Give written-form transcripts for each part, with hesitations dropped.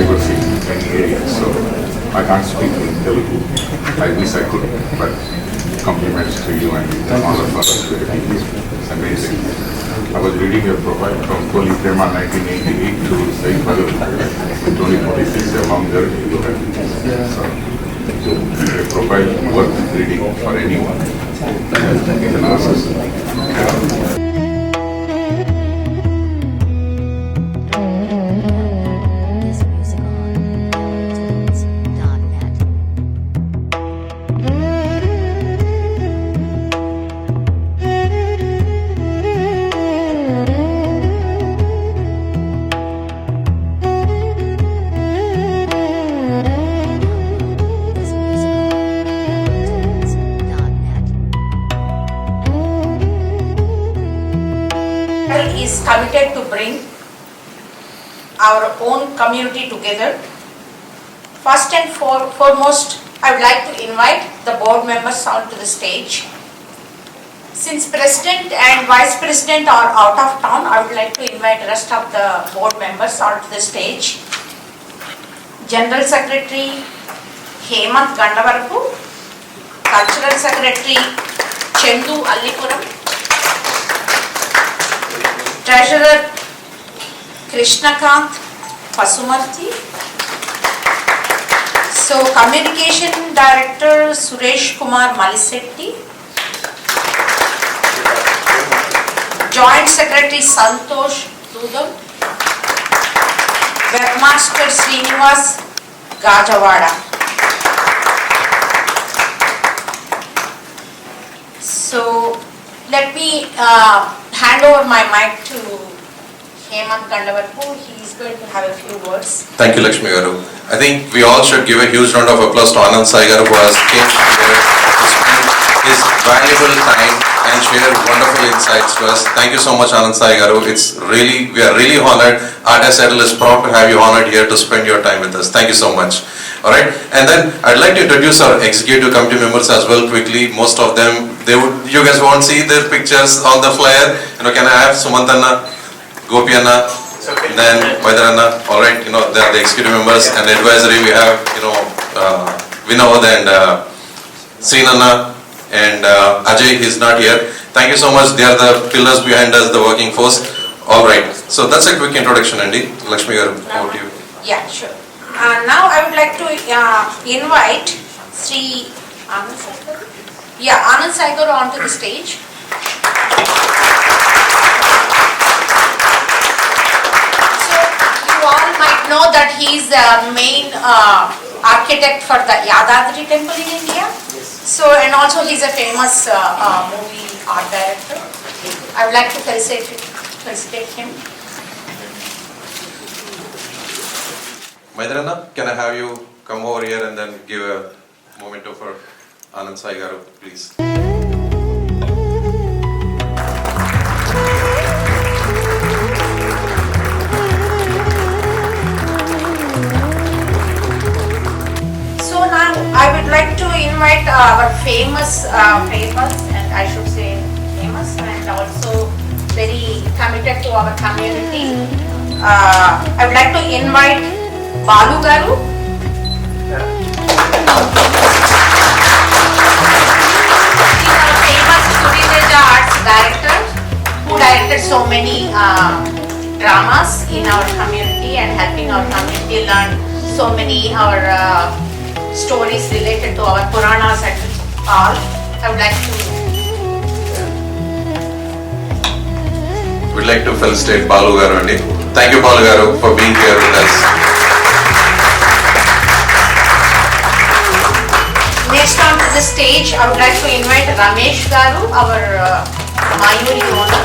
tribal in many areas. So I can't speak in Telugu. I wish I could, but compliments to you and all of us. It's amazing. I was reading your profile from Koli Prema 1988 to Sai Bhagat in 2046, a long journey you had. So your profile worth reading for anyone. You can ask us. Is committed to bring our own community together. First and foremost, I would like to invite the board members onto the stage. Since President and Vice President are out of town, I would like to invite the rest of the board members onto the stage. General Secretary Hemant Gandavarapu, Cultural Secretary Chendu Allipuram, Treasurer Krishnakant Pasumarthi, so Communication Director Suresh Kumar Malisetti, Joint Secretary Santosh Dudam, Webmaster Srinivas Gajawada. So let me hand over my mic to Hemant Gandavarapu. He is going to have a few words. Thank you, Lakshmi Garu. I think we all should give a huge round of applause to Anand Sai Garu, who has came here to spend his valuable time and share wonderful insights to us. Thank you so much, Anand Sai Garu. We are really honored. Artist Idol is proud to have you honored here to spend your time with us. Thank you so much. All right, and then I'd like to introduce our executive committee members as well quickly. Most of them, you guys won't see their pictures on the flyer. Can I have Sumantanna, Gopi Anna, okay. Then Vaidaranna. All right, they are the executive members, yeah. And advisory we have, Vinod and Srinanna and Ajay is not here. Thank you so much. They are the pillars behind us, the working force. All right, so that's a quick introduction, Andy. Lakshmi Garu, over to you. Yeah, sure. Now I would like to invite Sri Anand Sai Garu. Yeah, Anand Sai Garu onto the stage. So you all might know that he is the main architect for the Yadadri temple in India. Yes. So and also he is a famous movie art director. I would like to felicitate him. Vaidaranna, can I have you come over here and then give a memento for Anand Sai Garu, please. So now I would like to invite our famous and I should say famous and also very committed to our community. I would like to invite Balu Garu. Director who directed so many dramas in our community and helping our community learn so many our stories related to our Puranas and all. I would like to. We'd like to felicitate Balu Garu, Andy. Thank you, Balu Garu, for being here with us. Next on to the stage, I would like to invite Ramesh Garu, our Mayuri owner.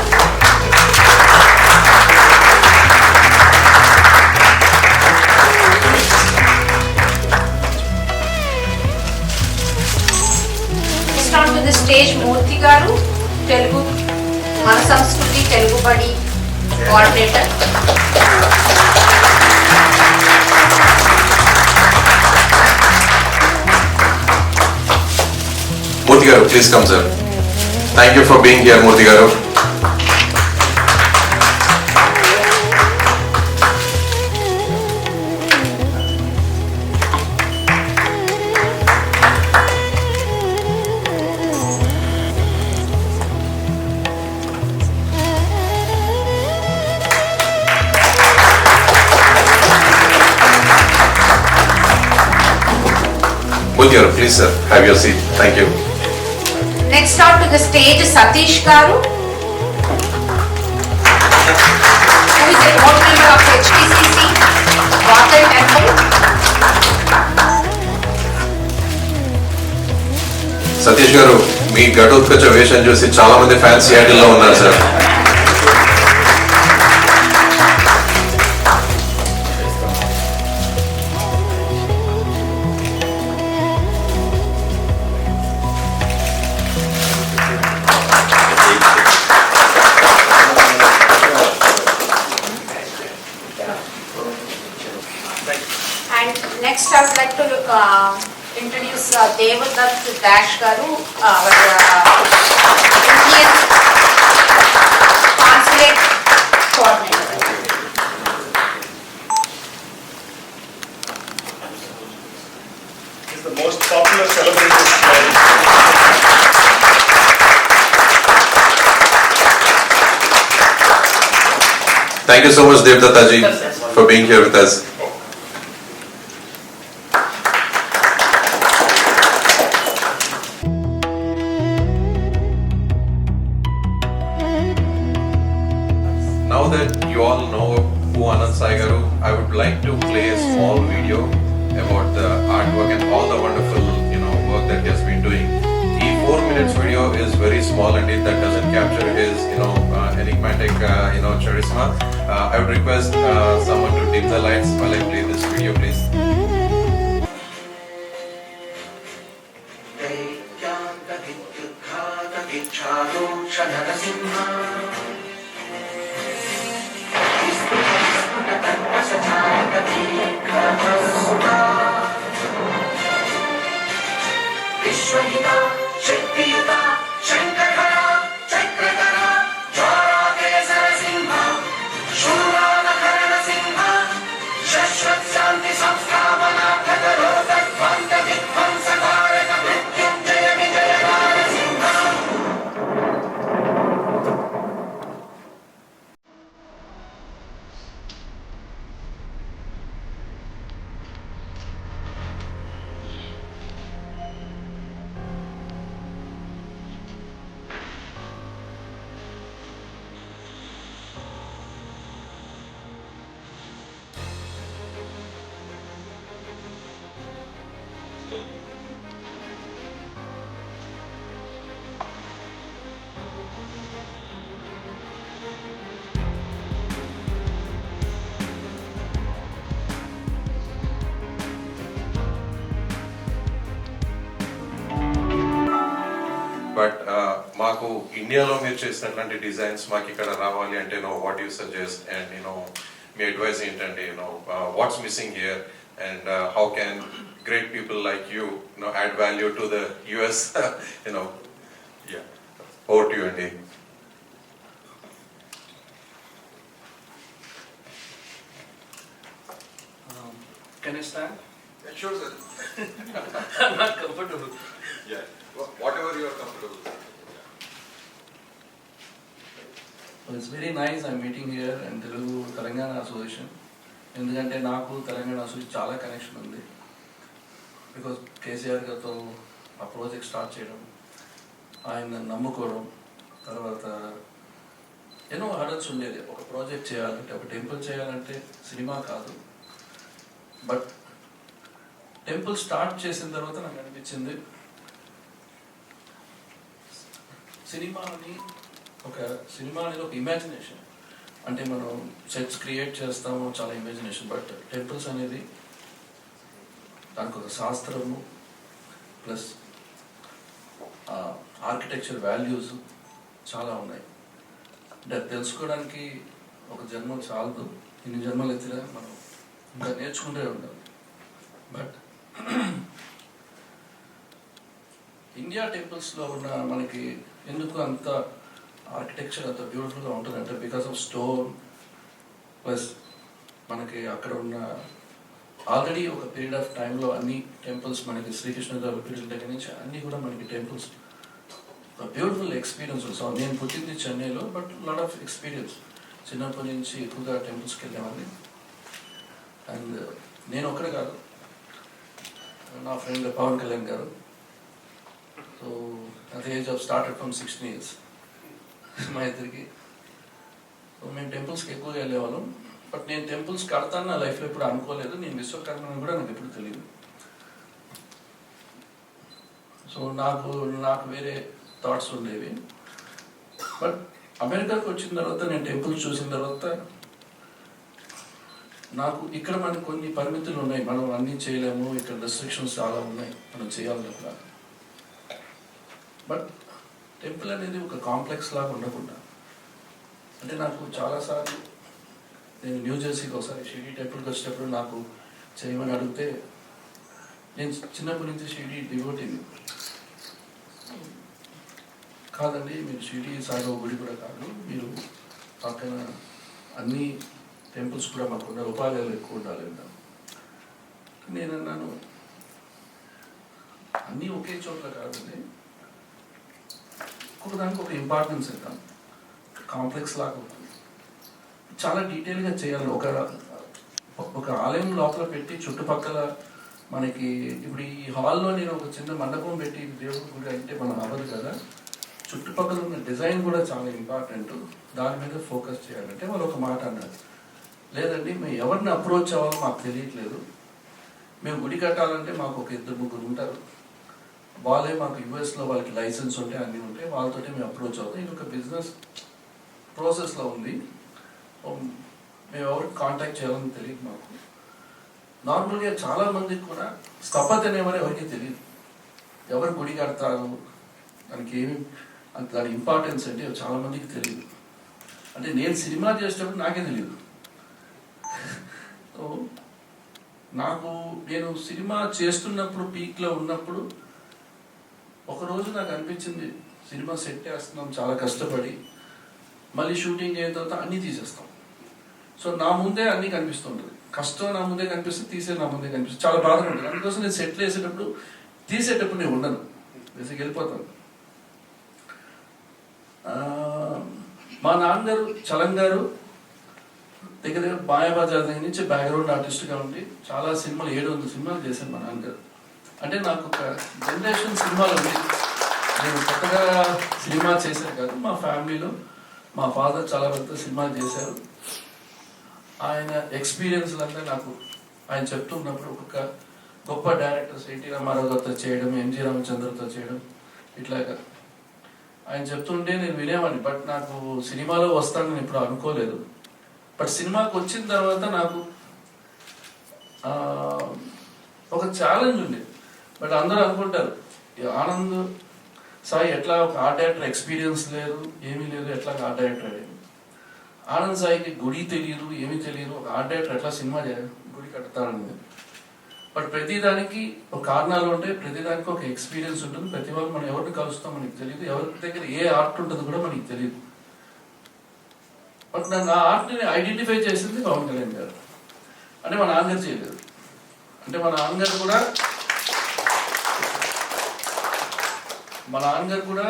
Next on to the stage, Murthy Garu, Telugu Mana Samskruti Telugu Badi coordinator. Murthy Garu, please come, sir. Thank you for being here, Murthy Garu. Pulkar, please sir, have your seat. Thank you. Next out to the stage is Satish Garu, who is a board member of HPCC, Water Temple. Satish గారు, మీ గడుత్కచ వేషం చూసి చాలా మంది fans సియాటిల్లో ఉన్నారు sir. And next I would like to introduce Devadatt Dash Garu, our Indian Consulate Coordinator. Is the most popular celebrity. Thank you so much Devdatta ji for being here with us. Now that you all know who Anand Sai Garu, I would like to play a small video about the artwork and all the wonderful, work that he has been doing. The 4 minutes video is very small and that doesn't capture his, enigmatic, charisma. I would request someone to dim the lights while I play this video, please. విశ్వహిత శక్తియుత శంకర చక్రధర జ్వారాకేశర సింహ శూరానకరణ సింహ శాశ్వత్ శాంతి సంస్థాపన ఖగరోధ ధ్వంత విధ్వంసకారక మృత్యుంజయ విజయకార సింహ. బట్ మాకు ఇండియాలో మీరు చేసినటువంటి డిజైన్స్ మాకు ఇక్కడ రావాలి అంటే వాట్ యూ సజెస్ట్ అండ్ మీ అడ్వైస్ ఏంటంటే what's missing here and how can great people like you add value to the US over to you అండి. Can I stand? Sure sir. I'm not comfortable. Yeah. Whatever you are comfortable. Well, it's very nice I'm meeting here in Telugu Telangana Association. ఎందుకంటే నాకు Telangana association చాలా connection ఉంది. Because KCR గారితో ఆ project start చేయడం, ఆయన నమ్ముకోవడం, తర్వాత ఎన్నో హర్డల్స్ ఉండేది. ఒక ప్రాజెక్ట్ చేయాలంటే, ఒక టెంపుల్ చేయాలంటే సినిమా కాదు. బట్ టెంపుల్ స్టార్ట్ చేసిన తర్వాత నాకు అనిపించింది సినిమా అనేది ఒక ఇమాజినేషన్. అంటే మనం సెట్స్ క్రియేట్ చేస్తాము, చాలా ఇమాజినేషన్. బట్ టెంపుల్స్ అనేది దానికి ఒక శాస్త్రము ప్లస్ ఆర్కిటెక్చర్ వాల్యూస్ చాలా ఉన్నాయి. అంటే తెలుసుకోవడానికి ఒక జన్మ చాలదు, ఇన్ని జన్మలు ఎత్తినా మనం ఇంకా నేర్చుకుంటూ ఉండాలి. బట్ ఇండియా టెంపుల్స్లో ఉన్న మనకి ఎందుకు అంత ఆర్కిటెక్చర్ అంత బ్యూటిఫుల్గా ఉంటుందంటే బికాస్ ఆఫ్ స్టోన్ ప్లస్ మనకి అక్కడ ఉన్న ఆల్రెడీ ఒక పీరియడ్ ఆఫ్ టైంలో అన్ని టెంపుల్స్ మనకి శ్రీకృష్ణదేవ పీరియడ్ దగ్గర నుంచి అన్నీ కూడా మనకి టెంపుల్స్ బ్యూటిఫుల్ ఎక్స్పీరియన్స్. సో నేను పుట్టింది చెన్నైలో, బట్ లాట్ ఆఫ్ ఎక్స్పీరియన్స్. చిన్నప్పటి నుంచి ఎక్కువగా టెంపుల్స్కి వెళ్ళేవాడిని. అండ్ నేను ఒక్కడే కాదు, నా ఫ్రెండ్ పవన్ కళ్యాణ్ గారు. So at the age of started from 16 years మా ఇద్దరికి. సో మేము టెంపుల్స్కి ఎక్కువగా వెళ్ళేవాళ్ళం. బట్ నేను టెంపుల్స్ కడతాను నా లైఫ్లో ఎప్పుడు అనుకోలేదు. నేను విశ్వకర్మని కూడా నాకు ఎప్పుడు తెలియదు. సో నాకు వేరే థాట్స్ ఉండేవి. బట్ అమెరికాకి వచ్చిన తర్వాత నేను టెంపుల్స్ చూసిన తర్వాత నాకు ఇక్కడ మనకి కొన్ని పరిమితులు ఉన్నాయి, మనం అన్నీ చేయలేము, ఇక్కడ రెస్ట్రిక్షన్స్ చాలా ఉన్నాయి మనం చేయాలనుకున్నా. బట్ టెంపుల్ అనేది ఒక కాంప్లెక్స్ లాగా ఉండకుండా, అంటే నాకు చాలాసార్లు నేను న్యూ జెర్సీకి ఒకసారి షిరిడి టెంపుల్కి వచ్చేటప్పుడు నాకు చేయమని అడిగితే, నేను చిన్నప్పటి నుంచి షిరిడి డివోటీని కాదండి, మీరు షిరిడి సాయిబాబా గుడి కూడా కాదు, మీరు పక్కన అన్ని టెంపుల్స్ కూడా మాకు ఉపాయాలు ఎక్కువ ఉండాలి అన్నాను. నేను అన్నాను, అన్నీ ఒకే చోట్ల కాదండి, ఒక్కొక్కదానికి ఒక ఇంపార్టెన్స్ ఇద్దాం, కాంప్లెక్స్ లాగా ఉంటుంది, చాలా డీటెయిల్గా చేయాలి. ఒక ఆలయం లోపల పెట్టి చుట్టుపక్కల మనకి ఇప్పుడు ఈ హాల్లో నేను ఒక చిన్న మండపం పెట్టి దేవుడి గుడి అంటే మనం అవ్వదు కదా, చుట్టుపక్కల ఉన్న డిజైన్ కూడా చాలా ఇంపార్టెంట్, దాని మీద ఫోకస్ చేయాలంటే వాళ్ళు ఒక మాట అన్నారు, లేదండి మేము ఎవరిని అప్రోచ్ అవ్వాలో మాకు తెలియట్లేదు, మేము గుడి కట్టాలంటే మాకు ఒక 2-3 ఉంటారు, వాళ్ళే మాకు యూఎస్లో వాళ్ళకి లైసెన్స్ ఉంటే అన్నీ ఉంటాయి, వాళ్ళతోటి మేము అప్రోచ్ అవుతాం, ఇది ఒక బిజినెస్ ప్రాసెస్లో ఉంది, మేము ఎవరికి కాంటాక్ట్ చేయాలని తెలియదు మాకు. నార్మల్గా చాలామందికి కూడా స్థపతి అనేవారు ఎవరికి తెలియదు, ఎవరు గుడి కడతారు దానికి ఏమి అంత దాని ఇంపార్టెన్స్ అంటే చాలామందికి తెలియదు. అంటే నేను సినిమా చేసేటప్పుడు నాకే తెలియదు. సో నేను సినిమా చేస్తున్నప్పుడు పీక్లో ఉన్నప్పుడు ఒకరోజు నాకు అనిపించింది, సినిమా సెట్ వేస్తున్నాం చాలా కష్టపడి, మళ్ళీ షూటింగ్ అయిన తర్వాత అన్నీ తీసేస్తాం. సో నా ముందే అన్నీ కనిపిస్తుంటుంది, కష్టం నా ముందే కనిపిస్తుంది, తీసేది నా ముందే కనిపిస్తుంది, చాలా బాధగా ఉంటుంది. అందుకోసం నేను సెట్లు వేసేటప్పుడు తీసేటప్పుడు నేను ఉండను, బేసిక్ వెళ్ళిపోతాను. మా నాన్నగారు చలం గారు దగ్గర మాయాబజార్ దగ్గర నుంచి బ్యాక్గ్రౌండ్ ఆర్టిస్ట్గా ఉండి చాలా సినిమాలు 700 సినిమాలు చేశాను మా నాన్నగారు. అంటే నాకు ఒక జనరేషన్ సినిమాలు ఉంది, నేను కొత్తగా సినిమా చేశాను కాదు, మా ఫ్యామిలీలో మా ఫాదర్ చాలా పెద్ద సినిమాలు చేశారు. ఆయన ఎక్స్పీరియన్స్లంతా నాకు ఆయన చెప్తున్నప్పుడు ఒక్కొక్క గొప్ప డైరెక్టర్స్ ఎన్టీ రామారావు గారితో చేయడం, ఎంజి రామచంద్రతో చేయడం, ఇట్లాగా ఆయన చెప్తుంటే నేను వినేవాడిని. బట్ నాకు సినిమాలో వస్తానని ఎప్పుడు అనుకోలేదు. బట్ సినిమాకి వచ్చిన తర్వాత నాకు ఒక ఛాలెంజ్ ఉంది. బట్ అందరూ అనుకుంటారు ఆనంద్ సాయి ఎట్లా ఒక ఆర్ట్ డైరెక్టర్ ఎక్స్పీరియన్స్ లేదు, ఏమీ లేదు, ఎట్లా ఆర్ట్ డైరెక్టర్ అయ్యాడు. ఆనంద్ సాయికి గుడి తెలియదు, ఏమీ తెలియదు, ఒక ఆర్ట్ డైరెక్టర్ ఎట్లా సినిమా గుడి కడతారనేది. బట్ ప్రతిదానికి ఒక కారణాలు ఉంటాయి, ప్రతిదానికి ఒక ఎక్స్పీరియన్స్ ఉంటుంది. ప్రతి వాళ్ళు మనం ఎవరిని కలుస్తాం మనకి తెలియదు, ఎవరి దగ్గర ఏ ఆర్ట్ ఉంటుంది కూడా మనకి తెలియదు. బట్ నా ఆర్ట్ని ఐడెంటిఫై చేసింది పవన్ కళ్యాణ్ గారు. అంటే మా నాన్నగారు చేయలేదు, అంటే మా నాన్నగారు కూడా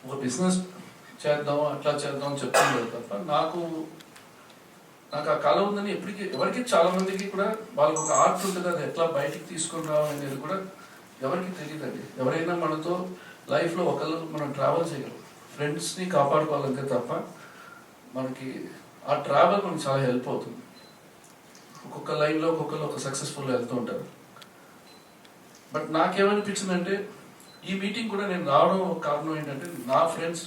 ఒక బిజినెస్ చేద్దాం అట్లా చేద్దాం అని చెప్తున్నారు తప్ప నాకు ఆ కళ ఉందని ఎవరికి చాలా మందికి కూడా వాళ్ళకి ఒక ఆర్ట్ ఉంటుంది, అది ఎట్లా బయటికి తీసుకొని రావాలనేది కూడా ఎవరికి తెలియదండి. ఎవరైనా మనతో లైఫ్లో ఒకళ్ళు మనం ట్రావెల్ చేయగలం, ఫ్రెండ్స్ని కాపాడుకోవాలంటే తప్ప మనకి ఆ ట్రావెల్ మనకి చాలా హెల్ప్ అవుతుంది. ఒక్కొక్క లైన్లో ఒక్కొక్కరు ఒక సక్సెస్ఫుల్గా వెళ్తూ ఉంటారు. బట్ నాకేమనిపించిందంటే ఈ మీటింగ్ కూడా నేను రావడం ఒక కారణం ఏంటంటే, నా ఫ్రెండ్స్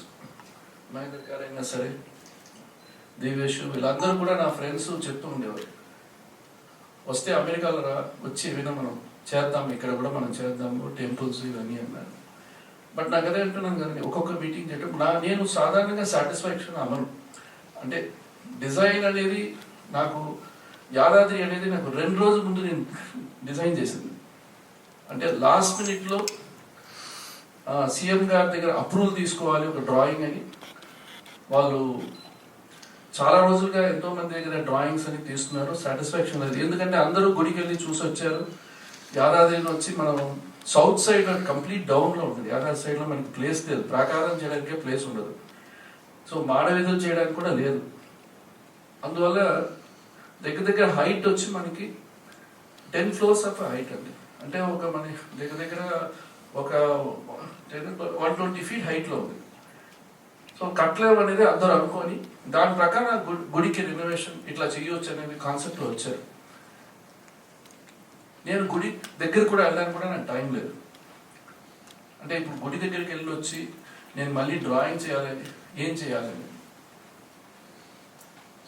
మహేందర్ గారైనా సరే, దేవేష్, వీళ్ళందరూ కూడా నా ఫ్రెండ్స్ చెప్తూ ఉండేవారు, వస్తే అమెరికాలో వచ్చి ఏమైనా మనం చేద్దాం, ఇక్కడ కూడా మనం చేద్దాము టెంపుల్స్ ఇవన్నీ అన్నారు. బట్ నాకు అదే అంటున్నాను కదండి, ఒక్కొక్క మీటింగ్ చేయటం నేను సాధారణంగా సాటిస్ఫాక్షన్ అవ్వను. అంటే డిజైన్ అనేది నాకు యాదాద్రి అనేది నాకు 2 రోజుల ముందు నేను డిజైన్ చేసింది. అంటే లాస్ట్ మినిట్లో సీఎం గారి దగ్గర అప్రూవల్ తీసుకోవాలి ఒక డ్రాయింగ్ అని, వాళ్ళు చాలా రోజులుగా ఎంతో మంది దగ్గర డ్రాయింగ్స్ అని తీసుకున్నారు, సాటిస్ఫాక్షన్ లేదు. ఎందుకంటే అందరూ గుడికి వెళ్ళి చూసి వచ్చారు. యాదాద్రిలో వచ్చి మనం సౌత్ సైడ్ కంప్లీట్ డౌన్లో ఉంటుంది, యాదాద్రి సైడ్లో మనకి ప్లేస్ లేదు, ప్రాకారం చేయడానికే ప్లేస్ ఉండదు, సో మాడవీధులు చేయడానికి కూడా లేదు. అందువల్ల దగ్గర హైట్ వచ్చి మనకి 10 floors ఆఫ్ హైట్ అండి. అంటే ఒక మన దగ్గర దగ్గర ఒక 120 feet హైట్లో ఉంది. సో కట్లేవ్ అనేది అందరూ అనుకొని దాని ప్రకారం గుడికి రెనోవేషన్ ఇట్లా చేయొచ్చు అనేది కాన్సెప్ట్లో వచ్చారు. నేను గుడి దగ్గర కూడా వెళ్ళడానికి కూడా నాకు టైం లేదు. అంటే ఇప్పుడు గుడి దగ్గరికి వెళ్ళి వచ్చి నేను మళ్ళీ డ్రాయింగ్ చేయాలని ఏం చేయాలని.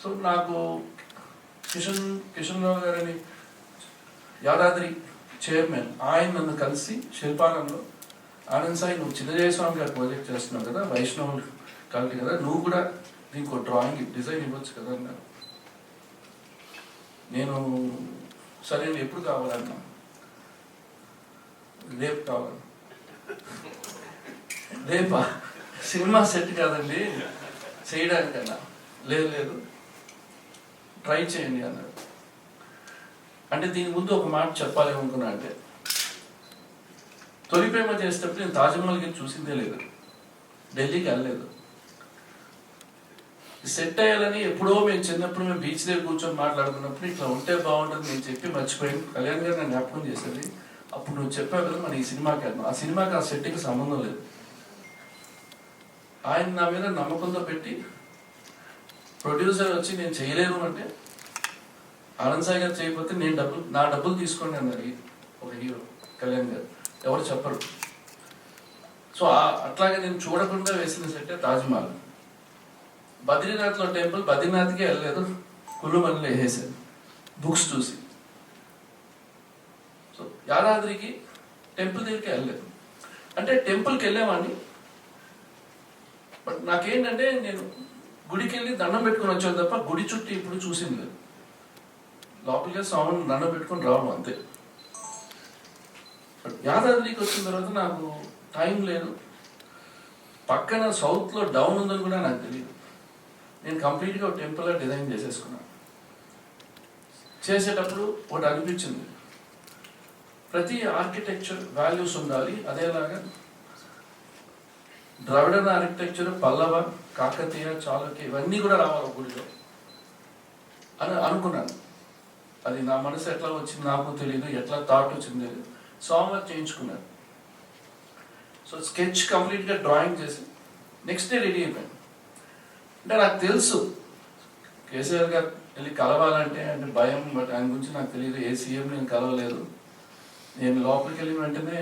సో నాకు కిషన్ రావు గారని యాదాద్రి చైర్మన్ ఆయన నన్ను కలిసి శిల్పాలంలో ఆనంద్ సాయి నువ్వు చిన్నజయస్వామి గారు ప్రాజెక్ట్ చేస్తున్నావు కదా, వైష్ణవులు కాబట్టి కదా, నువ్వు కూడా దీనికి డ్రాయింగ్ డిజైన్ ఇవ్వచ్చు కదా అన్నారు. నేను సరే ఎప్పుడు కావాలన్నా, రేపు కావాలి. రేపా? సినిమా సెట్ కాదండి చేయడానికన్నా. లేదు లేదు ట్రై చేయండి అన్నాడు. అంటే దీని ముందు ఒక మాట చెప్పాలి అనుకున్నా. అంటే తొలి ప్రేమ చేసేటప్పుడు నేను తాజ్మహల్కి చూసిందే లేదు, ఢిల్లీకి వెళ్ళలేదు. సెట్ అయ్యాలని ఎప్పుడో మేము చిన్నప్పుడు మేము బీచ్ దగ్గర కూర్చొని మాట్లాడుకున్నప్పుడు ఇట్లా ఉంటే బాగుంటుంది నేను చెప్పి మర్చిపోయాను. కళ్యాణ్ గారు నన్ను జ్ఞాపకం చేసేది, అప్పుడు నువ్వు చెప్పావు కదా మన ఈ సినిమాకి వెళ్దాం. ఆ సినిమాకి ఆ సెట్కి సంబంధం లేదు. ఆయన నా మీద నమ్మకంతో పెట్టి ప్రొడ్యూసర్ వచ్చి నేను చేయలేను అంటే ఆనంద్ సాయి గారు చేయకపోతే నేను నా డబ్బులు తీసుకోండి అన్నారు ఒక హీరో కళ్యాణ్ గారు. ఎవరు చెప్పరు. సో అట్లాగే నేను చూడకుండా వేసిన సెట్టే తాజ్మహల్. బద్రీనాథ్లో టెంపుల్, బద్రీనాథ్కి వెళ్ళలేదు, కుళ్ళుమల్లిలో వేసేసాను బుక్స్ చూసి. సో యాదాద్రికి టెంపుల్ దగ్గరికి వెళ్ళలేదు. అంటే టెంపుల్కి వెళ్ళేవాడిని, బట్ నాకేంటంటే నేను గుడికి వెళ్ళి దండం పెట్టుకుని వచ్చాను తప్ప గుడి చుట్టూ ఇప్పుడు చూసింది లేదు. లోపలికి స్వామిని దండం పెట్టుకుని రావడం అంతే. బట్ యాదాద్రికి వచ్చిన తర్వాత నాకు టైం లేదు. పక్కన సౌత్లో డౌన్ ఉందని కూడా నాకు తెలియదు. నేను కంప్లీట్గా ఒక టెంపుల్ డిజైన్ చేసేసుకున్నాను. చేసేటప్పుడు ఒకటి అనిపించింది, ప్రతి ఆర్కిటెక్చర్ వాల్యూస్ ఉండాలి. అదేలాగా ద్రవిడన్ ఆర్కిటెక్చర్, పల్లవ, కాకతీయ, చాళుక్య ఇవన్నీ కూడా రావాలి గుడిలో అని అనుకున్నాను. అది నా మనసు ఎట్లా వచ్చింది నాకు తెలియదు, ఎట్లా థాట్ వచ్చింది తెలియదు. స్వామివారు చేయించుకున్నాను. సో స్కెచ్ కంప్లీట్గా డ్రాయింగ్ చేసి నెక్స్ట్ డే రెడీ అయిపోయాను. అంటే నాకు తెలుసు కేసీఆర్ గారు వెళ్ళి కలవాలంటే అంటే భయం, బట్ ఆయన గురించి నాకు తెలియదు. ఏ సీఎం నేను కలవలేదు. నేను లోపలికి వెళ్ళిన వెంటనే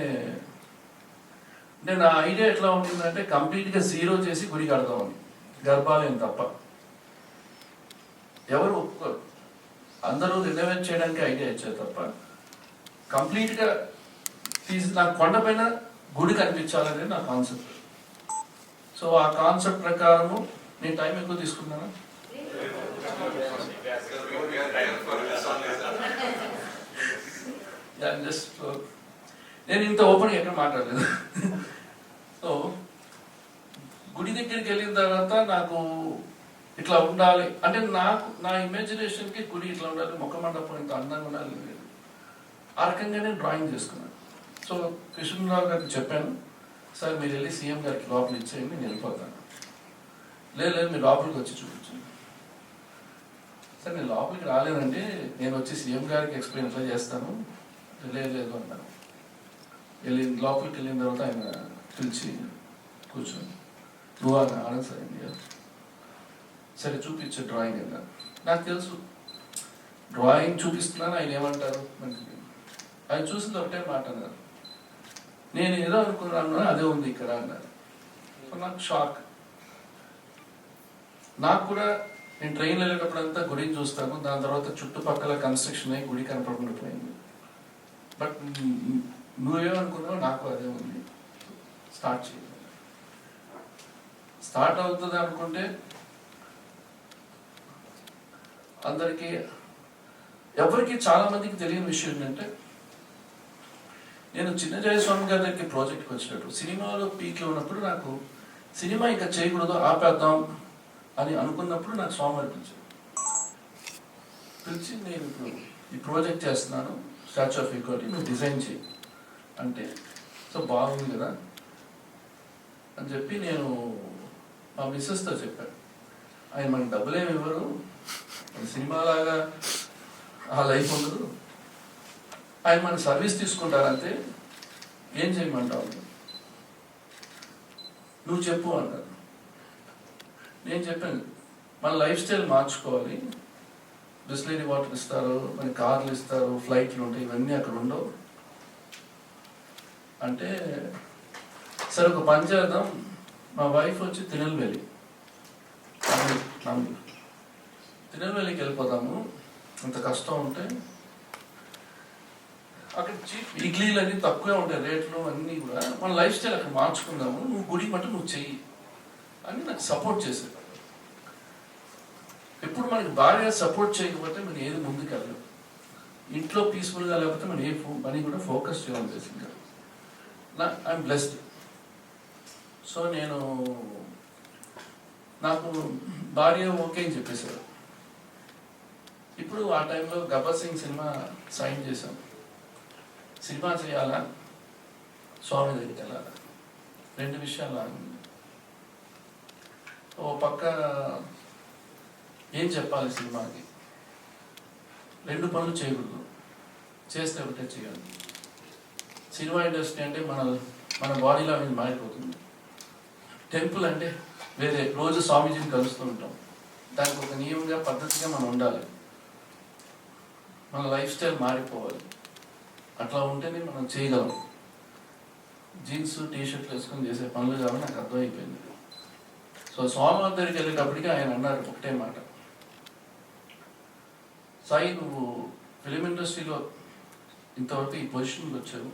అంటే నా ఐడియా ఎట్లా ఉంటుందంటే కంప్లీట్గా జీరో చేసి గుడి కడతామని, గర్భాలయం తప్ప. ఎవరు ఒప్పుకోరు, అందరూ రినోవేట్ చేయడానికి ఐడియా ఇచ్చారు తప్ప కంప్లీట్గా తీసి నాకు కొండపైన గుడి కనిపించాలనేది నా కాన్సెప్ట్. సో ఆ కాన్సెప్ట్ ప్రకారము నేను టైం ఎక్కువ తీసుకున్నాను. నేను ఇంత ఓపెన్గా ఎక్కడ మాట్లాడలేదు. సో గుడి దగ్గరికి వెళ్ళిన తర్వాత నాకు ఇట్లా ఉండాలి అంటే నాకు నా ఇమాజినేషన్కి గుడి ఇట్లా ఉండాలి, ముఖ మండపం ఇంత అందంగా ఉండాలి లేదు. ఆ రకంగానే డ్రాయింగ్ చేసుకున్నాను. సో కృష్ణరావు గారికి చెప్పాను, సార్ మీరు వెళ్ళి సీఎం గారికి లోపల ఇచ్చేయండి, నేను వెళ్ళిపోతాను. లేదు మీరు లోపలికి వచ్చి చూపించండి. సార్ నేను లోపలికి రాలేనండి, నేను వచ్చి సీఎం గారికి ఎక్స్ప్లెయిన్ ఎట్లా చేస్తాను. లేదు అన్నాను. లోపలికి వెళ్ళిన తర్వాత ఆయన పిలిచి కూర్చొని నువ్వు ఆనంద్ సార్ సరే చూపించే డ్రాయింగ్ అన్నారు. నాకు తెలుసు డ్రాయింగ్ చూపిస్తున్నాను, ఆయన ఏమంటారు ఆయన చూసింది ఒకటే మాట అన్నారు, నేను ఏదో అనుకున్నాను అదే ఉంది ఇక్కడ అన్నారు. సో నాకు షాక్. నాకు కూడా నేను ట్రైన్ వెళ్ళేటప్పుడు అంతా గుడిని చూస్తాను, దాని తర్వాత చుట్టుపక్కల కన్స్ట్రక్షన్ అయ్యి గుడి కనపడకుండా పోయింది. బట్ నువ్వేమనుకున్నావు నాకు అదే ఉంది, స్టార్ట్ చేయాలి. స్టార్ట్ అవుతుంది అనుకుంటే అందరికీ ఎవరికి చాలా మందికి తెలియని విషయం ఏంటంటే నేను చిన్నజయస్వామి గారి దగ్గరికి ప్రాజెక్ట్కి వచ్చినప్పుడు సినిమాలో పీక్లో ఉన్నప్పుడు నాకు సినిమా ఇంకా చేయకూడదు ఆపేద్దాం అని అనుకున్నప్పుడు నాకు స్వామి పిలిచి నేను ఇప్పుడు ఈ ప్రాజెక్ట్ చేస్తున్నాను స్టాచ్యూ ఆఫ్ ఈక్వాలిటీ, నువ్వు డిజైన్ చేయి అంటే సో బాగుంది కదా అని చెప్పి నేను మా మిస్సెస్తో చెప్పాను. ఆయన మనకి డబ్బులేమి ఇవ్వరు, సినిమాలాగా ఆ లైఫ్ ఉండదు, ఆయన మన సర్వీస్ తీసుకుంటారంటే ఏం చేయమంటావు, నువ్వు చెప్పు అన్నారు. నేను చెప్పాను మన లైఫ్ స్టైల్ మార్చుకోవాలి, బిస్లరీ వాటర్ ఇస్తారు, మన కార్లు ఇస్తారు, ఫ్లైట్లు ఉంటాయి, ఇవన్నీ అక్కడ ఉండవు అంటే సరే ఒక పని చేద్దాం, మా వైఫ్ వచ్చి తిరునెల్వేలి, తిరునెల్వేలికి వెళ్ళిపోతాము, అంత కష్టం ఉంటే అక్కడ చీప్ ఇడ్లీలు అన్నీ తక్కువే ఉంటాయి రేట్లు అన్నీ కూడా, మన లైఫ్ స్టైల్ అక్కడ మార్చుకుందాము, నువ్వు గుడి మట్టు నువ్వు చెయ్యి అని నాకు సపోర్ట్ చేసేది. ఎప్పుడు మనకి భార్య సపోర్ట్ చేయకపోతే మనం ఏది ముందుకు వెళ్ళదు, ఇంట్లో పీస్ఫుల్గా లేకపోతే మనం ఏ పని కూడా ఫోకస్ చేయాలి బేసిక్గా. I'm blessed. సో నాకు భార్య ఓకే అని చెప్పేశారు. ఇప్పుడు ఆ టైంలో గబ్బర్ సింగ్ సినిమా సైన్ చేశాం. సినిమా చేయాలా, స్వామి దగ్గరికి వెళ్ళాలా, రెండు విషయాలు. ఓ పక్క ఏం చెప్పాలి సినిమాకి, రెండు పనులు చేయకూడదు, చేస్తే ఒకటే చేయాలి. సినిమా ఇండస్ట్రీ అంటే మన బాడీలో అనేది మారిపోతుంది. టెంపుల్ అంటే వేరే, రోజు స్వామీజీని కలుస్తూ ఉంటాం, దానికి ఒక నియమంగా పద్ధతిగా మనం ఉండాలి, మన లైఫ్ స్టైల్ మారిపోవాలి. అట్లా ఉంటేనే మనం చేయగలం. జీన్స్ టీషర్ట్లు వేసుకొని చేసే పనులు కాబట్టి నాకు అర్థమైపోయింది. సో స్వామివారి దగ్గరికి వెళ్ళేటప్పటికి ఆయన అన్నారు ఒకటే మాట, సాయి నువ్వు ఫిలిం ఇండస్ట్రీలో ఇంతవరకు ఈ పొజిషన్కి వచ్చావు,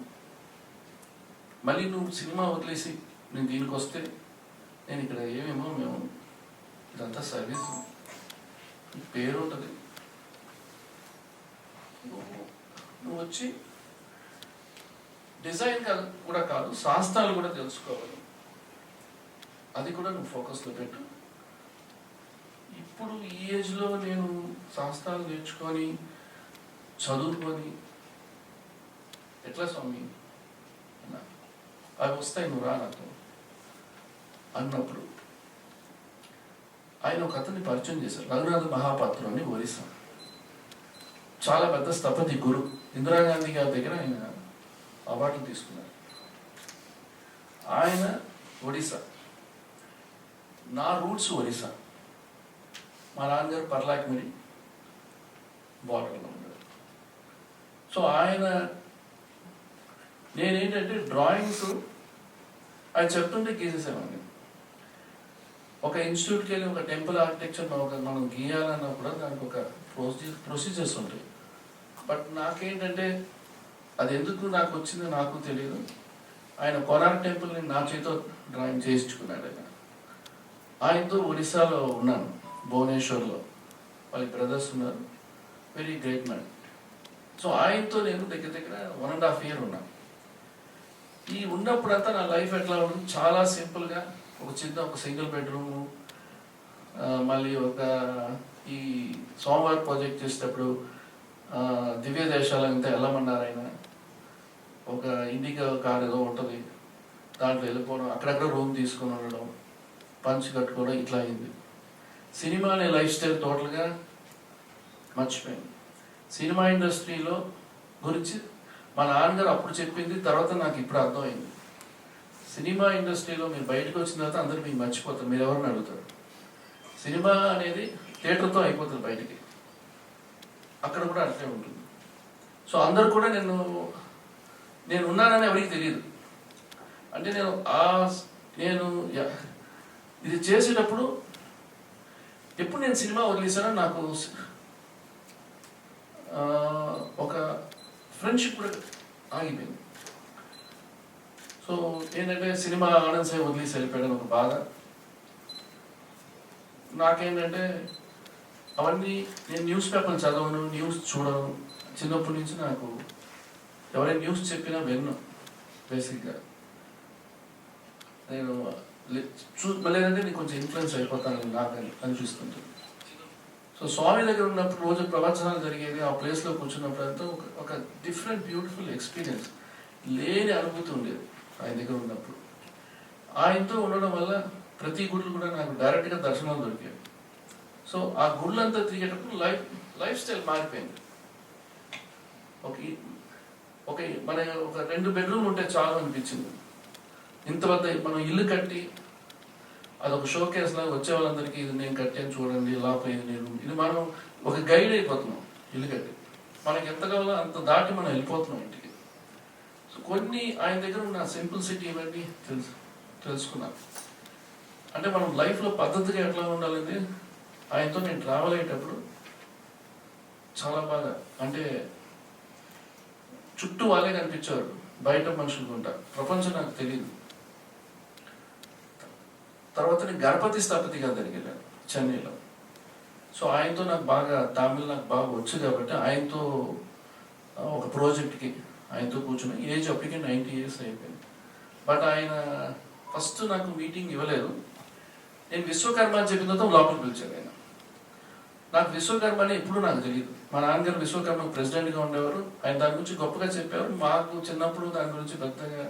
మళ్ళీ నువ్వు సినిమా వదిలేసి నేను దీనికి వస్తే నేను ఇక్కడ ఏమేమో మేము ఇదంతా సర్వీస్, పేరు ఉంటుంది, నువ్వు వచ్చి డిజైన్ కూడా కాదు, శాస్త్రాలు కూడా తెలుసుకోవాలి, అది కూడా నువ్వు ఫోకస్లో పెట్టు. ఇప్పుడు ఈ ఏజ్లో నేను శాస్త్రాలు నేర్చుకొని చదువుకొని ఎట్లా స్వామి అన్నా, అవి వస్తాయి నువ్వు రా నాతో అన్నప్పుడు ఆయన ఒక అతన్ని పరిచయం చేశారు, రఘునాథ మహాపాత్ర అని ఒరిస్సా, చాలా పెద్ద స్థపతి గురు, ఇందిరాగాంధీ గారి దగ్గర ఆయన అవార్డులు తీసుకున్నారు. ఆయన ఒడిస్సా, నా రూట్స్ ఒరిస్సా, మా నాన్నగారు పర్లాకిమిడి బార్డర్లో ఉన్నారు. సో ఆయన నేనేంటంటే డ్రాయింగ్స్ ఆయన చెప్తుంటే గీసేసామండి. ఒక ఇన్స్టిట్యూట్కి వెళ్ళి ఒక టెంపుల్ ఆర్కిటెక్చర్ మనం గీయాలన్నా కూడా దానికి ఒక ప్రొసీజర్స్ ఉంటాయి. బట్ నాకేంటంటే అది ఎందుకు నాకు వచ్చిందో నాకు తెలియదు. ఆయన కొనార్క్ టెంపుల్ని నా చేతితో డ్రాయింగ్ చేయించుకున్నాడు. ఆయనతో ఒడిస్సాలో ఉన్నాను, భువనేశ్వర్లో, వాళ్ళ బ్రదర్స్ ఉన్నారు, వెరీ గ్రేట్ మ్యాన్. సో ఆయనతో నేను దగ్గర 1.5 years ఉన్నాను. ఈ ఉన్నప్పుడంతా నా లైఫ్ ఎట్లా ఉంటుంది, చాలా సింపుల్గా ఒక సింగిల్ బెడ్రూము, మళ్ళీ ఈ సోమవారం ప్రాజెక్ట్ చేసేటప్పుడు దివ్య దేశాలంతా వెళ్ళమన్నారు ఆయన, ఒక ఇండికా కార్ ఏదో ఉంటుంది, దాంట్లో వెళ్ళిపోవడం, అక్కడక్కడ రూమ్ తీసుకొని ఉండడం, పంచ్ కట్టుకోవడం, ఇట్లా అయింది. సినిమా అనే లైఫ్ స్టైల్ టోటల్గా మర్చిపోయింది. సినిమా ఇండస్ట్రీలో గురించి మా నాన్నగారు అప్పుడు చెప్పింది, తర్వాత నాకు ఇప్పుడు అర్థమైంది. సినిమా ఇండస్ట్రీలో మీరు బయటకు వచ్చిన తర్వాత అందరూ మీకు మర్చిపోతారు, మీరు ఎవరిని అడుగుతారు. సినిమా అనేది థియేటర్తో అయిపోతుంది, బయటికి అక్కడ కూడా అట్లే ఉంటుంది. సో అందరు కూడా నేను ఉన్నానని ఎవరికి తెలియదు. అంటే నేను ఇది చేసేటప్పుడు ఎప్పుడు నేను సినిమా వదిలేసానో నాకు ఒక ఫ్రెండ్షిప్ కూడా ఆగిపోయింది. సో ఏంటంటే సినిమా ఆనంద్ సాయి వదిలేసి వెళ్ళిపోయాడని ఒక బాధ నాకేంటంటే, అవన్నీ నేను న్యూస్ పేపర్లు చదవను, న్యూస్ చూడను. చిన్నప్పటి నుంచి నాకు ఎవరైనా న్యూస్ చెప్పినా విన్ను. బేసిక్గా నేను లేదంటే నేను కొంచెం ఇన్ఫ్లుయెన్స్ అయిపోతాను నాకు అనిపిస్తుంటుంది. సో స్వామి దగ్గర ఉన్నప్పుడు రోజు ప్రవచనాలు జరిగేది, ఆ ప్లేస్లో కూర్చున్నప్పుడు అంతా ఒక డిఫరెంట్ బ్యూటిఫుల్ ఎక్స్పీరియన్స్, లేని అనుభూతి ఉండేది ఆయన దగ్గర ఉన్నప్పుడు. ఆయనతో ఉండడం వల్ల ప్రతి గుళ్ళు కూడా నాకు డైరెక్ట్గా దర్శనాలు దొరికాయి. సో ఆ గుళ్ళంతా తిరిగేటప్పుడు లైఫ్ స్టైల్ మారిపోయింది. మన ఒక 2 బెడ్రూమ్ ఉంటే చాలు అనిపించింది. ఇంత పెద్ద మనం ఇల్లు కట్టి అదొక షో కేస్ లాగా వచ్చే వాళ్ళందరికీ ఇది నేను కట్టాను చూడండి, లోపల ఇది నేను, ఇది మనం ఒక గైడ్ అయిపోతున్నాం. ఇల్లు కట్టి మనకి ఎంత కావాలో అంత దాటి మనం వెళ్ళిపోతున్నాం ఇంటికి. సో కొన్ని ఆయన దగ్గర ఉన్న సింప్లిసిటీ ఇవన్నీ తెలుసుకున్నాను. అంటే మనం లైఫ్లో పద్ధతిగా ఎట్లా ఉండాలంటే ఆయనతో నేను ట్రావెల్ అయ్యేటప్పుడు చాలా బాగా, అంటే చుట్టూ వాళ్ళే కనిపించారు, బయట మనుషులు ఉంటారు, ప్రపంచం నాకు తెలియదు. తర్వాత నేను గణపతి స్థపతి గారి దగ్గరికి వెళ్ళాను చెన్నైలో. సో ఆయనతో నాకు బాగా తమిళ్ నాకు బాగా వచ్చు కాబట్టి ఆయనతో ఒక ప్రాజెక్ట్కి ఆయనతో కూర్చుని, ఏజ్ అప్పటికే 90 years అయిపోయింది. బట్ ఆయన ఫస్ట్ నాకు మీటింగ్ ఇవ్వలేదు. నేను విశ్వకర్మ అని చెప్పిన తర్వాత లోపలికి పిలిచాను. ఆయన నాకు విశ్వకర్మ అని ఎప్పుడు నాకు తెలియదు. మా నాన్నగారు విశ్వకర్మ ప్రెసిడెంట్గా ఉండేవారు. ఆయన దాని గురించి గొప్పగా చెప్పేవారు. మాకు చిన్నప్పుడు దాని గురించి పెద్దగా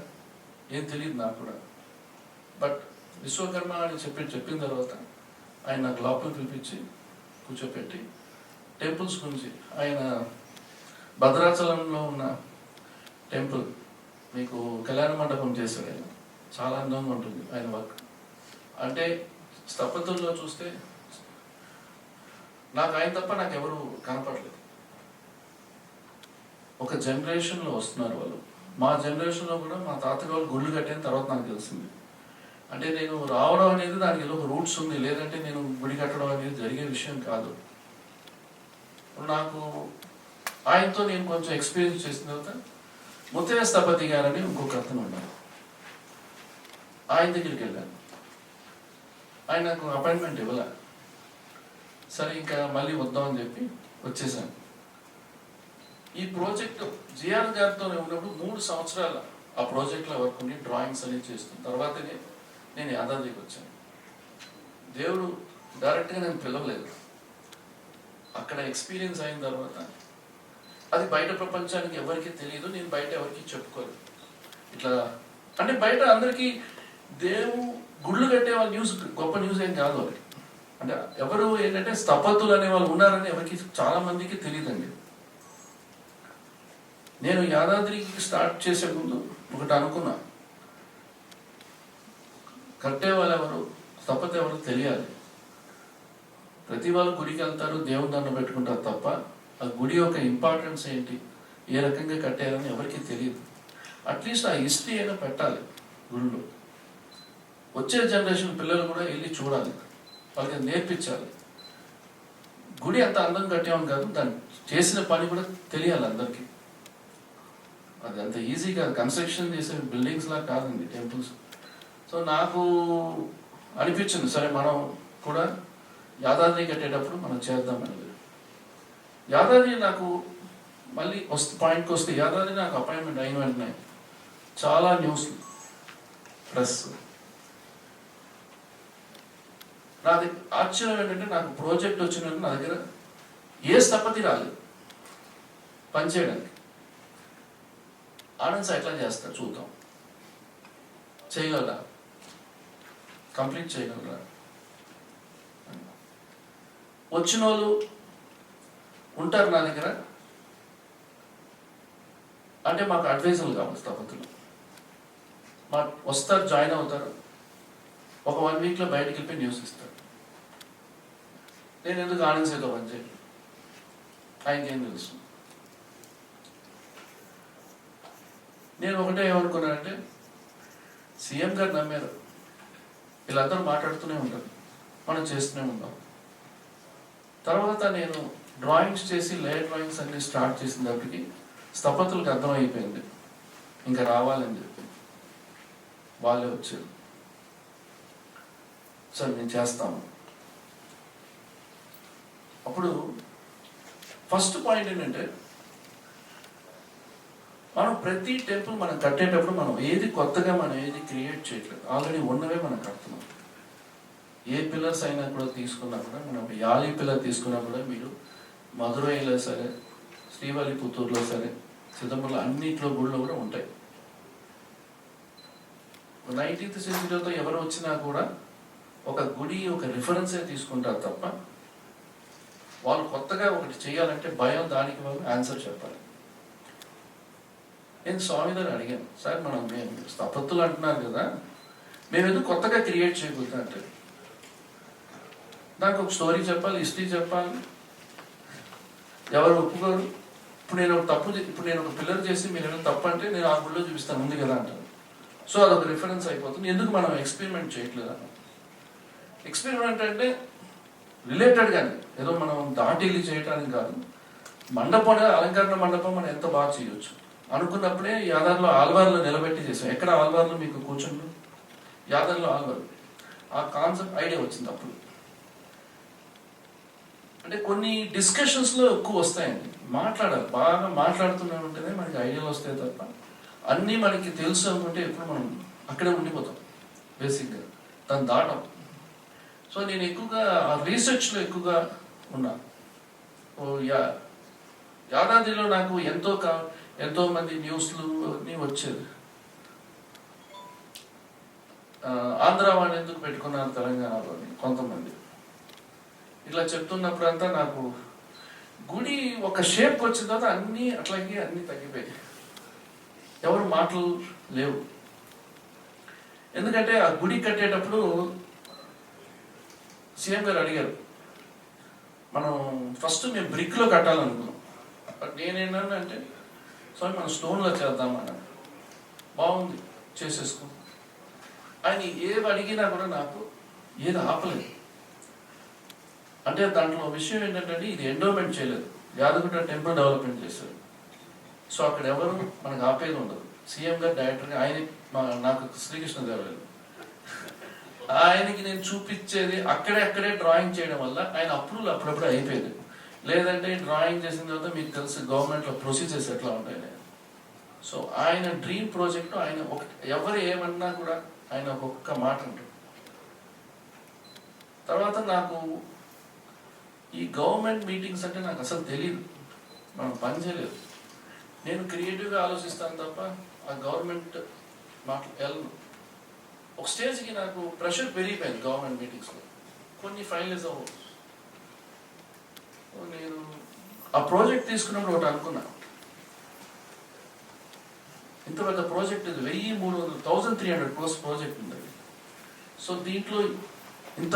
ఏం తెలియదు నాకు కూడా. బట్ విశ్వకర్మ అని చెప్పిన తర్వాత ఆయన నాకు లోపలికి పిలిపించి కూర్చోపెట్టి టెంపుల్స్ గురించి, ఆయన భద్రాచలంలో ఉన్న టెంపుల్ మీకు కళ్యాణ మండపం చేశాడు. ఆయన చాలా అందంగా ఉంటుంది ఆయన వర్క్. అంటే స్థపతుల్లో చూస్తే నాకు ఆయన తప్ప నాకు ఎవరు కనపడలేదు. ఒక జనరేషన్లో వస్తున్నారు వాళ్ళు. మా జనరేషన్లో కూడా మా తాతగారు గుళ్ళు కట్టిన తర్వాత నాకు తెలిసింది. అంటే నేను రావడం అనేది దానికి ఏదో ఒక రూట్స్ ఉంది, లేదంటే నేను గుడి కట్టడం అనేది జరిగే విషయం కాదు. నాకు ఆయనతో నేను కొంచెం ఎక్స్పీరియన్స్ చేసిన తర్వాత ముత్తయ్య స్థపతి గారని ఇంకొక అతను ఉన్నారు, ఆయన దగ్గరికి వెళ్ళాను. ఆయన నాకు అపాయింట్మెంట్ ఇవ్వలే. సరే ఇంకా మళ్ళీ వద్దామని చెప్పి వచ్చేసాను. ఈ ప్రాజెక్ట్ జిఆర్ గారితో ఉన్నప్పుడు 3 సంవత్సరాలు ఆ ప్రాజెక్ట్లో వర్క్ ఉండి డ్రాయింగ్స్ అనేది చేస్తాను. తర్వాతనే నేను యాదాద్రికి వచ్చాను. దేవుడు డైరెక్ట్గా నేను పిలవలేదు. అక్కడ ఎక్స్పీరియన్స్ అయిన తర్వాత అది బయట ప్రపంచానికి ఎవరికి తెలియదు, నేను బయట ఎవరికి చెప్పుకోలేదు. ఇట్లా అంటే బయట అందరికీ గుళ్ళు కట్టే వాళ్ళ న్యూస్ గొప్ప న్యూస్ ఏం కాదు అది. అంటే ఎవరు ఏంటంటే స్థపతులు అనే వాళ్ళు ఉన్నారని ఎవరికి చాలా మందికి తెలియదండి. నేను యాదాద్రికి స్టార్ట్ చేసే ముందు ఒకటి అనుకున్నా, కట్టే వాళ్ళు ఎవరు, స్థపతి ఎవరు తెలియాలి. ప్రతి వాళ్ళు గుడికి వెళ్తారు, దేవుని దండం పెట్టుకుంటారు తప్ప ఆ గుడి యొక్క ఇంపార్టెన్స్ ఏంటి, ఏ రకంగా కట్టారని ఎవరికి తెలియదు. అట్లీస్ట్ ఆ హిస్టరీ అయినా పెట్టాలి గుళ్ళు. వచ్చే జనరేషన్ పిల్లలు కూడా వెళ్ళి చూడాలి, వాళ్ళకి నేర్పించాలి. గుడి అంత అందంగా కట్టామని కాదు, దాన్ని చేసిన పని కూడా తెలియాలి అందరికీ. అది అంత ఈజీ కాదు, కన్స్ట్రక్షన్ చేసే బిల్డింగ్స్ లా కాదండి టెంపుల్స్. సో నాకు అనిపించింది, సరే మనం కూడా యాదాద్రి కట్టేటప్పుడు మనం చేద్దామనేది. యాదాద్రి నాకు మళ్ళీ పాయింట్కి వస్తే, యాదాద్రి నాకు అపాయింట్మెంట్ అయిన వెంటనే చాలా న్యూస్, ప్రెస్. నాది ఆశ్చర్యం ఏంటంటే నాకు ప్రాజెక్ట్ వచ్చిన నా దగ్గర ఏ స్థపతి రాలేదు పనిచేయడానికి. ఆనంద్ ఎట్లా చేస్తారు చూద్దాం, చేయగలరా, కంప్లీట్ చేయగలరా. వచ్చిన వాళ్ళు ఉంటారు నా దగ్గర, అంటే మాకు అడ్వైజర్లు కావాలి స్థపతులు. వస్తారు, జాయిన్ అవుతారు, ఒక 1 weekలో బయటికి వెళ్ళిపోయి న్యూస్ ఇస్తారు. నేను ఎందుకు ఆనంద్ సేతో పనిచేయాలి, ఆయనకేం తెలుసు. నేను ఒకటే ఏమనుకున్నానంటే, సీఎం గారు నమ్మారు, వీళ్ళందరూ మాట్లాడుతూనే ఉంటారు, మనం చేస్తూనే ఉంటాం. తర్వాత నేను డ్రాయింగ్స్ చేసి లేయర్ డ్రాయింగ్స్ అన్ని స్టార్ట్ చేసినప్పటికీ స్థపతులకు అర్థమైపోయింది ఇంకా రావాలని చెప్పి. వాళ్ళే వచ్చారు, సరే నేను చేస్తాము. అప్పుడు ఫస్ట్ పాయింట్ ఏంటంటే, మనం ప్రతి టెంపుల్ మనం కట్టేటప్పుడు మనం ఏది కొత్తగా మనం ఏది క్రియేట్ చేయట్లేదు, ఆల్రెడీ ఉన్నవే మనం కడుతున్నాం. ఏ పిల్లర్స్ అయినా కూడా తీసుకున్నా కూడా, మనం యాలి పిల్లర్ తీసుకున్నా కూడా, మీరు మధురైలో సరే, శ్రీవల్లిపుత్తూరులో సరే, సిద్ధంబర్లో అన్నింటిలో గుళ్ళు కూడా ఉంటాయి. 19th centuryతో ఎవరు వచ్చినా కూడా ఒక గుడి ఒక రిఫరెన్సే తీసుకుంటారు తప్ప, వాళ్ళు కొత్తగా ఒకటి చేయాలంటే భయం, దానికి వాళ్ళు ఆన్సర్ చెప్పాలి. నేను స్వామి గారు అడిగాను, సార్ మనం మేము స్థపత్తులు అంటున్నారు కదా, మేము ఎందుకు కొత్తగా క్రియేట్ చేయకూడదు అంటే, నాకు ఒక స్టోరీ చెప్పాలి, హిస్టరీ చెప్పాలి, ఎవరు ఒప్పుకోరు. ఇప్పుడు నేను ఒక పిల్లర్ చేసి మీరు ఏమైనా తప్పు అంటే నేను ఆ గుళ్ళో చూపిస్తాను ఉంది కదా అంటారు. సో అదొక రిఫరెన్స్ అయిపోతుంది. ఎందుకు మనం ఎక్స్పెరిమెంట్ చేయట్లేదు అన్న. ఎక్స్పెరిమెంట్ అంటే రిలేటెడ్ కానీ ఏదో మనం దాటిల్లి చేయడానికి కాదు. మండపం అనేది అలంకరణ మండపం మనం ఎంత బాగా చేయొచ్చు అనుకున్నప్పుడే యాదాద్రిలో ఆల్వార్లో నిలబెట్టి చేసాం. ఎక్కడ ఆల్వార్లో మీకు కూర్చుండు, యాదాద్రిలో ఆల్వార్. ఆ కాన్సెప్ట్ ఐడియా వచ్చింది అప్పుడు. అంటే కొన్ని డిస్కషన్స్లో ఎక్కువ వస్తాయండి, మాట్లాడాలి, బాగా మాట్లాడుతూనే ఉంటేనే మనకి ఐడియాలు వస్తాయి తప్ప అన్నీ మనకి తెలుసు అనుకుంటే ఎప్పుడు మనం అక్కడే ఉండిపోతాం బేసిక్గా, దాన్ని దాటం. సో నేను ఎక్కువగా ఆ రీసెర్చ్లో ఎక్కువగా ఉన్నా. యాదాద్రిలో నాకు ఎంతో మంది న్యూస్లు అన్నీ వచ్చేది. ఆంధ్ర వాళ్ళు ఎందుకు పెట్టుకున్నారు తెలంగాణలో కొంతమంది ఇట్లా చెప్తున్నప్పుడంతా నాకు గుడి ఒక షేప్ వచ్చిన తర్వాత అన్నీ తగ్గిపోయాయి. ఎవరు మాటలు లేవు. ఎందుకంటే ఆ గుడి కట్టేటప్పుడు సీఎం గారు అడిగారు, మనం ఫస్ట్ మేము బ్రిక్లో కట్టాలనుకున్నాం. బట్ నేనేంటంటే స్వామి మనం స్టోన్లో చేద్దామన్నాను. బాగుంది, చేసేసుకో. ఆయన ఏవి అడిగినా కూడా నాకు ఏది ఆపలేదు. అంటే దాంట్లో విషయం ఏంటంటే ఇది ఎండోమెంట్ చేయలేదు, యాదగిరి టెంపుల్ డెవలప్మెంట్ చేశారు. సో అక్కడ ఎవరు మనకు ఆపేది ఉండదు. సీఎం గారు డైరెక్టర్గా నాకు శ్రీకృష్ణదేవరాయలు ఆయనకి నేను చూపించేది అక్కడే డ్రాయింగ్ చేయడం వల్ల ఆయన అప్రూవల్ అప్పుడప్పుడు అయిపోయేది. లేదంటే డ్రాయింగ్ చేసిన తర్వాత మీకు తెలుసు గవర్నమెంట్లో ప్రొసీజర్స్ ఎట్లా ఉంటాయి. సో ఆయన డ్రీమ్ ప్రాజెక్టు ఆయన ఎవరు ఏమన్నా కూడా ఆయన ఒక్కొక్క మాట అంటారు. తర్వాత నాకు ఈ గవర్నమెంట్ మీటింగ్స్ అంటే నాకు అసలు తెలియదు, మనం పని చేయలేదు. నేను క్రియేటివ్గా ఆలోచిస్తాను తప్ప ఆ గవర్నమెంట్ వెళ్ళను. ఒక స్టేజ్కి నాకు ప్రెషర్ పెరిగిపోయింది గవర్నమెంట్ మీటింగ్స్లో, కొన్ని ఫైనలైజ్ అవ్వదు. నేను ఆ ప్రాజెక్ట్ తీసుకున్నప్పుడు ఒకటి అనుకున్నా, ఇంత పెద్ద ప్రాజెక్ట్ ఇది 1300 crores ప్రాజెక్ట్ ఉంది. సో దీంట్లో ఇంత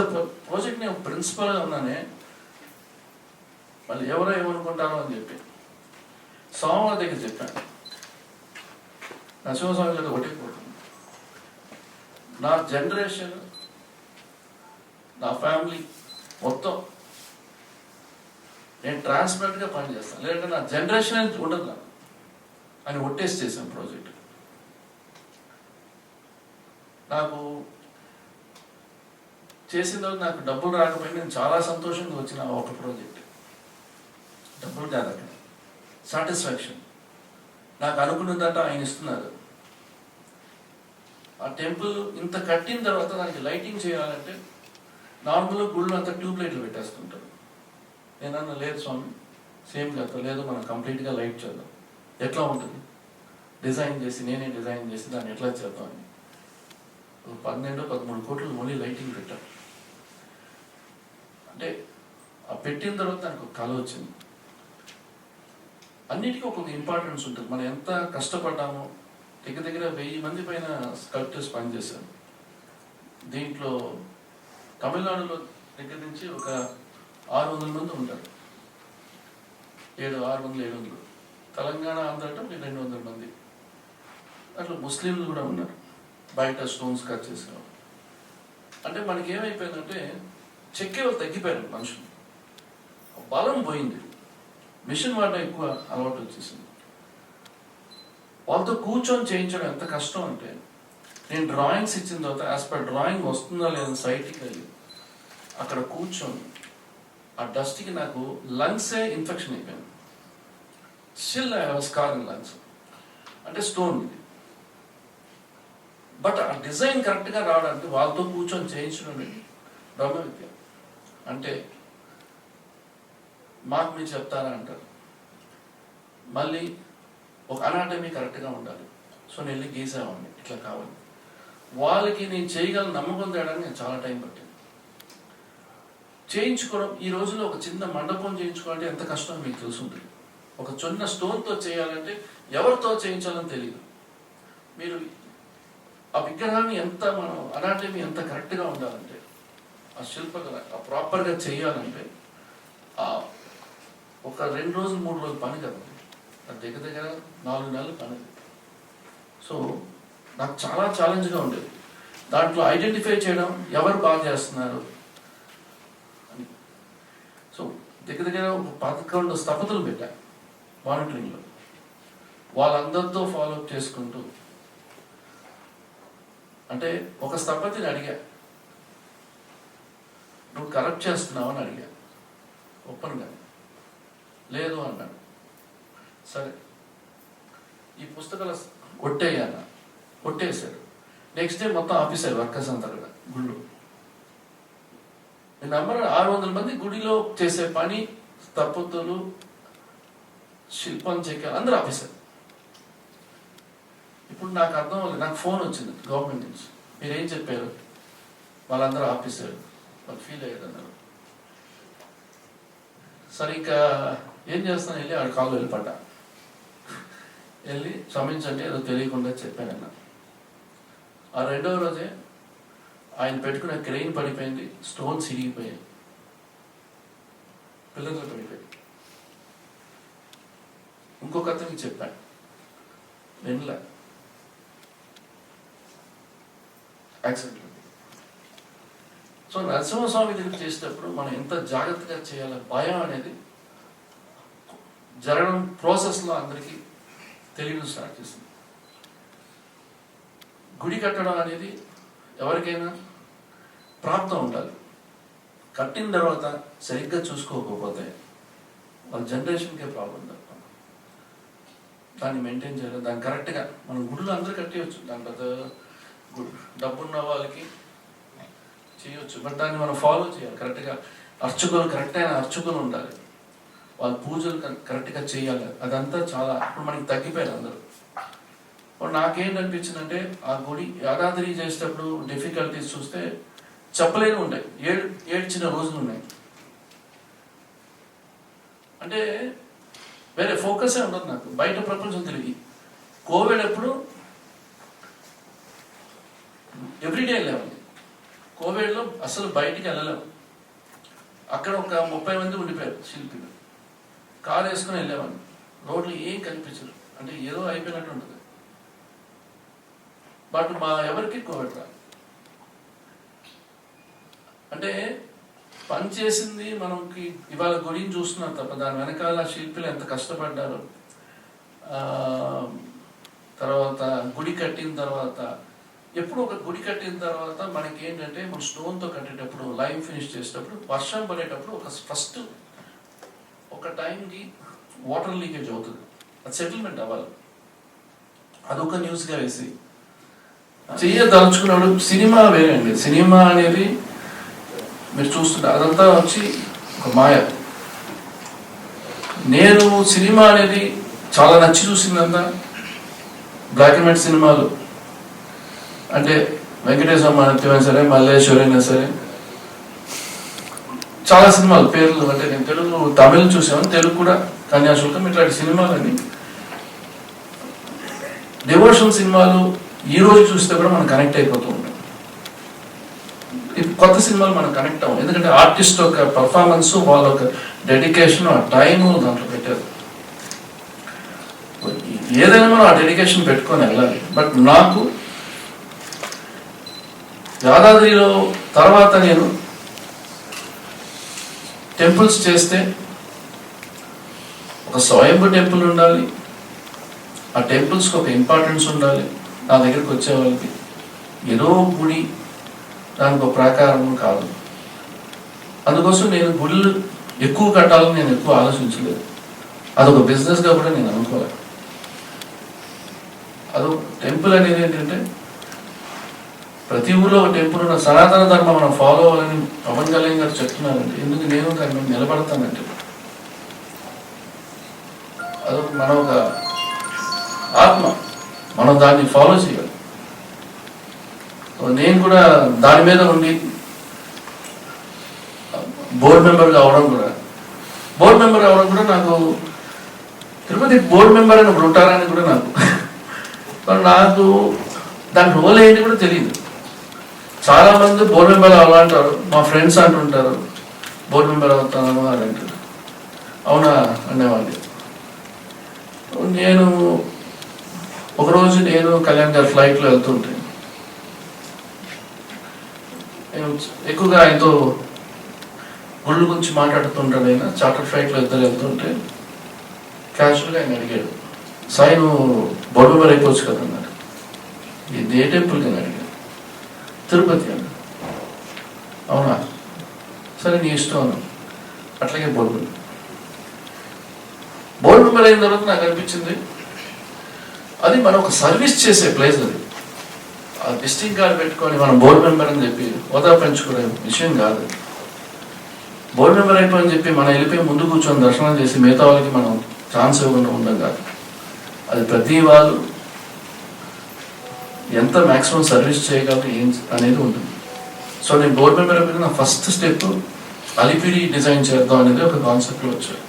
ప్రాజెక్ట్ నేను ప్రిన్సిపల్గా ఉన్నానే, మళ్ళీ ఎవరో ఏమనుకుంటారో అని చెప్పి స్వామి దగ్గర చెప్పాను. నరసింహస్వామి గారు ఒకటే కోరుతుంది, నా జనరేషన్ నా ఫ్యామిలీ మొత్తం నేను ట్రాన్స్పరెంట్గా పనిచేస్తాను, లేదంటే నా జనరేషన్ అని ఉండదు నాకు అని ఒట్టేసి చేశాను ప్రాజెక్ట్. నాకు చేసిన తర్వాత నాకు డబ్బులు రాకపోయినా నేను చాలా సంతోషంగా వచ్చిన ఒక ప్రాజెక్ట్. డబ్బులు కాదు అక్కడ, సాటిస్ఫాక్షన్. నాకు అనుకున్నదంటే ఆయన ఇస్తున్నారు. ఆ టెంపుల్ ఇంత కట్టిన తర్వాత దానికి లైటింగ్ చేయాలంటే నార్మల్గా గుళ్ళు అంతా ట్యూబ్ లైట్లు పెట్టేస్తుంటారు. నేనన్నా లేదు స్వామి సేమ్ కదా, లేదు మనం కంప్లీట్గా లైట్ చేద్దాం, ఎట్లా ఉంటుంది నేనే డిజైన్ చేసి దాన్ని ఎట్లా చేద్దాం అని 12-13 కోట్లు ఓన్లీ లైటింగ్ పెట్టారు. అంటే ఆ పెట్టిన తర్వాత దానికి ఒక కళ వచ్చింది. అన్నిటికీ ఒక్కొక్క ఇంపార్టెన్స్ ఉంటుంది. మనం ఎంత కష్టపడ్డామో, దగ్గర 1000 మంది పైన స్కల్ప్టర్స్ పనిచేశారు. దీంట్లో తమిళనాడులో దగ్గర నుంచి ఒక 600 మంది ఉంటారు, 600-700. తెలంగాణ ఆంధ్ర అంటే 200 మంది. అట్లా ముస్లింలు కూడా ఉన్నారు, బయట స్టోన్స్ కట్ చేసేవారు. అంటే మనకి ఏమైపోయిందంటే చెక్కేవాళ్ళు తగ్గిపోయారు, మనుషులు బలం పోయింది, మిషన్ వాడడం ఎక్కువ అలవాటు వచ్చేసింది. వాళ్ళతో కూర్చొని చేయించడం ఎంత కష్టం అంటే, నేను డ్రాయింగ్స్ ఇచ్చిన తర్వాత యాజ్ పర్ డ్రాయింగ్ వస్తుందా లేదా సైట్కి వెళ్ళి అక్కడ కూర్చొని ఆ డస్ట్కి నాకు లంగ్సే ఇన్ఫెక్షన్ అయిపోయింది. Still I have scar in lungs. అంటే స్టోన్ ఇది. బట్ ఆ డిజైన్ కరెక్ట్గా రావడానికి వాళ్ళతో కూర్చొని చేయించడం బ్రహ్మ విద్య. అంటే మాకు మీరు చెప్తారా అంటారు, మళ్ళీ ఒక అనాటమీ కరెక్ట్గా ఉండాలి. సో నేను వెళ్ళి గీసామని ఇట్లా కావాలి, వాళ్ళకి నేను చేయగలను నమ్మకం తేయడానికి నేను చాలా టైం పట్టింది. చేయించుకోవడం ఈ రోజుల్లో ఒక చిన్న మండపం చేయించుకోవాలంటే ఎంత కష్టం మీకు తెలుసుంటుంది. ఒక చిన్న స్టోన్తో చేయాలంటే ఎవరితో చేయించాలని తెలియదు. మీరు ఆ విగ్రహాన్ని ఎంత మనం అనాటమీ ఎంత కరెక్ట్గా ఉండాలంటే, ఆ శిల్పకళ ప్రాపర్గా చేయాలంటే ఒక 2 రోజులు 3 రోజులు పని కదా, అది దగ్గర 4 నెలలు పని. సో నాకు చాలా ఛాలెంజ్గా ఉండేది దాంట్లో ఐడెంటిఫై చేయడం, ఎవరు బాగా చేస్తున్నారు అని. సో దగ్గర ఒక 11 స్థపతులు పెట్టా మానిటరింగ్లో, వాళ్ళందరితో ఫాలోఅప్ చేసుకుంటూ. అంటే ఒక స్థపతిని అడిగా, నువ్వు కరప్ట్ చేస్తున్నావు అని అడిగా, ఓపెన్గా. లేదు అన్నాడు. సరే ఈ పుస్తకాలు కొట్టేయన్నా, కొట్టేశాడు. నెక్స్ట్ డే మొత్తం ఆఫీసర్ వర్కర్స్ అంతా అక్కడ గుళ్ళు. నేను నమ్మరు, 600 మంది గుడిలో చేసే పని, స్థపతులు, శిల్పం చెక్కాలి, అందరూ ఆఫీసర్. ఇప్పుడు నాకు అర్థం అవ్వలేదు. నాకు ఫోన్ వచ్చింది గవర్నమెంట్ నుంచి, మీరేం చెప్పారు, వాళ్ళందరూ ఆఫీసర్, వాళ్ళు ఫీల్ అయ్యారు అన్నారు. సరే ఇంకా ఏం చేస్తాను, వెళ్ళి ఆడ కాళ్ళు వెళ్ళిపడ్డా. వెళ్ళి క్షమించండి ఏదో తెలియకుండా చెప్పానన్న. ఆ 2వ రోజే ఆయన పెట్టుకున్న క్రెయిన్ పడిపోయింది, స్టోన్స్ ఇరిగిపోయాయి, పిల్లర్లు పడిపోయాయి. ఇంకొక అతనికి చెప్పాను, వినలే, యాక్సిడెంట్. సో నరసింహస్వామి దగ్గర చేసేటప్పుడు మనం ఎంత జాగ్రత్తగా చేయాలి, భయం అనేది జరగడం ప్రాసెస్లో అందరికీ తెలియడం స్టార్ట్ చేసింది. గుడి కట్టడం అనేది ఎవరికైనా ప్రాప్తం ఉండాలి. కట్టిన తర్వాత సరిగ్గా చూసుకోకపోతే వాళ్ళ జనరేషన్కే ప్రాబ్లం తప్ప. దాన్ని మెయింటైన్ చేయాలి, దాన్ని కరెక్ట్గా. మనం గుళ్ళు అందరూ కట్టేయచ్చు, దాని పెద్ద డబ్బున్న వాళ్ళకి చేయొచ్చు, బట్ దాన్ని మనం ఫాలో చేయాలి కరెక్ట్గా. అర్చకులు కరెక్ట్ అయిన అర్చకులు ఉండాలి, వాళ్ళ పూజలు కరెక్ట్గా చేయాలి. అదంతా చాలా ఇప్పుడు మనకి తగ్గిపోయారు అందరూ. ఇప్పుడు నాకేంటనిపించిందంటే, ఆ గుడి యాదాద్రి చేసేటప్పుడు డిఫికల్టీస్ చూస్తే చెప్పలేని ఉంటాయి, ఏడ్చిన రోజులు ఉన్నాయి. అంటే వేరే ఫోకసే ఉండదు నాకు, బయట ప్రపంచం తెలియదు. కోవిడ్ ఎప్పుడు ఎవ్రీడే వెళ్ళామండి. కోవిడ్లో అసలు బయటికి వెళ్ళలేము. అక్కడ ఒక 30 మంది ఉండిపోయారు శిల్పిలు. కారు వేసుకుని వెళ్ళేవాడిని, రోడ్లు ఏం కనిపించరు, అంటే ఏదో అయిపోయినట్టు ఉంటుంది. బట్ మా ఎవరికి కోవిడ్ రా, అంటే పని చేసింది మనకి ఇవాళ గుడిని చూస్తున్నాం తప్ప దాని వెనకాల శిల్పులు ఎంత కష్టపడ్డారు. తర్వాత గుడి కట్టిన తర్వాత, ఎప్పుడు ఒక గుడి కట్టిన తర్వాత మనకి ఏంటంటే, మన స్టోన్తో కట్టేటప్పుడు, లైవ్ ఫినిష్ చేసేటప్పుడు, వర్షం పడేటప్పుడు ఫస్ట్ ఒక టైంకి వాటర్ లీకేజ్ అవుతుంది, అది సెటిల్మెంట్ అవ్వాలి. అదొక న్యూస్గా వేసి చేయదలుచుకున్నాడు. సినిమా వేరండి, సినిమా అనేది మీరు చూస్తుంటారు, అదంతా వచ్చి ఒక మాయ. నేను సినిమా అనేది చాలా నచ్చి చూసిందంతా బ్లాక్ అండ్ వైట్ సినిమాలు. అంటే వెంకటేశ్వర మహత్యమైనా సరే, మల్లేశ్వరి అయినా సరే, చాలా సినిమాలు పేర్లు, అంటే నేను తెలుగు తమిళ్ చూసాను, తెలుగు కూడా కన్యాశుల్కం, ఇట్లాంటి సినిమాలని. డివోషన్ సినిమాలు ఈ రోజు చూస్తే కూడా మనం కనెక్ట్ అయిపోతూ ఉంటాం. కొత్త సినిమాలు మనం కనెక్ట్ అవ్వం, ఎందుకంటే ఆర్టిస్ట్ ఒక పర్ఫార్మెన్స్, వాళ్ళ ఒక డెడికేషన్, ఆ టైము దాంట్లో పెట్టారు. ఏదైనా మనం ఆ డెడికేషన్ పెట్టుకొని వెళ్ళాలి. బట్ నాకు యాదాద్రిలో తర్వాత నేను టెంపుల్స్ చేస్తే ఒక స్వయంభూ టెంపుల్ ఉండాలి, ఆ టెంపుల్స్కి ఒక ఇంపార్టెన్స్ ఉండాలి. నా దగ్గరికి వచ్చే వాళ్ళకి ఏదో గుడి, దానికి ఒక ప్రాకారం కాదు. అందుకోసం నేను గుళ్ళు ఎక్కువ కట్టాలని నేను ఎక్కువ ఆలోచించలేదు, అదొక బిజినెస్గా కూడా నేను అనుకోలేదు. అదొక టెంపుల్ అనేది ఏంటంటే, ప్రతి ఊళ్ళో ఒక టెంపుల్ ఉన్న సనాతన ధర్మం మనం ఫాలో అవ్వాలని పవన్ కళ్యాణ్ గారు చెప్తున్నారంటే, ఎందుకు నేను దాన్ని నిలబడతానంటే, అదొక మన ఒక ఆత్మ, మనం దాన్ని ఫాలో చేయాలి. నేను కూడా దాని మీద ఉండి బోర్డు మెంబర్ అవడం కూడా నాకు తిరుపతి బోర్డు మెంబర్ అని ఒకరు ఉంటారని కూడా నాకు దాని రోల్ ఏంటి కూడా తెలియదు. చాలామంది బోర్డు మెంబర్ అలా అంటారు, మా ఫ్రెండ్స్ అంటుంటారు బోర్డు మెంబర్ అవుతాను అని అంటారు. అవునా అనేవాళ్ళు. ఒకరోజు నేను కళ్యాణ్ గారి ఫ్లైట్లో వెళ్తుంటే, నేను ఎక్కువగా ఆయనతో గుళ్ళ గురించి మాట్లాడుతుంటాడు. ఆయన చార్టర్ ఫ్లైట్లో ఇద్దరు వెళ్తుంటే క్యాజువల్గా ఆయన అడిగాడు, సాయి నువ్వు బోర్డు మెంబర్ అయిపోవచ్చు కదా అన్నాడు. ఇది ఏ టెంపుల్ అని అడిగాడు. తిరుపతి అన్న. అవునా, సరే నీ ఇష్టం అన్న. అట్లాగే బోర్డు మెంబర్ అయిన తర్వాత నాకు అనిపించింది, అది మనం ఒక సర్వీస్ చేసే ప్లేస్. అది ఆ విజిటింగ్ కార్డు పెట్టుకొని మనం బోర్డు మెంబర్ అని చెప్పి హోదా పెంచుకునే విషయం కాదు. బోర్డు మెంబర్ అయిపోయి చెప్పి మనం వెళ్ళిపోయి ముందు కూర్చొని దర్శనం చేసి మిగతా వాళ్ళకి మనం ఛాన్స్ ఇవ్వకుండా ఉండడం కాదు. అది ప్రతి వాళ్ళు ఎంత మ్యాక్సిమం సర్వీస్ చేయగలరు ఏం అనేది ఉంటుంది. సో నేను బోర్డు మెంబర్ అయిపోయిన నా ఫస్ట్ స్టెప్ అలిపిరి డిజైన్ చేద్దాం అనేది ఒక కాన్సెప్ట్లో వచ్చాడు.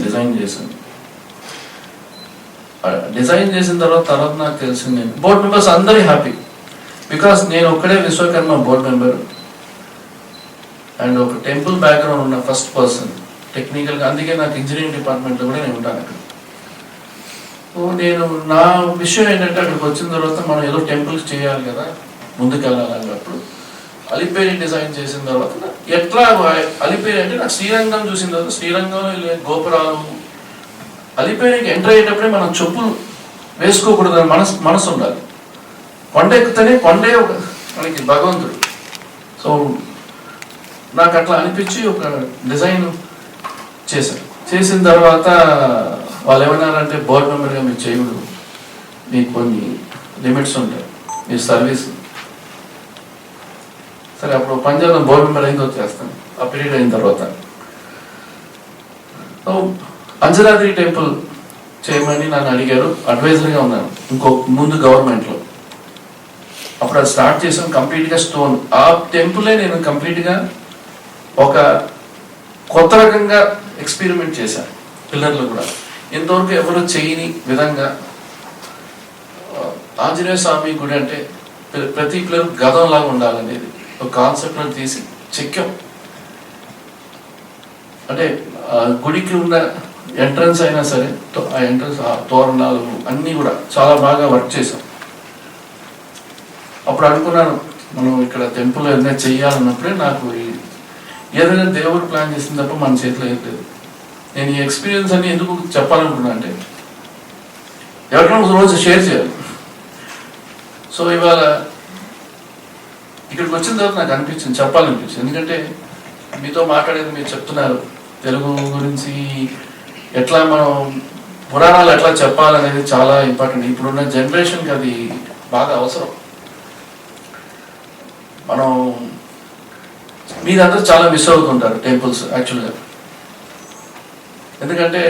డిజైన్ చేశాను. డిజైన్ చేసిన తర్వాత నాకు తెలిసింది బోర్డు మెంబర్స్ అందరూ హ్యాపీ. బికాస్ నేను ఒక్కడే విశ్వకర్మ బోర్డు మెంబర్ అండ్ ఒక టెంపుల్ బ్యాక్గ్రౌండ్ ఉన్న ఫస్ట్ పర్సన్ టెక్నికల్గా. అందుకే నాకు ఇంజనీరింగ్ డిపార్ట్మెంట్లో కూడా నేను ఉంటాను అక్కడ. నేను నా విషయం ఏంటంటే అక్కడికి వచ్చిన తర్వాత మనం ఏదో టెంపుల్స్ చేయాలి కదా, ముందుకు వెళ్ళాలి అన్నప్పుడు అలిపేరి డిజైన్ చేసిన తర్వాత ఎట్లా అలిపేరి అంటే నాకు శ్రీరంగం చూసిన తర్వాత శ్రీరంగంలో గోపురాలు అలిపేరికి ఎంటర్ అయ్యేటప్పుడే మనం చెప్పులు వేసుకోకూడదని మనసు ఉండాలి. కొండ ఎక్కుతేనే కొండే ఒక మనకి భగవంతుడు. సో నాకు అట్లా అనిపించి ఒక డిజైన్ చేశాను. చేసిన తర్వాత వాళ్ళు ఏమన్నారంటే బోర్డు మెంబర్గా మీరు చేయకూడదు, మీకు కొన్ని లిమిట్స్ ఉంటాయి, మీ సర్వీస్. సరే అప్పుడు పంజాబ్లో బోర్డు మెంబర్ అయిందో చేస్తాను. ఆ పీరియడ్ అయిన తర్వాత అంజనాద్రి టెంపుల్ చేయమని నన్ను అడిగారు. అడ్వైజర్గా ఉన్నాను ముందు గవర్నమెంట్లో. అప్పుడు అది స్టార్ట్ చేసాను కంప్లీట్గా స్టోన్. ఆ టెంపులే నేను కంప్లీట్గా ఒక కొత్త రకంగా ఎక్స్పెరిమెంట్ చేశాను. పిల్లర్లు కూడా ఇంతవరకు ఎవరు చేయని విధంగా ఆంజనేయ స్వామి గుడి అంటే ప్రతి పిల్లలు గతంలాగా ఉండాలనేది ఒక కాన్సెప్ట్ను తీసి చెక్కాం. అంటే గుడికి ఉన్న ఎంట్రన్స్ అయినా సరే ఆ ఎంట్రన్స్ తోరణాలు అన్నీ కూడా చాలా బాగా వర్క్ చేసాం. అప్పుడు అనుకున్నాను మనం ఇక్కడ టెంపుల్ ఏదైనా చెయ్యాలన్నప్పుడే నాకు ఏదైనా దేవుడు ప్లాన్ చేసిన తప్ప మన చేతిలో ఏం లేదు. నేను ఈ ఎక్స్పీరియన్స్ అన్ని ఎందుకు చెప్పాలనుకున్నా అంటే ఎవరికైనా ఒక రోజు షేర్ చేయాలి. సో ఇవాళ ఇక్కడికి వచ్చిన తర్వాత నాకు అనిపించింది, చెప్పాలనిపించింది. ఎందుకంటే మీతో మాట్లాడేది మీరు చెప్తున్నారు తెలుగు గురించి, ఎట్లా మనం పురాణాలు ఎట్లా చెప్పాలనేది చాలా ఇంపార్టెంట్. ఇప్పుడున్న జనరేషన్కి అది బాగా అవసరం. మనం మీరందరూ చాలా మిస్ అవుతుంటారు టెంపుల్స్ యాక్చువల్గా. ఎందుకంటే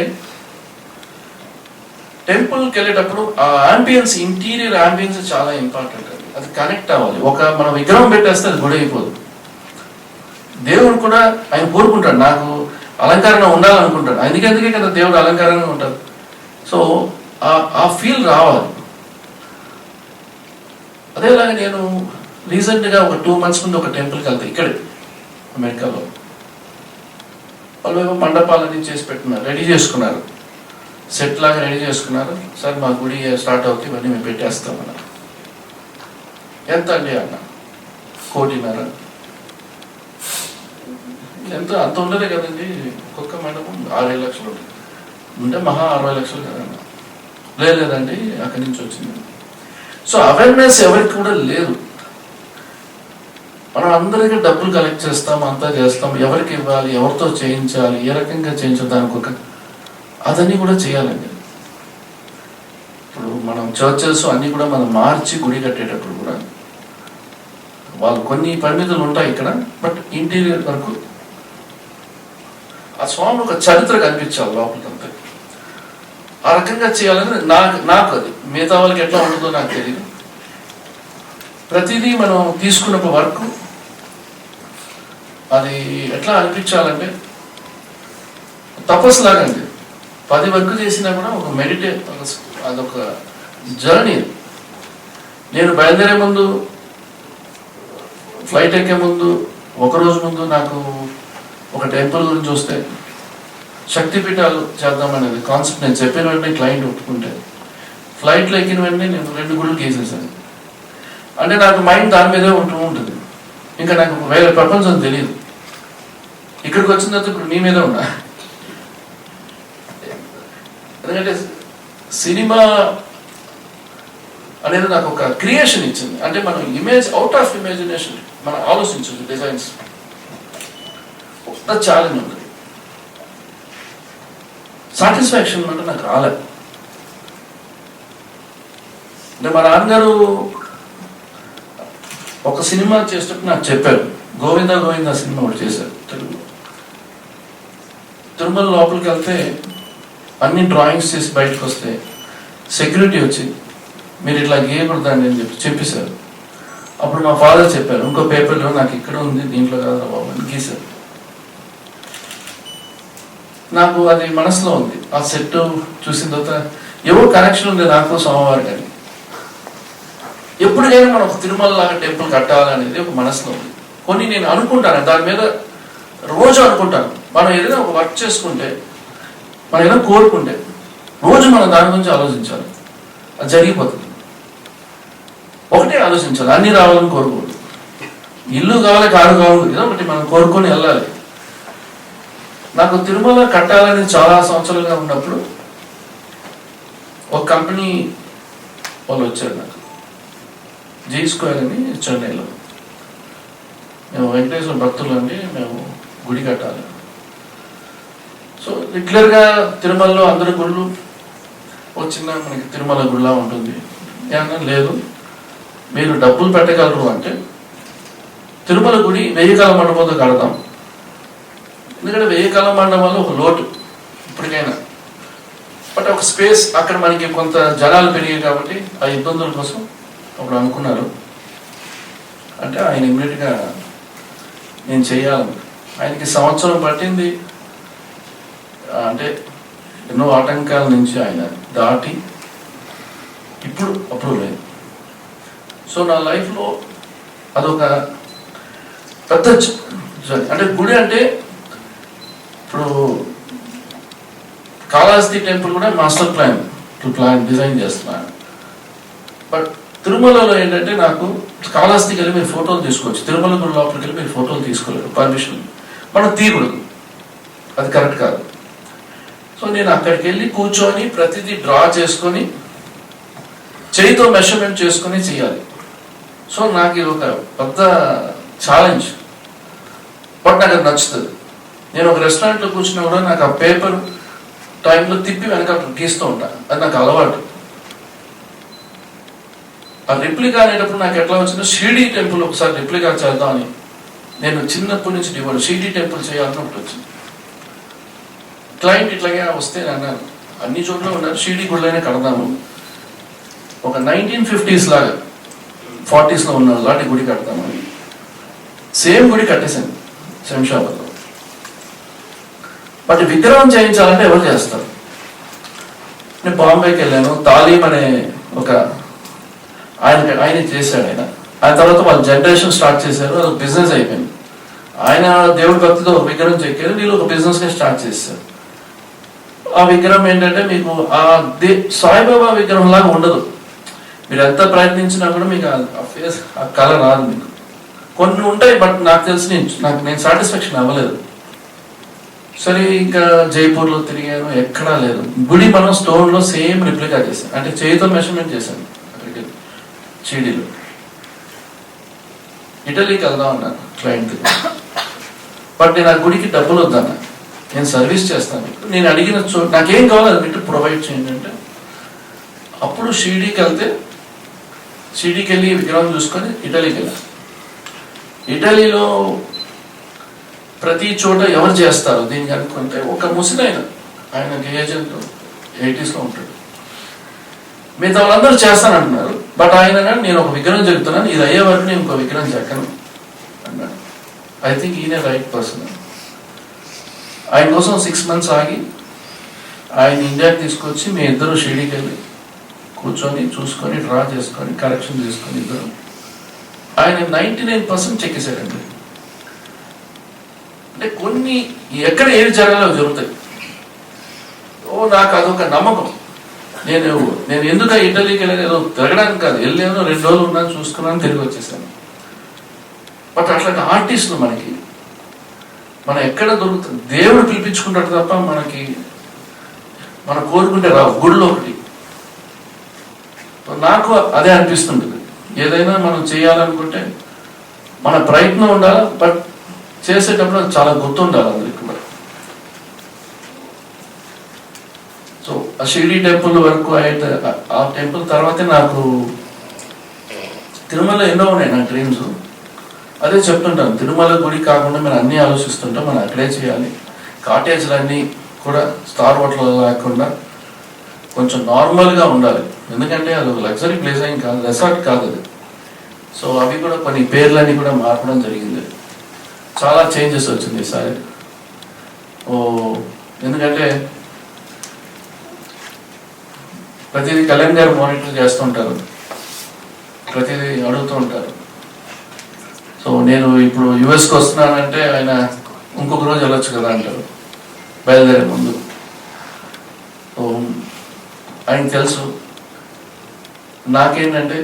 టెంపుల్కి వెళ్ళేటప్పుడు ఆ ఆంబియన్స్, ఇంటీరియర్ ఆంబియన్స్ చాలా ఇంపార్టెంట్. అది కనెక్ట్ అవ్వాలి. మనం విగ్రహం పెట్టేస్తే అది గుడి అయిపోదు. దేవుడు కూడా ఆయన కోరుకుంటాడు నాకు అలంకారంగా ఉండాలనుకుంటాడు. అందుకే కదా దేవుడు అలంకారంగా ఉంటాడు. సో ఆ ఫీల్ రావాలి. అదేలాగా నేను రీసెంట్గా ఒక 2 months ముందు ఒక టెంపుల్కి వెళ్తాను ఇక్కడే అమెరికాలో. వాళ్ళు మండపాలన్నీ చేసి పెట్టినారు, రెడీ చేసుకున్నారు, సెట్ లాగా రెడీ చేసుకున్నారు. సార్ మా గుడి స్టార్ట్ అవుతుంది, ఇవన్నీ మేము పెట్టేస్తామన్నారు. ఎంత అండి అన్న? 1.5 ఎంత అంత ఉండదే కదండి, ఒక్కొక్క మండపం 6-7 లక్షలు ఉంటుంది. ఉంటే మహా 60 లక్షలు కదన్న. లేదండి అక్కడి నుంచి వచ్చింది. సో అవేర్నెస్ ఎవరికి కూడా లేదు. మనం అందరికీ డబ్బులు కలెక్ట్ చేస్తాం, అంతా చేస్తాం, ఎవరికి ఇవ్వాలి, ఎవరితో చేయించాలి, ఏ రకంగా చేయించాలి, దానికి అదన్నీ కూడా చేయాలండి. ఇప్పుడు మనం చర్చెస్ అన్నీ కూడా మనం మార్చి గుడి కట్టేటప్పుడు కూడా వాళ్ళు కొన్ని పరిమితులు ఉంటాయి ఇక్కడ, బట్ ఇంటీరియర్ వరకు ఆ స్వామి ఒక చరిత్ర కనిపించాలి లోపలికంతా. ఆ రకంగా చేయాలని నాకు అది మిగతా వాళ్ళకి ఎట్లా ఉంటుందో నాకు తెలియదు. ప్రతిదీ మనం తీసుకున్న వర్క్ అది ఎట్లా అనిపించాలంటే తపస్సు లాగండి. 10 వర్క్ చేసినా కూడా ఒక అదొక జర్నీ. నేను బయలుదేరే ముందు, ఫ్లైట్ ఎక్కే ముందు, ఒకరోజు ముందు నాకు ఒక టెంపుల్ గురించి వస్తే శక్తిపీఠాలు చేద్దామనేది కాన్సెప్ట్ నేను చెప్పిన వెంటనే క్లయింట్ ఒప్పుకుంటే ఫ్లైట్లో ఎక్కిన వెంటనే నేను 2 గుళ్ళు గీసేసాను. అంటే నాకు మైండ్ దాని మీదే ఉంటుంది. ఇంకా నాకు వేరే ప్రపంచం తెలియదు. ఇక్కడికి వచ్చిన తర్వాత ఇప్పుడు మీ మీదే ఉన్నా. ఎందుకంటే సినిమా అనేది నాకు ఒక క్రియేషన్ ఇచ్చింది. అంటే మనం అవుట్ ఆఫ్ ఇమాజినేషన్ మనం ఆలోచించచ్చు. డిజైన్స్ ఒక ఛాలెంజ్ ఉంది. సాటిస్ఫాక్షన్ అంటే నాకు రాలేదు. అంటే మా నాన్నగారు ఒక సినిమా చేసేటప్పుడు నాకు చెప్పారు. గోవిందా గోవిందా సినిమా ఒకటి చేశారు తెలుగులో. తిరుమల లోపలికి వెళ్తే అన్ని డ్రాయింగ్స్ చేసి బయటకు వస్తే సెక్యూరిటీ వచ్చి మీరు ఇట్లా గీయకూడదండి అని చెప్పేశారు. అప్పుడు మా ఫాదర్ చెప్పారు, ఇంకో పేపర్లో నాకు ఇక్కడ ఉంది, దీంట్లో కాదు బాబు అని గీశారు. నాకు అది మనసులో ఉంది. ఆ సెట్ చూసిన తర్వాత ఏవో కనెక్షన్ ఉంది నాకు స్వామివారి కానీ. ఎప్పటికైనా మనం ఒక తిరుమల లాగా టెంపుల్ కట్టాలనేది ఒక మనసులో ఉంది. కొన్ని నేను అనుకుంటాను, దాని మీద రోజు అనుకుంటాను. మనం ఏదైనా ఒక వర్క్ చేసుకుంటే, మనం ఏదైనా కోరుకుంటే రోజు మనం దాని గురించి ఆలోచించాలి. అది జరిగిపోతుంది. ఒకటే ఆలోచించాలి, అన్నీ రావాలని కోరుకోవద్దు. ఇల్లు కావాలి, కారు కావాలి, ఏదో ఒకటి మనం కోరుకొని వెళ్ళాలి. నాకు తిరుమల కట్టాలని చాలా సంవత్సరాలుగా ఉన్నప్పుడు ఒక కంపెనీ వాళ్ళు వచ్చారు నాకు, జీ స్క్వేర్ అని చెన్నైలో. మేము వెంకటేశ్వర భక్తులు అండి, మేము గుడి కట్టాలి. సో రెగ్యులర్గా తిరుమలలో అందరి గుళ్ళు ఒక చిన్న మనకి తిరుమల గుడిలా ఉంటుంది. ఏమన్నా లేదు, మీరు డబ్బులు పెట్టగలరు అంటే తిరుమల గుడి 1000 కాల మండపంతో కడదాం. ఎందుకంటే 1000 కాల మండపంలో ఒక లోటు ఇప్పటికైనా. బట్ ఒక స్పేస్ అక్కడ మనకి కొంత జనాలు పెరిగాయి కాబట్టి ఆ ఇబ్బందుల కోసం అప్పుడు అనుకున్నారు. అంటే ఆయన ఇమ్మీడియట్గా నేను చేయాలి. ఆయనకి సంవత్సరం పట్టింది. అంటే ఎన్నో ఆటంకాల నుంచి ఆయన దాటి ఇప్పుడు అప్రూవ్ అయింది. సో నా లైఫ్లో అదొక పెద్ద అంటే గుడి. అంటే ఇప్పుడు కాళహస్తి టెంపుల్ కూడా మాస్టర్ ప్లాన్ డిజైన్ చేస్తున్నాను. బట్ తిరుమలలో ఏంటంటే నాకు కాళహస్తికి వెళ్ళి మీరు ఫోటోలు తీసుకోవచ్చు, తిరుమల గుడి లోపలికి వెళ్ళి మీరు ఫోటోలు తీసుకోలేరు, పర్మిషన్ మనం తీయకూడదు, అది కరెక్ట్ కాదు. సో నేను అక్కడికి వెళ్ళి కూర్చొని ప్రతిదీ డ్రా చేసుకొని చేయితో మెషర్మెంట్ చేసుకొని చేయాలి. సో నాకు ఇది ఒక పెద్ద ఛాలెంజ్. బట్ నాకు అది నచ్చుతుంది. నేను ఒక రెస్టారెంట్లో కూర్చున్నా కూడా నాకు ఆ పేపర్ టైంలో తిప్పి వెనక గీస్తూ ఉంటాను. అది నాకు అలవాటు. ఆ రిప్లికా అనేటప్పుడు నాకు ఎట్లా వచ్చిందో షిరిడీ టెంపుల్ ఒకసారి రిప్లికా చేద్దామని నేను చిన్నప్పటి నుంచి డివోట్ షిరిడీ టెంపుల్ చేయాలని ఒకటి వచ్చింది. క్లయింట్ ఇట్లాగే వస్తే అన్నారు, అన్ని చోట్ల ఉన్నారు, షిరిడీ గుడిలోనే కడదాము, ఒక 1950s లాగా 40sలో ఉన్న లాంటి గుడి కడతామని. సేమ్ గుడి కట్టేశాను శంషాబాద్లో. బట్ విగ్రహం చేయించాలంటే ఎవరు చేస్తారు? నేను బాంబేకి వెళ్ళాను. తాలీం అనే ఒక ఆయన చేశాడు. ఆయన తర్వాత వాళ్ళ జనరేషన్ స్టార్ట్ చేశారు. అది బిజినెస్ అయిపోయింది. ఆయన దేవుడి భక్తితో ఒక విగ్రహం చెక్కారు, వీళ్ళు ఒక బిజినెస్గా స్టార్ట్ చేశారు. ఆ విగ్రహం ఏంటంటే మీకు ఆ సాయిబాబా విగ్రహం లాగా ఉండదు. మీరు ఎంత ప్రయత్నించినా కూడా మీకు ఆ ఫేస్ ఆ కళ రాదు. మీకు కొన్ని ఉంటాయి, బట్ నాకు తెలిసి నేను సాటిస్ఫాక్షన్ అవ్వలేదు. సరే ఇంకా జైపూర్లో తిరిగాను, ఎక్కడా లేదు. గుడి మనం స్టోన్లో సేమ్ రిప్లికా చేశాను, అంటే చేయితో మెషర్మెంట్ చేశాను. అక్కడికి షిరిడీలో ఇటలీకి వెళ్దాం అన్నాను క్లయింట్. బట్ నేను ఆ గుడికి డబ్బులు వద్దన్నా, నేను సర్వీస్ చేస్తాను మీకు, నేను అడిగిన నాకేం కావాలో అది మీకు ప్రొవైడ్ చేయండి అంటే. అప్పుడు షిరిడీకి వెళ్ళి విగ్రహం చూసుకొని ఇటలీకి వెళ్ళాను. ఇటలీలో ప్రతి చోట ఎవరు చేస్తారు దీనికి అనుకుంటే ఒక ముసలైన, ఆయనకి ఏజెంట్ 80sలో ఉంటాడు. మిగతా వాళ్ళందరూ చేస్తానంటున్నారు. బట్ ఆయన నేను ఒక విగ్రహం చెప్తున్నాను, ఇది అయ్యే వరకు నేను ఇంకో విగ్రహం చెక్కను అన్నాడు. ఐ థింక్ ఈయన రైట్ పర్సన్. ఆయన కోసం 6 months ఆగి ఆయన ఇండియాకి తీసుకొచ్చి మీ ఇద్దరు షిరిడీకి వెళ్ళి కూర్చొని చూసుకొని డ్రా చేసుకొని కరెక్షన్ చేసుకొని ఇద్దరు ఆయన 99% చెక్కేశారండి. అంటే కొన్ని ఎక్కడ ఏది జరగాలో జరుగుతాయి. నాకు అదొక నమ్మకం. నేను ఎందుకు ఇటలీకి వెళ్ళాను, ఏదో తిరగడానికి కాదు, వెళ్ళాను 2 రోజులు ఉన్నాను, చూసుకున్నాను, తిరిగి వచ్చేసాను. బట్ అట్లాంటి ఆర్టిస్టులు మనం ఎక్కడ దొరుకుతుంది, దేవుడు పిలిపించుకుంటాడు తప్ప మనం కోరుకుంటే రావు. గుడిలో ఒకటి నాకు అదే అనిపిస్తుంటుంది. ఏదైనా మనం చేయాలనుకుంటే మన ప్రయత్నం ఉండాలి, బట్ చేసేటప్పుడు అది చాలా గుర్తుండాలి అందరికి కూడా. సో ఆ షిరిడి టెంపుల్ వరకు అయితే ఆ టెంపుల్ తర్వాతే నాకు తిరుమల ఎన్నో ఉన్నాయి నా డ్రీమ్స్. అదే చెప్తుంటాను, తిరుమల గుడి కాకుండా మేము అన్నీ ఆలోచిస్తుంటాం, మనం అక్కడే చేయాలి. కాటేజ్లన్నీ కూడా స్టార్ హోటల్ లేకుండా కొంచెం నార్మల్గా ఉండాలి. ఎందుకంటే అది ఒక లగ్జరీ ప్లేస్ ఏం కాదు, రెసార్ట్ కాదు అది. సో అవి కూడా కొన్ని పేర్లన్నీ కూడా మార్చడం జరిగింది. చాలా చేంజెస్ వచ్చింది ఈసారి. ఎందుకంటే ప్రతిదీ కళ్యాణ్ గారు మానిటర్ చేస్తుంటారు, ప్రతిదీ అడుగుతూ ఉంటారు. సో నేను ఇప్పుడు యుఎస్కి వస్తున్నానంటే ఆయన ఇంకొక రోజు వెళ్ళొచ్చు కదా అంటారు బయలుదేరే ముందు. సో ఆయనకు తెలుసు. నాకేంటంటే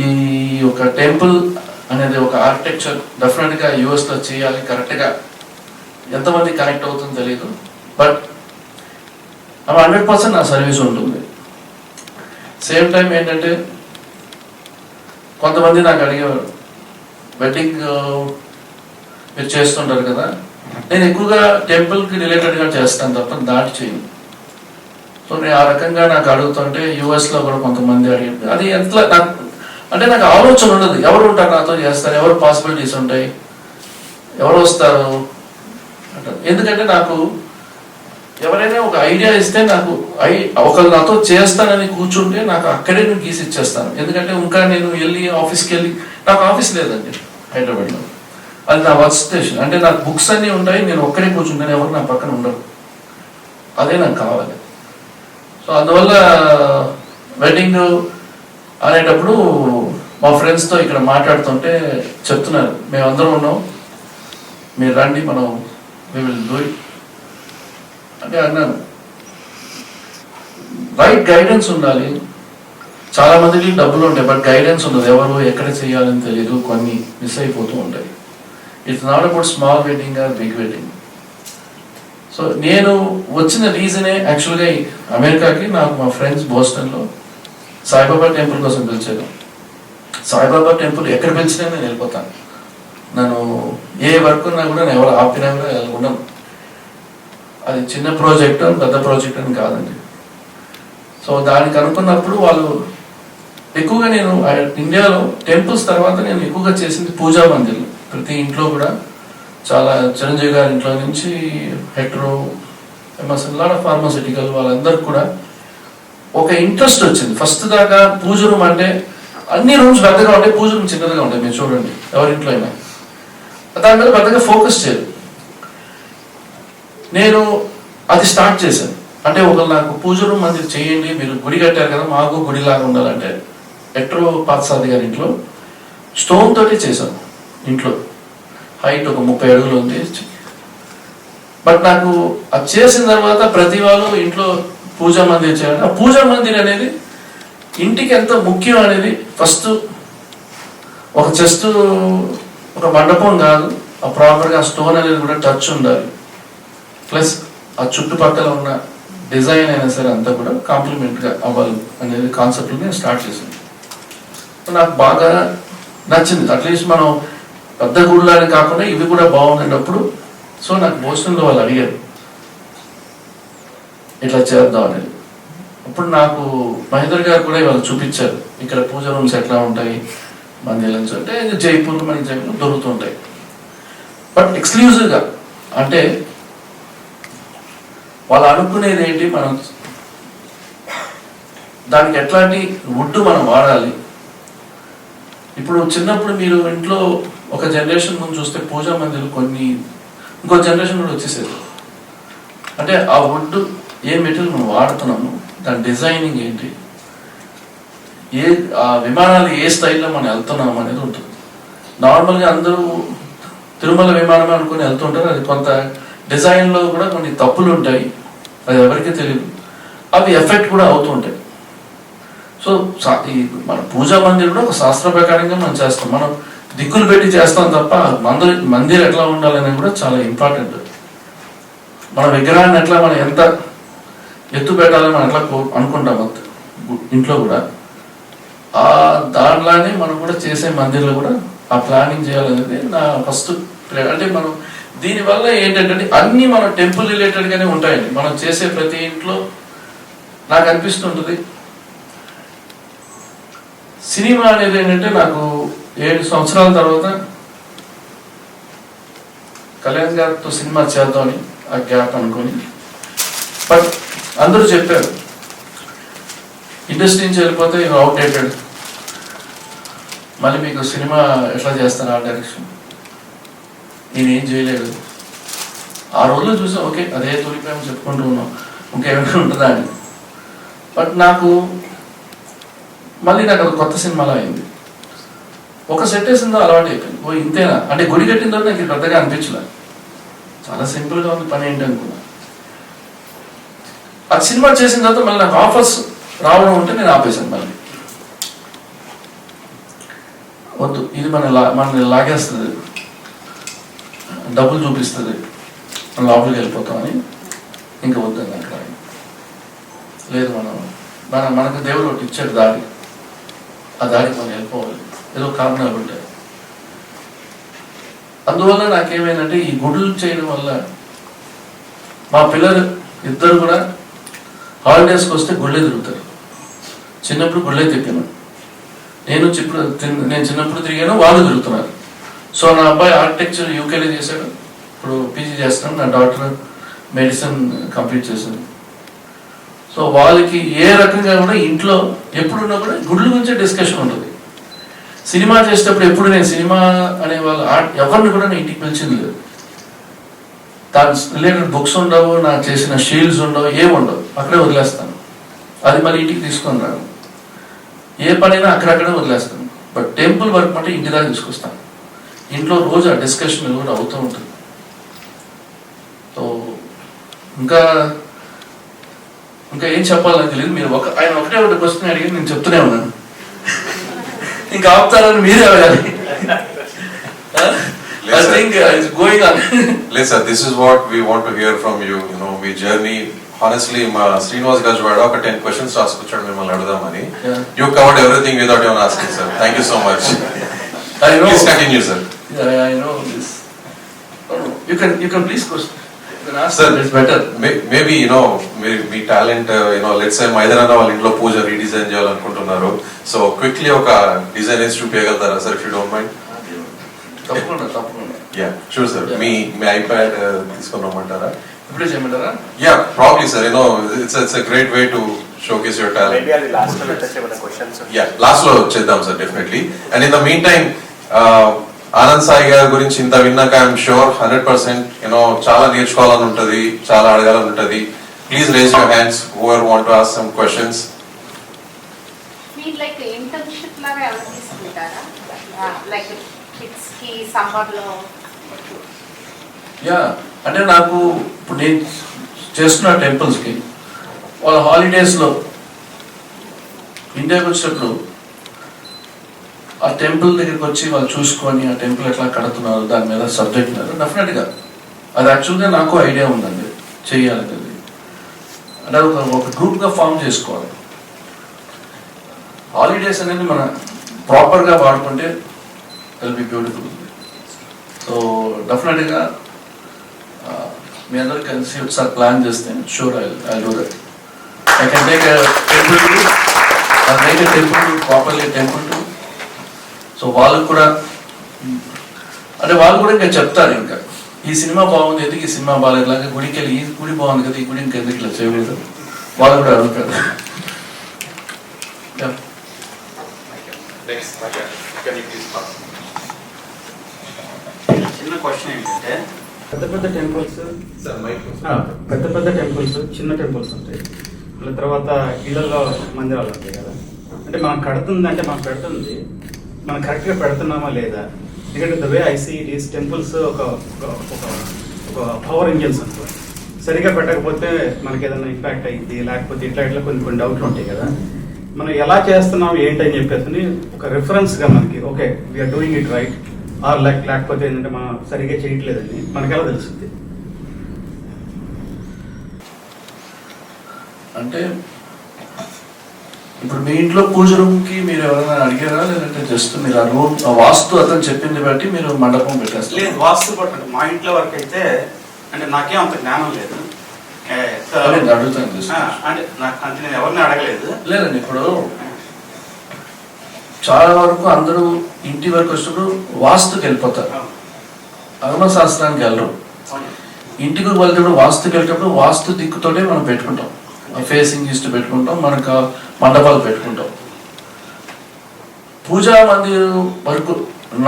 ఈ ఒక టెంపుల్ అనేది ఒక ఆర్కిటెక్చర్ డెఫినెట్గా యూఎస్లో చేయాలి. కరెక్ట్గా ఎంతమంది కనెక్ట్ అవుతుందో తెలియదు, బట్ 100% నా సర్వీస్ ఉంటుంది. సేమ్ టైం ఏంటంటే కొంతమంది నాకు అడిగేవారు, వెడ్డింగ్ మీరు చేస్తుంటారు కదా, నేను ఎక్కువగా టెంపుల్కి రిలేటెడ్గా చేస్తాను తప్ప దాటి చేయను. సో నేను ఆ రకంగా నాకు అడుగుతుంటే యూఎస్లో కూడా కొంతమంది అడిగారు. అది ఎంత నాకు ఆలోచన ఉండదు, ఎవరు ఉంటారు నాతో చేస్తారు, ఎవరు పాసిబిలిటీస్ ఉంటాయి, ఎవరు వస్తారు అంటారు. ఎందుకంటే నాకు ఎవరైనా ఒక ఐడియా ఇస్తే నాకు ఒకళ్ళు నాతో చేస్తానని కూర్చుంటే నాకు అక్కడే నేను గీసి ఇచ్చేస్తాను. ఎందుకంటే ఇంకా నేను వెళ్ళి ఆఫీస్కి వెళ్ళి, నాకు ఆఫీస్ లేదండి హైదరాబాద్లో, అది నా వర్క్ స్టేషన్. అంటే నాకు బుక్స్ అన్నీ ఉంటాయి, నేను ఒక్కడే కూర్చుంటాను, ఎవరు నా పక్కన ఉండరు. అదే నాకు కావాలి. సో అందువల్ల వెడ్డింగ్ అనేటప్పుడు మా ఫ్రెండ్స్తో ఇక్కడ మాట్లాడుతుంటే చెప్తున్నారు, మేమందరం ఉన్నాం, మీరు రండి, మనం వి విల్ డూ ఇట్ అంటే అన్నాను. రైట్ గైడెన్స్ ఉండాలి. చాలా మందికి డబ్బులు ఉంటాయి, బట్ గైడెన్స్ ఉండదు, ఎవరు ఎక్కడ చేయాలని తెలియదు, కొన్ని మిస్ అయిపోతూ ఉంటాయి. It's not about small wedding or big wedding. So నేను వచ్చిన రీజనే యాక్చువల్గా అమెరికాకి నాకు మా ఫ్రెండ్స్ బోస్టన్లో సాయిబాబా టెంపుల్ కోసం పిలిచారు. సాయిబాబా టెంపుల్ ఎక్కడ పిలిచినా నేను వెళ్ళిపోతాను. నేను ఏ వర్క్ ఉన్నా కూడా నేను ఎవరు ఆపినా కూడా ఉండను. అది చిన్న ప్రాజెక్ట్ పెద్ద ప్రాజెక్ట్ అని కాదండి. సో దానికి అనుకున్నప్పుడు వాళ్ళు ఎక్కువగా, నేను ఇండియాలో టెంపుల్స్ తర్వాత నేను ఎక్కువగా చేసింది పూజా మందిర్లు. ప్రతి ఇంట్లో కూడా చాలా చిరంజీవి గారి ఇంట్లో నుంచి హెట్రో లాట్ ఆఫ్ ఫార్మాసిటికల్ వాళ్ళందరికీ కూడా ఒక ఇంట్రెస్ట్ వచ్చింది. ఫస్ట్ దాకా పూజ రూమ్ అంటే అన్ని రూమ్స్ పెద్దగా ఉంటాయి, పూజ రూమ్ చిన్నదిగా ఉంటాయి. మీరు చూడండి ఎవరింట్లో అయినా, దాని మీద పెద్దగా ఫోకస్ చేయరు. నేను అది స్టార్ట్ చేశాను. అంటే ఒకళ్ళు నాకు పూజ రూమ్ మందిర్ చేయండి, మీరు గుడి కట్టారు కదా, మాకు గుడిలాగా ఉండాలంటే ఎట్రో పాత్సాది గారి ఇంట్లో స్టోన్ తోటి చేశాను. ఇంట్లో హైట్ ఒక 30 అడుగులు ఉంది. బట్ నాకు అది చేసిన తర్వాత ప్రతి వాళ్ళు ఇంట్లో పూజా మందిర్ చేయాలి. ఆ పూజా మందిర్ అనేది ఇంటికి ఎంత ముఖ్యం అనేది ఫస్ట్ ఒక జస్ట్ ఒక మండపం కాదు, ఆ ప్రాపర్గా స్టోన్ అనేది కూడా టచ్ ఉండాలి. ప్లస్ ఆ చుట్టుపక్కల ఉన్న డిజైన్ అయినా సరే అంతా కూడా కాంప్లిమెంట్గా అవ్వాలి అనేది కాన్సెప్ట్ నేను స్టార్ట్ చేశాను. నాకు బాగా నచ్చింది. అట్లీస్ట్ మనం పెద్ద గుడిలానే కాకుండా ఇవి కూడా బాగుండేటప్పుడు. సో నాకు బోస్టన్లో వాళ్ళు అడిగారు ఇట్లా చేద్దాం అనేది. అప్పుడు నాకు మహేందర్ గారు కూడా వాళ్ళు చూపించారు ఇక్కడ పూజ రూమ్స్ ఎట్లా ఉంటాయి మందిరం అంటే జైపూర్లో మనకి జైపూర్లో దొరుకుతుంటాయి. బట్ ఎక్స్క్లూజివ్గా అంటే వాళ్ళు అనుకునేది ఏంటి, మనం దానికి ఎట్లాంటి వుడ్ మనం వాడాలి. ఇప్పుడు చిన్నప్పుడు మీరు ఇంట్లో ఒక జనరేషన్ ముందు చూస్తే పూజా మందిర్లు కొన్ని ఇంకో జనరేషన్ కూడా వచ్చేసేది. అంటే ఆ వుడ్ ఏ మెటీరియల్ మనం వాడుతున్నాము, దాని డిజైనింగ్ ఏంటి, ఆ విమానాలు ఏ స్టైల్లో మనం వెళ్తున్నాము అనేది ఉంటుంది. నార్మల్గా అందరూ తిరుమల విమానం అనుకుని వెళ్తుంటారు, అది కొంత డిజైన్లో కూడా కొన్ని తప్పులు ఉంటాయి, అది ఎవరికీ తెలియదు, అవి ఎఫెక్ట్ కూడా అవుతూ ఉంటాయి. సో ఈ మన పూజా మందిర్ కూడా ఒక శాస్త్ర ప్రకారంగా మనం చేస్తాం, మనం దిక్కులు పెట్టి చేస్తాం తప్ప మందిర్ ఎట్లా ఉండాలనేది కూడా చాలా ఇంపార్టెంట్. మన విగ్రహాన్ని ఎట్లా మనం ఎంత ఎత్తు పెట్టాలని మనం ఎట్లా అనుకుంటాం ఇంట్లో కూడా, ఆ దాంట్లోనే మనం కూడా చేసే మందిర్లో కూడా ఆ ప్లానింగ్ చేయాలనేది నా ఫస్ట్ ప్లాన్. అంటే మనం దీనివల్ల ఏంటంటే అన్నీ మన టెంపుల్ రిలేటెడ్గానే ఉంటాయండి. మనం చేసే ప్రతి ఇంట్లో నాకు అనిపిస్తుంటుంది, సినిమా అనేది ఏంటంటే నాకు 7 సంవత్సరాల తర్వాత కళ్యాణ్ గారితో సినిమా చేద్దామని ఆ గ్యాప్ అనుకొని, బట్ అందరూ చెప్పారు ఇండస్ట్రీ నుంచి వెళ్ళిపోతే ఇవి అవుట్డేటెడ్, మళ్ళీ మీకు సినిమా ఎట్లా చేస్తారు ఆ డైరెక్షన్, నేనేం చేయలేదు. ఆ రోజుల్లో చూసాం, ఓకే అదే తొలిపోయాము చెప్పుకుంటూ ఉన్నాం, ఇంకేమైనా ఉంటుందా అని. బట్ నాకు మళ్ళీ నాకు అది కొత్త సినిమాలో అయింది. ఒక సెట్ వేసిందో అలవాటు అయిపోయింది, ఓ ఇంతేనా అంటే గుడి కట్టిన తర్వాత నాకు పెద్దగా అనిపించలే, చాలా సింపుల్గా ఉంది పని ఏంటి అనుకున్నా. ఆ సినిమా చేసిన తర్వాత మళ్ళీ నాకు ఆఫర్స్ రావడం ఉంటే నేను ఆపేశాను. మళ్ళీ వద్దు, ఇది మనల్ని లాగేస్తుంది, డబ్బులు చూపిస్తుంది, మనం లోపలికి వెళ్ళిపోతామని ఇంకా వద్దని అక్కడ. లేదు, మనకు దేవుడు ఒకటి ఇచ్చాడు దారి, ఆ దారికి మనం వెళ్ళిపోవాలి, ఏదో కారణాలు ఉంటాయి. అందువల్ల నాకేమైందంటే ఈ గుడులు చేయడం వల్ల మా పిల్లలు ఇద్దరు కూడా హాలిడేస్కి వస్తే గుళ్ళే తిరుగుతారు. చిన్నప్పుడు గుళ్ళే తిప్పాను, నేను చిన్నప్పుడు తిరిగాను, వాళ్ళు తిరుగుతున్నారు. సో నా అబ్బాయి ఆర్కిటెక్చర్ యూకేలో చేశాడు, ఇప్పుడు పీజీ చేస్తున్నాను, నా డాక్టర్ మెడిసిన్ కంప్లీట్ చేశాను. సో వాళ్ళకి ఏ రకంగా కూడా ఇంట్లో ఎప్పుడున్నా కూడా గుడ్ల గురించే డిస్కషన్ ఉంటుంది. సినిమా చేసేటప్పుడు ఎప్పుడు నేను సినిమా అనే వాళ్ళు ఎవరిని కూడా నేను ఇంటికి పిలిచింది లేదు. దాని రిలేటెడ్ బుక్స్ ఉండవు, నాకు చేసిన షీల్డ్స్ ఉండవు, ఏముండవు, అక్కడే వదిలేస్తాను. అది మళ్ళీ ఇంటికి తీసుకొని రాను, ఏ పనైనా అక్కడక్కడే వదిలేస్తాను. బట్ టెంపుల్ వర్క్ అంటే ఇంటి దాకా తీసుకొస్తాను. ఇంట్లో రోజు ఆ డిస్కషన్ కూడా అవుతూ ఉంటుంది. సో ఇంకా ఏం చెప్పాలని తెలియదు. మీరు ఆయన ఒకటే క్వశ్చన్ అడిగి నేను చెప్తూనే ఉన్నాను, ఇంకా ఆపుతారని మీరే అడగాలి. I think it's going on. Lisa, this is what we want to hear from you. You know, me journey. Honestly, మా శ్రీనివాస్ గజ్వాడ ఒక 10 questions రాసుకొచ్చాడు మిమ్మల్ని అడుగుదామని. You covered everything without even asking, sir. Thank you so much. I know. Please continue, sir. Yeah, I know this. You can please question. You can ask. Sir, it's better. Maybe మీ talent let's say మైదరాన వాళ్ళ ఇంట్లో పూజ redesign చేయాలనుకుంటున్నారు. So quickly ఒక design వేసి చూపించగలుగుతారా sir, if you don't mind? తప్పకుండా. Yeah sure sir. మీ ఐప్యాడ్ తీసుకొని రమ్మంటారా? ఇప్పుడే చేయమంటారా? Yeah probably sir. It's a great way to showcase your talent. Maybe at the last level, let's say, questions. Yeah last లో చేద్దాం sir definitely. And in the mean time Anand Sai గారి గురించి ఇంత విన్నాక ఐఎమ్ షూర్ 100% చాలా నేర్చుకోవాలని ఉంటుంది, చాలా అడగాలని ఉంటుంది. Please raise your hands whoever want to ask some questions. మీరు లైక్ ఇంటర్న్షిప్ లాగా ఎవరు తీసుకుంటారా? లైక్ కిడ్స్ కి సమ్మర్ లో. యా అంటే నాకు ఇప్పుడు నేను చేస్తున్న టెంపుల్స్కి వాళ్ళ హాలిడేస్లో ఇండియాకి వచ్చినప్పుడు ఆ టెంపుల్ దగ్గరికి వచ్చి వాళ్ళు చూసుకొని ఆ టెంపుల్ ఎట్లా కడుతున్నారు దాని మీద సబ్జెక్ట్ మీద డెఫినెట్గా అది యాక్చువల్గా నాకు ఐడియా ఉందండి చేయాలనేది. అంటే ఒక గ్రూప్గా ఫామ్ చేసుకోవాలి. హాలిడేస్ అనేది మన ప్రాపర్గా వాడుకుంటే విల్ బి బ్యూటిఫుల్. సో డెఫినెట్గా మీ అందరికి కలిసి ఒకసారి ప్లాన్ చేస్తే sure I do that. I can take temple properly temple to. So వాళ్ళకు కూడా అంటే వాళ్ళు కూడా ఇంకా చెప్తారు, ఇంకా ఈ సినిమా బాగుంది, ఎందుకు ఈ సినిమా బాగాలేదు, ఇలాగే గుడికి వెళ్ళి ఈ గుడి బాగుంది కదా, ఈ గుడి ఇంకెందుకు ఇలా చేయలేదు, వాళ్ళు కూడా అడుగుతారు. చిన్న క్వశ్చన్ ఏంటంటే పెద్ద పెద్ద టెంపుల్స్ పెద్ద పెద్ద టెంపుల్స్ చిన్న టెంపుల్స్ ఉంటాయి. మళ్ళీ తర్వాత ఇళ్లలో మందిరాలు ఉంటాయి కదా. అంటే మనం కడుతుందంటే మనం పెడుతుంది మనం కరెక్ట్గా పెడుతున్నామా లేదా? ఎందుకంటే the way I see it is temples ఒక పవర్ ఇంజిన్స్ అనుకో. సరిగ్గా పెట్టకపోతే మనకి ఏదైనా ఇంపాక్ట్ అయ్యింది, లేకపోతే ఇట్లా కొన్ని డౌట్లు ఉంటాయి కదా. మనం ఎలా చేస్తున్నాం ఏంటని చెప్పేసి ఒక రిఫరెన్స్గా మనకి okay we are doing it right or లేకపోతే ఏంటంటే మనం సరిగ్గా చేయట్లేదని మనకి ఎలా తెలుస్తుంది? అంటే ఇప్పుడు మీ ఇంట్లో పూజ రూమ్కి మీరు ఎవరైనా అడిగారా, లేదంటే జస్ట్ మీరు ఆ రూమ్ ఆ వాస్తు అతను చెప్పింది బట్టి మీరు మండపం పెట్టేస్తారు? లేదు, వాస్తు పట్టు మా ఇంట్లో వరకు అయితే అంటే నాకేం అంత జ్ఞానం లేదు. అడుగుతాను అంటే నాకు అంటే నేను ఎవరిని అడగలేదు. లేదండి, ఇప్పుడు చాలా వరకు అందరూ ఇంటి వరకు వచ్చినప్పుడు వాస్తుకి వెళ్ళిపోతారు, అగమ శాస్త్రానికి వెళ్ళరు. ఇంటికి వెళ్తేప్పుడు వాస్తుకి వెళ్ళేటప్పుడు వాస్తు దిక్కుతోటే మనం పెట్టుకుంటాం, ఫేసింగ్ ఈస్ట్ పెట్టుకుంటాం, మనకు మండపాలు పెట్టుకుంటాం. పూజా మందిరం వరకు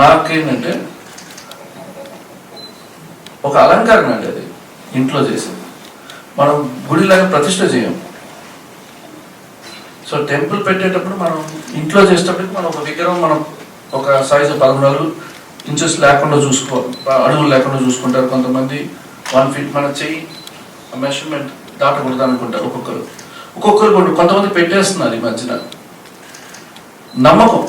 నాకేంటంటే ఒక అలంకరణ అండి అది ఇంట్లో చేసేది. మనం గుడిలాగా ప్రతిష్ట చేయం. సో టెంపుల్ పెట్టేటప్పుడు మనం ఇంట్లో చేసేటప్పటికి మనం ఒక విగ్రహం మనం ఒక సైజు 13 ఇంచెస్ లేకుండా అడుగులు లేకుండా చూసుకుంటారు. కొంతమంది 1 feet మన చెయ్యి మెషర్మెంట్ దాటకూడదు అనుకుంటారు. ఒక్కొక్కరు కొంతమంది పెట్టేస్తున్నారు ఈ మధ్యన. నమ్మకం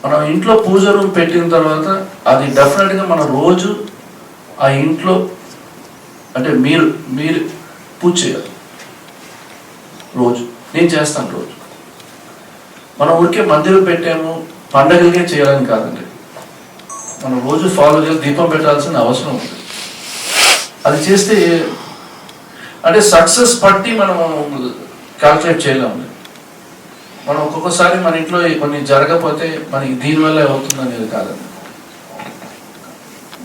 మనం ఇంట్లో పూజ రూమ్ పెట్టిన తర్వాత అది డెఫినెట్గా మనం రోజు ఆ ఇంట్లో అంటే మీరు పూజ చేయాలి రోజు. నేను చేస్తాను రోజు. మనం ఊరికే మందిరం పెట్టాము పండగలకే చేయాలని కాదండి, మనం రోజు ఫాలో చేసి దీపం పెట్టాల్సిన అవసరం ఉంది. అది చేస్తే అంటే సక్సెస్ పట్టి మనం క్యాల్కులేట్ చేయలేము. మనం ఒక్కొక్కసారి మన ఇంట్లో కొన్ని జరగకపోతే మనకి దీనివల్ల అవుతుంది అనేది కాదండి.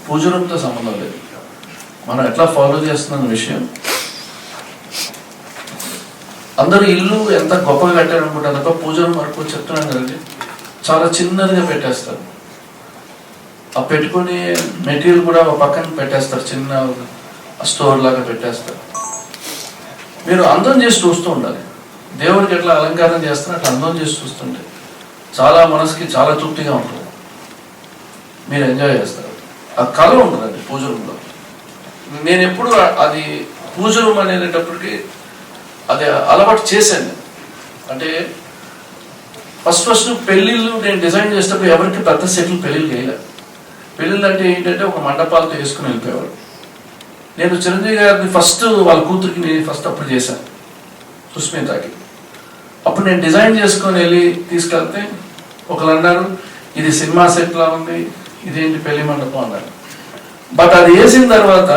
పూజ రూమ్తో సంబంధం లేదు, మనం ఎట్లా ఫాలో చేస్తున్న విషయం. అందరూ ఇల్లు ఎంత గొప్పగా కట్టారు అనుకుంటారు తప్ప పూజ రూమ్ వరకు చెప్తున్నాను కదండి చాలా చిన్నదిగా పెట్టేస్తారు. ఆ పెట్టుకుని మెటీరియల్ కూడా ఒక పక్కన పెట్టేస్తారు, చిన్న స్టోర్ లాగా పెట్టేస్తారు. మీరు అందం చేసి చూస్తూ ఉండాలి. దేవుడికి ఎట్లా అలంకారం చేస్తారో అట్లా అందం చేసి చూస్తుంటే చాలా మనసుకి చాలా తృప్తిగా ఉంటుంది, మీరు ఎంజాయ్ చేస్తారు. ఆ కళ ఉంటుందండి పూజ రూమ్లో. నేను ఎప్పుడు అది పూజ రూమ్ అనేటప్పటికి అది అలవాటు చేశాను. అంటే ఫస్ట్ పెళ్ళిళ్ళు నేను డిజైన్ చేసేటప్పుడు ఎవరికి పెద్ద సెట్లు పెళ్ళిళ్ళు చేయలేదు. పెళ్ళిళ్ళు అంటే ఏంటంటే ఒక మండపాలతో వేసుకుని వెళ్ళిపోయేవాడు. నేను చిరంజీవి గారిని ఫస్ట్ వాళ్ళ కూతురికి నేను ఫస్ట్ అప్పుడు చేశాను, సుస్మితకి. అప్పుడు నేను డిజైన్ చేసుకొని వెళ్ళి తీసుకెళ్తే ఒకరు అన్నారు ఇది సినిమా సెట్లా ఉంది, ఇదేంటి పెళ్లి మండపం అన్నారు. బట్ అది వేసిన తర్వాత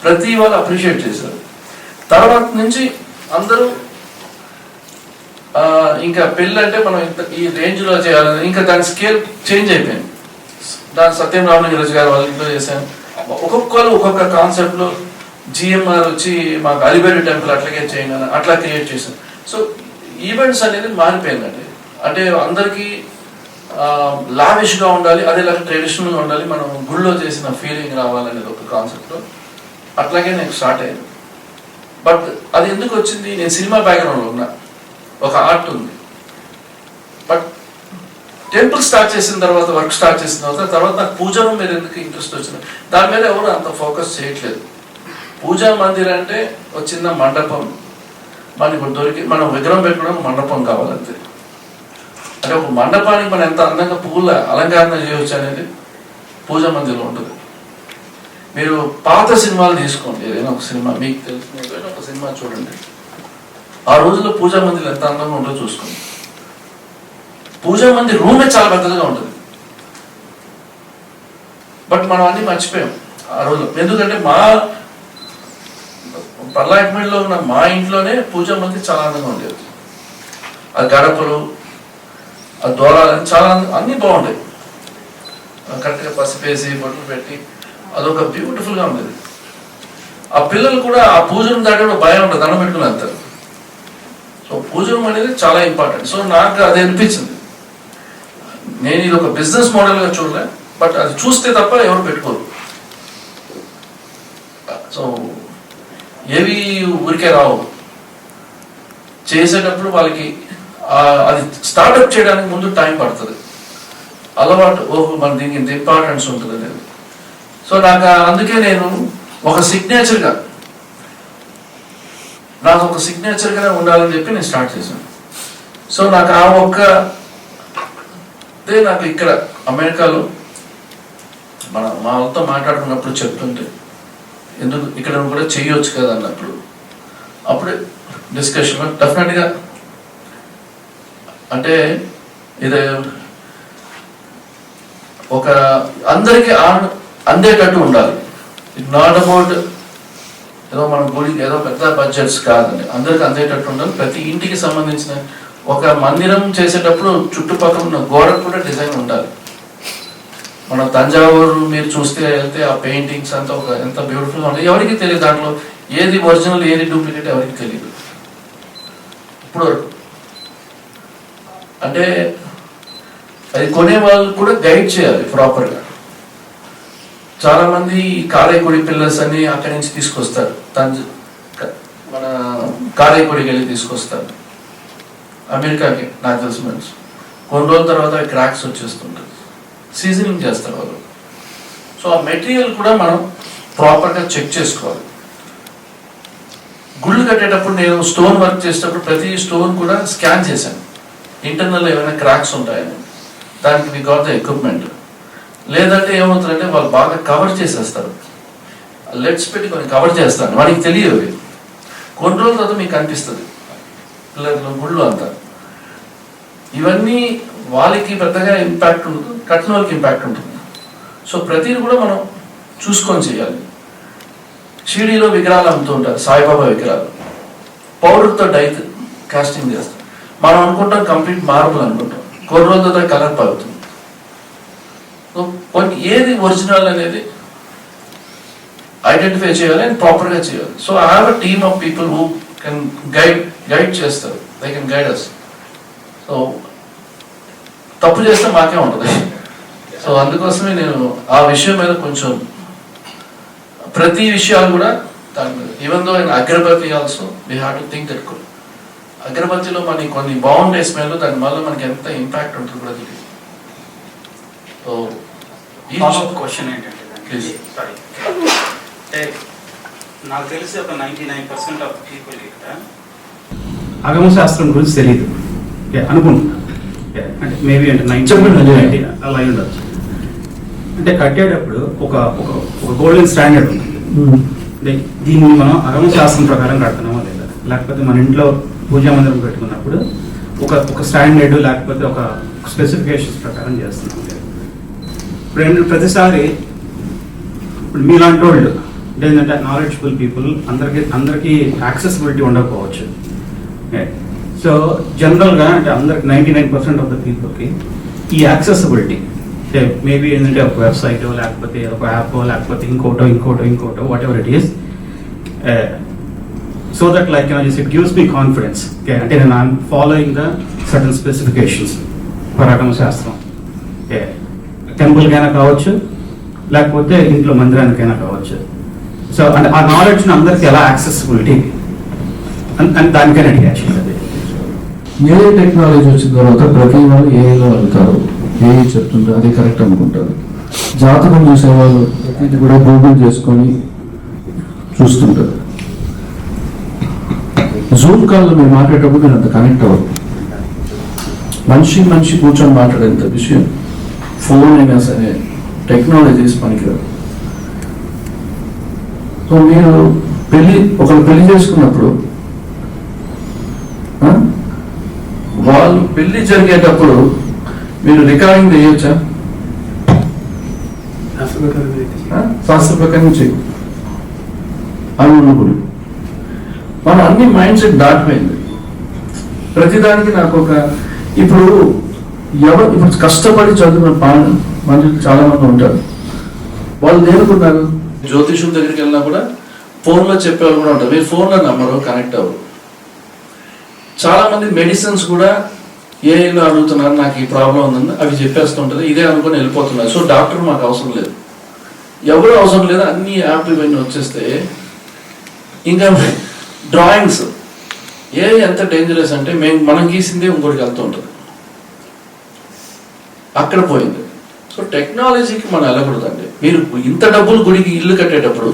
ప్రతి వాళ్ళు అప్రిషియేట్ చేశారు. తర్వాత నుంచి అందరూ ఇంకా పెళ్ళి అంటే మనం ఈ రేంజ్లో చేయాలని ఇంకా దాని స్కేల్ చేంజ్ అయిపోయింది. దాని సత్యం రామలింగరాజు గారు వాళ్ళ ఇంట్లో చేశాను. ఒక్కొక్కరు ఒక్కొక్క కాన్సెప్ట్లో జిఎంఆర్ వచ్చి మాకు అలిబేరి టెంపుల్ అట్లాగే చేయండి అని అట్లా క్రియేట్ చేశాను. సో ఈవెంట్స్ అనేది మారిపోయిందండి. అంటే అందరికీ లావిష్గా ఉండాలి, అదేలాగా ట్రెడిషనల్గా ఉండాలి, మనం గుళ్ళో చేసిన ఫీలింగ్ రావాలనేది ఒక కాన్సెప్ట్లో అట్లాగే నేను స్టార్ట్ అయ్యాను. బట్ అది ఎందుకు వచ్చింది, నేను సినిమా బ్యాక్గ్రౌండ్లో ఉన్నా, ఒక ఆర్ట్ ఉంది. బట్ టెంపుల్ స్టార్ట్ చేసిన తర్వాత వర్క్ స్టార్ట్ చేసిన తర్వాత నాకు పూజా మీద ఎందుకు ఇంట్రెస్ట్ వచ్చింది, దాని మీద ఎవరు అంత ఫోకస్ చేయట్లేదు. పూజా మందిర్ అంటే ఒక చిన్న మండపం మనకి దొరికి మనం విగ్రహం పెట్టుకోవడం మండపం కావాలంతే. అంటే ఒక మండపానికి మనం ఎంత అందంగా పువ్వుల అలంకరణ చేయవచ్చు అనేది పూజా మందిర్లో ఉంటుంది. మీరు పాత సినిమాలు తీసుకోండి, ఏదైనా ఒక సినిమా మీకు తెలిసిన ఒక సినిమా చూడండి, ఆ రోజుల్లో పూజా మందిర్లు ఎంత అందంగా ఉంటుందో చూసుకోండి. పూజా మందిర్ రూమే చాలా పెద్దగా ఉంటుంది. బట్ మనం అన్ని మర్చిపోయాం ఆ రోజు. ఎందుకంటే మా పర్లాక్మేడ్లో ఉన్న మా ఇంట్లోనే పూజా మందిర్ చాలా అందంగా ఉండేది. ఆ గడపలు, ఆ దూరాలని చాలా అన్నీ బాగుంటాయి. కరెక్ట్గా పసిపేసి బొట్లు పెట్టి అదొక బ్యూటిఫుల్గా ఉండేది. ఆ పిల్లలు కూడా ఆ పూజను దాటి కూడా భయం ఉంటుంది, దండం పెట్టుకుని వెళ్తారు. సో పూజనం అనేది చాలా ఇంపార్టెంట్. సో నాకు అది అనిపించింది, నేను ఇది ఒక బిజినెస్ మోడల్గా చూడలే, బట్ అది చూస్తే తప్ప ఎవరు పెట్టుకోరు. ఏవి ఊరికే రావు. చేసేటప్పుడు వాళ్ళకి అది స్టార్ట్అప్ చేయడానికి ముందు టైం పడుతుంది. అలవాటు, ఓహో మన దీనికి ఇంత ఇంపార్టెన్స్ ఉంటుంది అనేది. సో నాకు అందుకే నేను ఒక సిగ్నేచర్గా ఉండాలని చెప్పి నేను స్టార్ట్ చేశాను. సో నాకు ఆ ఒక్కదే నాకు ఇక్కడ అమెరికాలో మా వాళ్ళతో మాట్లాడుకున్నప్పుడు చెప్తుంటే, ఎందుకు ఇక్కడ కూడా చేయొచ్చు కదా అన్నప్పుడు అప్పుడే డిస్కషన్ డెఫినెట్గా అంటే ఇది ఒక అందరికీ అందేటట్టు ఉండాలి. ఇట్ నాట్ అబౌట్ ఏదో మన గుడికి ఏదో పెద్ద బడ్జెట్స్ కాదండి, అందరికి అందేటట్టు ఉండాలి. ప్రతి ఇంటికి సంబంధించిన ఒక మందిరం చేసేటప్పుడు చుట్టుపక్కల ఉన్న గోడకు కూడా డిజైన్ ఉండాలి. మన తంజావూరు మీరు చూస్తే వెళ్తే ఆ పెయింటింగ్స్ అంతా ఎంత బ్యూటిఫుల్గా ఉంటాయి. ఎవరికి తెలియదు దాంట్లో ఏది ఒరిజినల్ ఏది డూప్లికేట్ ఎవరికి తెలియదు. ఇప్పుడు అంటే అది కొనే వాళ్ళు కూడా గైడ్ చేయాలి ప్రాపర్గా. చాలా మంది కారైకుడి పిల్లర్స్ అని అక్కడి నుంచి తీసుకొస్తారు, మన కారైకుడికి వెళ్ళి తీసుకొస్తారు అమెరికాకి. నాకు తెలిసి మంచి కొన్ని రోజుల తర్వాత అవి క్రాక్స్ వచ్చేస్తుంటాయి, సీజనింగ్ చేస్తారు వాళ్ళు. సో ఆ మెటీరియల్ కూడా మనం ప్రాపర్గా చెక్ చేసుకోవాలి. గుళ్ళు కట్టేటప్పుడు నేను స్టోన్ వర్క్ చేసేటప్పుడు ప్రతి స్టోన్ కూడా స్కాన్ చేశాను, ఇంటర్నల్ ఏమైనా క్రాక్స్ ఉంటాయని. దానికి వి గాట్ ద ఎక్విప్మెంట్. లేదంటే ఏమవుతుందంటే వాళ్ళు బాగా కవర్ చేసేస్తారు, లెట్స్ పెట్టి కొన్ని కవర్ చేస్తాను, వాడికి తెలియదు. కొన్ని రోజుల తర్వాత మీకు కనిపిస్తుంది పిల్లర్లు గుళ్ళు అంతా. ఇవన్నీ వాళ్ళకి పెద్దగా ఇంపాక్ట్ ఉండదు, కట్టిన వాళ్ళకి ఇంపాక్ట్ ఉంటుంది. సో ప్రతిదీ కూడా మనం చూసుకొని చేయాలి. షిరిడీలో విగ్రహాలు అమ్ముతూ ఉంటారు, సాయిబాబా విగ్రహాలు పౌడర్తో డై కాస్టింగ్ చేస్తారు. మనం అనుకుంటాం కంప్లీట్ మార్బుల్ అనుకుంటాం, కొన్ని రోజులతో కలర్ పడుతుంది. సో కొన్ని ఏది ఒరిజినల్ అనేది ఐడెంటిఫై చేయాలి అండ్ ప్రాపర్గా చేయాలి. So I have a team of people who can guide చేస్తారు, they can guide us. So తప్పు చేస్తే మాకే ఉంటుంది. సో అందుకోసమే నేను ఆ విషయం మీద కొంచెం ప్రతి విషయాలు కూడా దాని మీద, even though in agarbatti also we have to think that good. అగరబత్తిలో మనకి కొన్ని బాగుండే స్మెల్, దాని వల్ల మనకి ఎంత ఇంపాక్ట్ ఉంటుంది కూడా తెలియదు. సో క్వశ్చన్ ఏంటంటే, సారీ, అంటే నాకు తెలిసి ఒక 99% ఆఫ్ పీపుల్ ఇక్కడ అగమశాస్త్రం గురించి తెలియదు అనుకుంటున్నాను. అంటే మేబీ అంటే 90 అలా అయి ఉండొచ్చు. అంటే కట్టేటప్పుడు ఒక గోల్డెన్ స్టాండర్డ్ ఉంది. అంటే దీన్ని మనం అగమశాస్త్రం ప్రకారం కడుతున్నామా లేదా, లేకపోతే మన ఇంట్లో పూజా మందిరం పెట్టుకున్నప్పుడు ఒక స్టాండర్డ్ లేకపోతే ఒక స్పెసిఫికేషన్స్ ప్రకారం చేస్తున్నాం లేదా. ఇప్పుడు ప్రతిసారి ఇప్పుడు మీలాంటి వాళ్ళు ఏంటంటే నాలెడ్జబుల్ పీపుల్ అందరికీ యాక్సెసిబిలిటీ ఉండకపోవచ్చు. సో జనరల్గా అంటే అందరికి 99% ఆఫ్ ద పీపుల్కి ఈ యాక్సెసిబిలిటీ మేబీ ఏంటంటే ఒక వెబ్సైట్ లేకపోతే ఒక యాప్ లేకపోతే ఇంకోటో whatever it is, so that like it gives me confidence. అంటే నేను I'm following the certain specifications for అగమశాస్త్రం. టెంపుల్కైనా కావచ్చు లేకపోతే ఇంట్లో మందిరానికైనా కావచ్చు. సో అంటే ఆ నాలెడ్జ్ని అందరికీ ఎలా యాక్సెసిబిలిటీ అని దానికైనా యాక్చువల్లీ అది ఏ టెక్నాలజీ వచ్చిన తర్వాత ప్రతి వాళ్ళు ఏఐలో వెళ్తారు, ఏ చెప్తుంటారు అది కరెక్ట్ అనుకుంటారు. జాతకం చూసేవాళ్ళు ప్రతిదీ కూడా గూగుల్ చేసుకొని చూస్తుంటారు. జూమ్ కాల్లో మీరు మాట్లాడేటప్పుడు మీరు అంత కనెక్ట్ అవ్వరు. మనిషి కూర్చొని మాట్లాడేంత విషయం ఫోన్ అయినా సరే టెక్నాలజీస్ పనికిరాదు. సో మీరు ఒకరు పెళ్లి చేసుకున్నప్పుడు వాళ్ళు పెళ్లి జరిగేటప్పుడు మీరు రికార్డింగ్ చేయొచ్చా? శాస్త్ర ప్రకారం చేయ అని ఉన్నప్పుడు మన అన్ని మైండ్ సెట్ దాటిపోయింది. ప్రతిదానికి నాకు ఇప్పుడు కష్టపడి చదువుకున్న మనుషులు చాలా మంది ఉంటారు. వాళ్ళు దేనుకున్నారు, జ్యోతిషుల దగ్గరికి వెళ్ళినా కూడా ఫోన్లో చెప్పేవాళ్ళు కూడా ఉంటారు. మీరు ఫోన్లో నమ్మరు, కనెక్ట్ అవ్వరు. చాలా మంది మెడిసిన్స్ కూడా ఏఐలో అడుగుతున్నారు, నాకు ఈ ప్రాబ్లం ఉందని అవి చెప్పేస్తుంటారు, ఇదే అనుకుని వెళ్ళిపోతున్నారు. సో డాక్టర్ మాకు అవసరం లేదు, ఎవరు అవసరం లేదు, అన్ని యాప్లు ఇవన్నీ వచ్చేస్తే ఇంకా డ్రాయింగ్స్ ఎంత డేంజరస్ అంటే మనం గీసిందే ఇంకోటికి వెళ్తూ ఉంటుంది, అక్కడ పోయింది. సో టెక్నాలజీకి మనం వెళ్ళకూడదండి. మీరు ఇంత డబ్బులు గుడికి ఇల్లు కట్టేటప్పుడు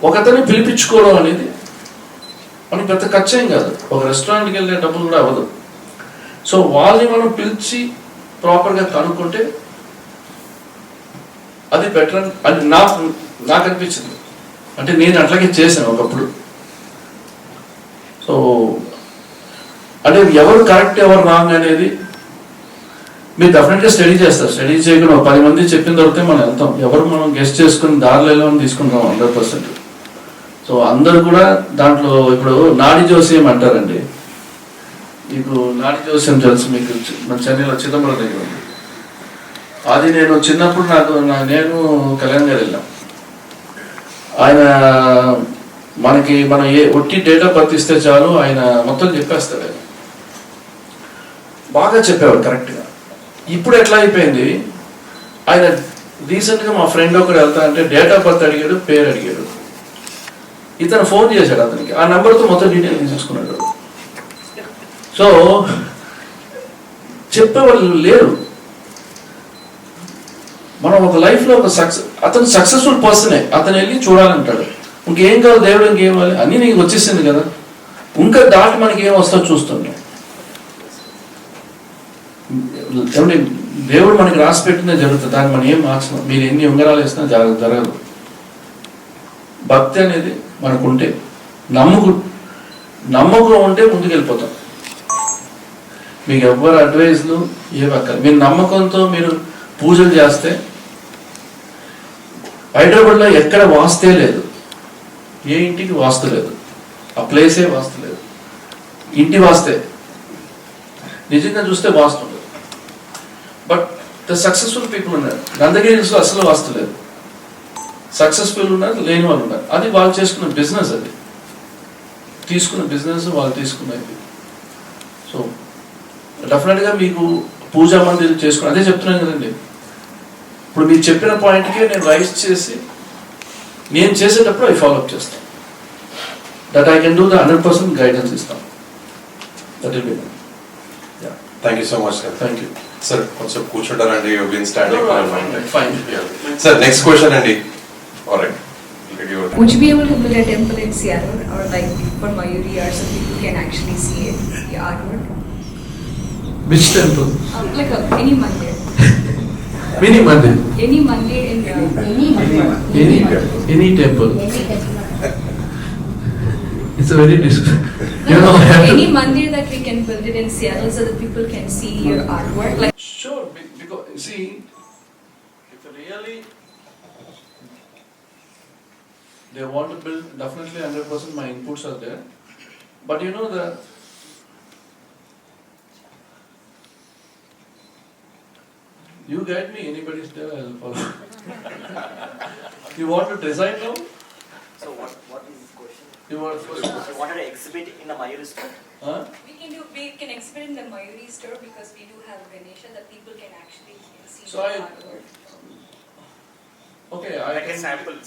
ఒకతన్ని పిలిపించుకోవడం అనేది మనకి పెద్ద ఖర్చు ఏం కాదు, ఒక రెస్టారెంట్కి వెళ్ళే డబ్బులు కూడా అవ్వదు. సో వాళ్ళని మనం పిలిచి ప్రాపర్గా కనుక్కుంటే అది బెటర్ అని నాకు అనిపించింది. అంటే నేను అట్లాగే చేశాను ఒకప్పుడు. సో అంటే ఎవరు కరెక్ట్ ఎవరు రాంగ్ అనేది మీరు డెఫినెట్గా స్టడీ చేస్తారు. స్టడీ చేయకుండా 10 మంది చెప్పిన తర్వాత మనం వెళ్తాం. ఎవరు మనం గెస్ట్ చేసుకుని దారిలో వెళ్ళమని తీసుకుంటాం 100%. సో అందరు కూడా దాంట్లో ఇప్పుడు నాడి జోస్యం అంటారండి. మీకు నాడి జోస్యం తెలుసు, మీకు మన చెన్నైలో చిదంబరం దగ్గర ఉంది. అది నేను చిన్నప్పుడు నేను కళ్యాణ్ గారు వెళ్ళాం. ఆయన మనం ఒట్టి డేట్ ఆఫ్ బర్త్ ఇస్తే చాలు ఆయన మొత్తం చెప్పేస్తాడు. ఆయన బాగా చెప్పేవాడు కరెక్ట్గా. ఇప్పుడు ఎట్లా అయిపోయింది, ఆయన రీసెంట్గా మా ఫ్రెండ్ ఒకడు వెళ్తా అంటే డేట్ ఆఫ్ బర్త్ అడిగాడు, పేరు అడిగాడు. ఇతను ఫోన్ చేశాడు అతనికి, ఆ నెంబర్తో మొత్తం డీటెయిల్ తీసుకున్నాడు. సో చెప్పేవాళ్ళు లేరు. మనం ఒక లైఫ్లో అతను సక్సెస్ఫుల్ పర్సనే, అతను వెళ్ళి చూడాలంటాడు. ఇంకేం కాదు దేవుడు, ఇంకేం కావాలి అన్నీ నీకు వచ్చేసింది కదా, ఇంకా దాటి మనకి ఏం వస్తుందో చూస్తున్నాం. ఏమంటే దేవుడు మనకి రాసి పెట్టిందే జరుగుతుంది, దాన్ని మనం ఏం మార్చలేం. మీరు ఎన్ని ఉంగరాలు వేసినా జరగదు. భక్తి అనేది మనకుంటే, నమ్మకం ఉంటే ముందుకు వెళ్ళిపోతాం. మీకు ఎవ్వరు అడ్వైజ్లు ఏవక్కర్, మీరు నమ్మకంతో మీరు పూజలు చేస్తే, హైదరాబాద్లో ఎక్కడ వాస్తే లేదు, ఏ ఇంటికి వాస్తు లేదు, ఆ ప్లేసే వాస్తు లేదు. ఇంటి వాస్తే నిజంగా చూస్తే వాస్తు లేదు. బట్ ద సక్సెస్ఫుల్ పీపుల్ ఉన్నారు. నందగిరిలో అసలు వాస్తు లేదు. సక్సెస్ఫుల్ ఉన్నారు, లేని వాళ్ళు ఉన్నారు. అది వాళ్ళు చేసుకున్న బిజినెస్, అది తీసుకున్న బిజినెస్ వాళ్ళు తీసుకున్నది. సో డెఫినెట్గా మీకు పూజా మందిరం చేసుకుని అదే చెప్తున్నాను కదండి. ఇప్పుడు మీరు చెప్పిన పాయింట్కే నేను రైస్ చేసి నేను చేసేటప్పుడు అవి ఫాలోఅప్ చేస్తాను. That I can do the 100% guidance ఇస్తాను. That will be. Thank you so much sir. Thank you sir. కొంచెం కూర్చుంటారండి, you been standing. Fine. Sir next question అండి. Alright. Would you be able to build a temple in Seattle, or like for Mayuri, or so people can actually see it, the artwork? Which temple? Like any mandir. Mini mandir. Any mandir in Any temple. It's a very any mandir that we can build it in Seattle so that people can see your artwork. Like sure, because see, if really they want to build, definitely 100% my inputs are there. But you know that you guide me, anybody's there, I'll follow. You want to design now? So what is this question? You want first? You wanted to exhibit in the Mayuri store? Huh? we can exhibit in the Mayuri store because we do have Ganesha that people can actually see So the I- artwork. Okay, Like a sample.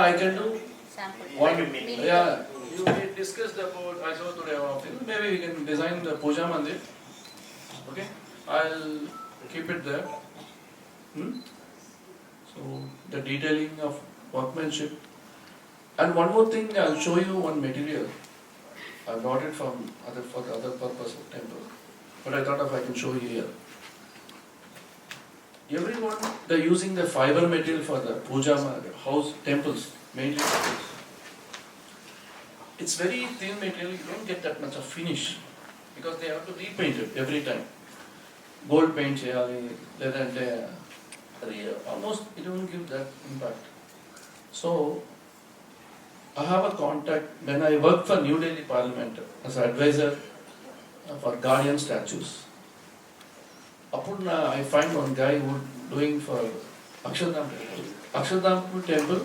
I can do Sample. one. Like a mini. Yeah, we discussed about. I saw today our office. Maybe we can design the puja mandir. Okay, I'll keep it there. So the detailing of workmanship. And one more thing, I'll show you one material. I brought it for the other purpose of temple, but I thought if I can show you here. Everyone, they're using the fiber material for the puja house temples, mainly temples. It's very thin material, you don't get that much of finish because they have to repaint it every time. Gold paint cheyali, ledanté almost it won't give that impact. So I have a contact when I worked for New Delhi Parliament as an advisor for guardian statues. I find one guy who doing for Akshardham temple,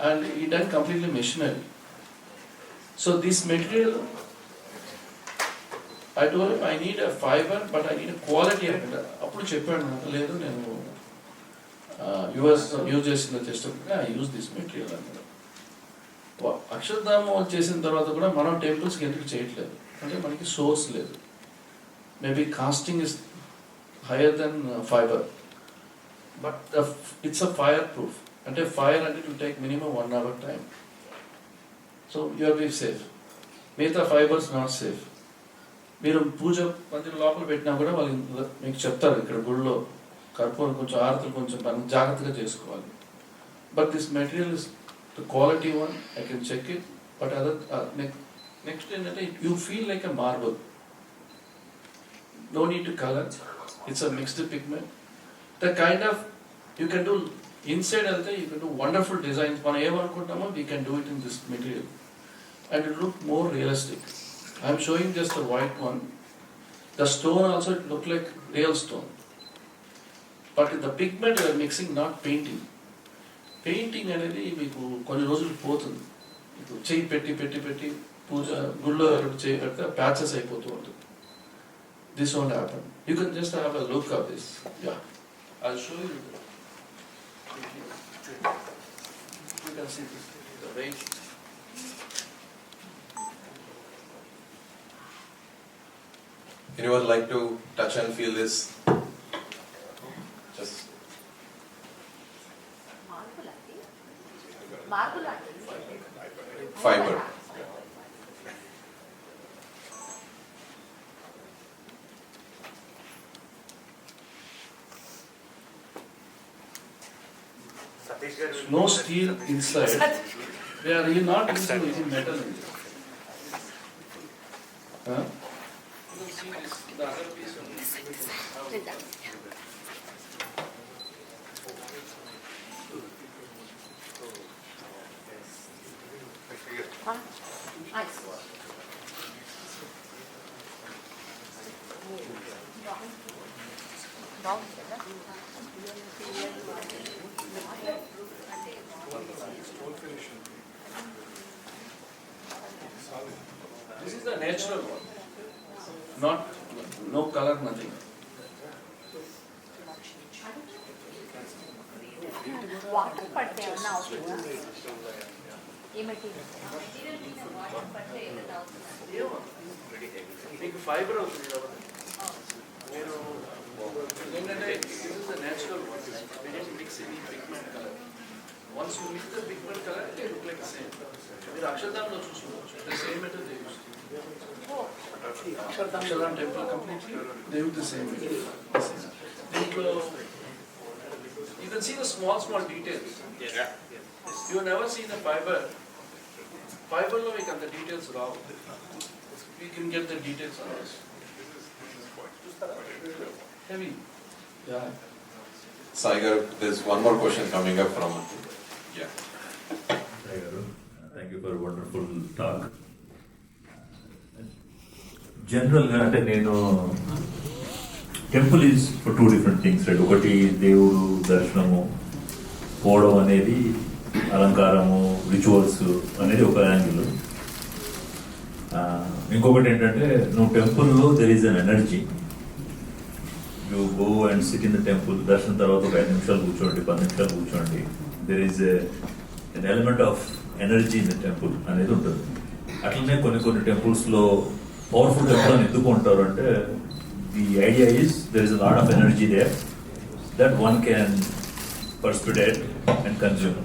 and he done completely machinery. So this material, I told him I need a fiber, but I need a quality of it. Appudu cheppanu ledu nenu US use chestunnaa, I use this material. అక్షరధామం చేసిన తర్వాత కూడా మనం టెంపుల్స్కి ఎందుకు చేయట్లేదు అంటే మనకి source లేదు. Maybe casting is higher then fibre, but it's a fire proof. అంటే ఫైర్ అంటే it will take minimum 1 hour time. So you are be safe. మిగతా ఫైబర్స్ నాట్ సేఫ్. మీరు పూజ మందిరం లోపల పెట్టినా కూడా వాళ్ళు మీకు చెప్తారు ఇక్కడ గుళ్ళో కర్పూరం కొంచెం ఆరతులు కొంచెం జాగ్రత్తగా చేసుకోవాలి. But this material is the quality one, I can check it. But other next ఏంటంటే you feel like a marble. No need to color. It's a mixed pigment. The kind of you can do inside also you can do wonderful designs. మనం ఏమనుకుంటామో we can do it in this material and it look more realistic. I am showing just a white one. The stone also it look like real stone. But in the pigment you are mixing, not painting. Painting అనేది మీకు కొన్ని రోజులు పోతుంది. ఇప్పుడు చేయి పెట్టి పెట్టి పెట్టి పూజ గుళ్ళో చేయి పెడితే ప్యాచెస్ అయిపోతూ ఉంటుంది. This won't happen. You can just have a look of this. Yeah, I'll show you. You can see this, the weight. Anyone like to touch and feel this? Just fiber. No steel inside. They are not using any metal in it. Huh? You can see this, the other piece of This is the natural one. Not, no color, nothing. Water పడితే ఏమన్నా అవుతుందా? ఏమిటి మీకు fibre అవుతుంది కాబట్టి మీరు ఏంటంటే this is the natural one. We didn't mix any pigment color. Once you mix the pigment color, it will look like the same. మీరు అక్షరధామంలో చూసుకోవచ్చు. The same metal they use. Akshardham temple completely, they use the same material. దీంట్లో you can see the small details. Yeah. You have never seen a fiber. Fiber lo we can the details raw. We can get the details on this. Heavy. Yeah. Saigar, there's one more question coming up from. Yeah. Thank you for a wonderful talk. జనరల్గా అంటే నేను temple is for 2 different things, right? ఒకటి దేవుడు దర్శనము పోవడం అనేది, అలంకారము rituals అనేది ఒక యాంగిల్. ఇంకొకటి ఏంటంటే నువ్వు టెంపుల్లో there is an energy. You go and SIT in the temple, దర్శనం తర్వాత ఒక 5 నిమిషాలు కూర్చోండి, 10 నిమిషాలు కూర్చోండి, there is an element of energy in the temple అనేది ఉంటుంది. అట్లనే కొన్ని టెంపుల్స్లో పవర్ఫుల్ టెంపుల్ అని ఎందుకు ఉంటారు అంటే the idea is there is a lot of energy there that one can precipitate and consume.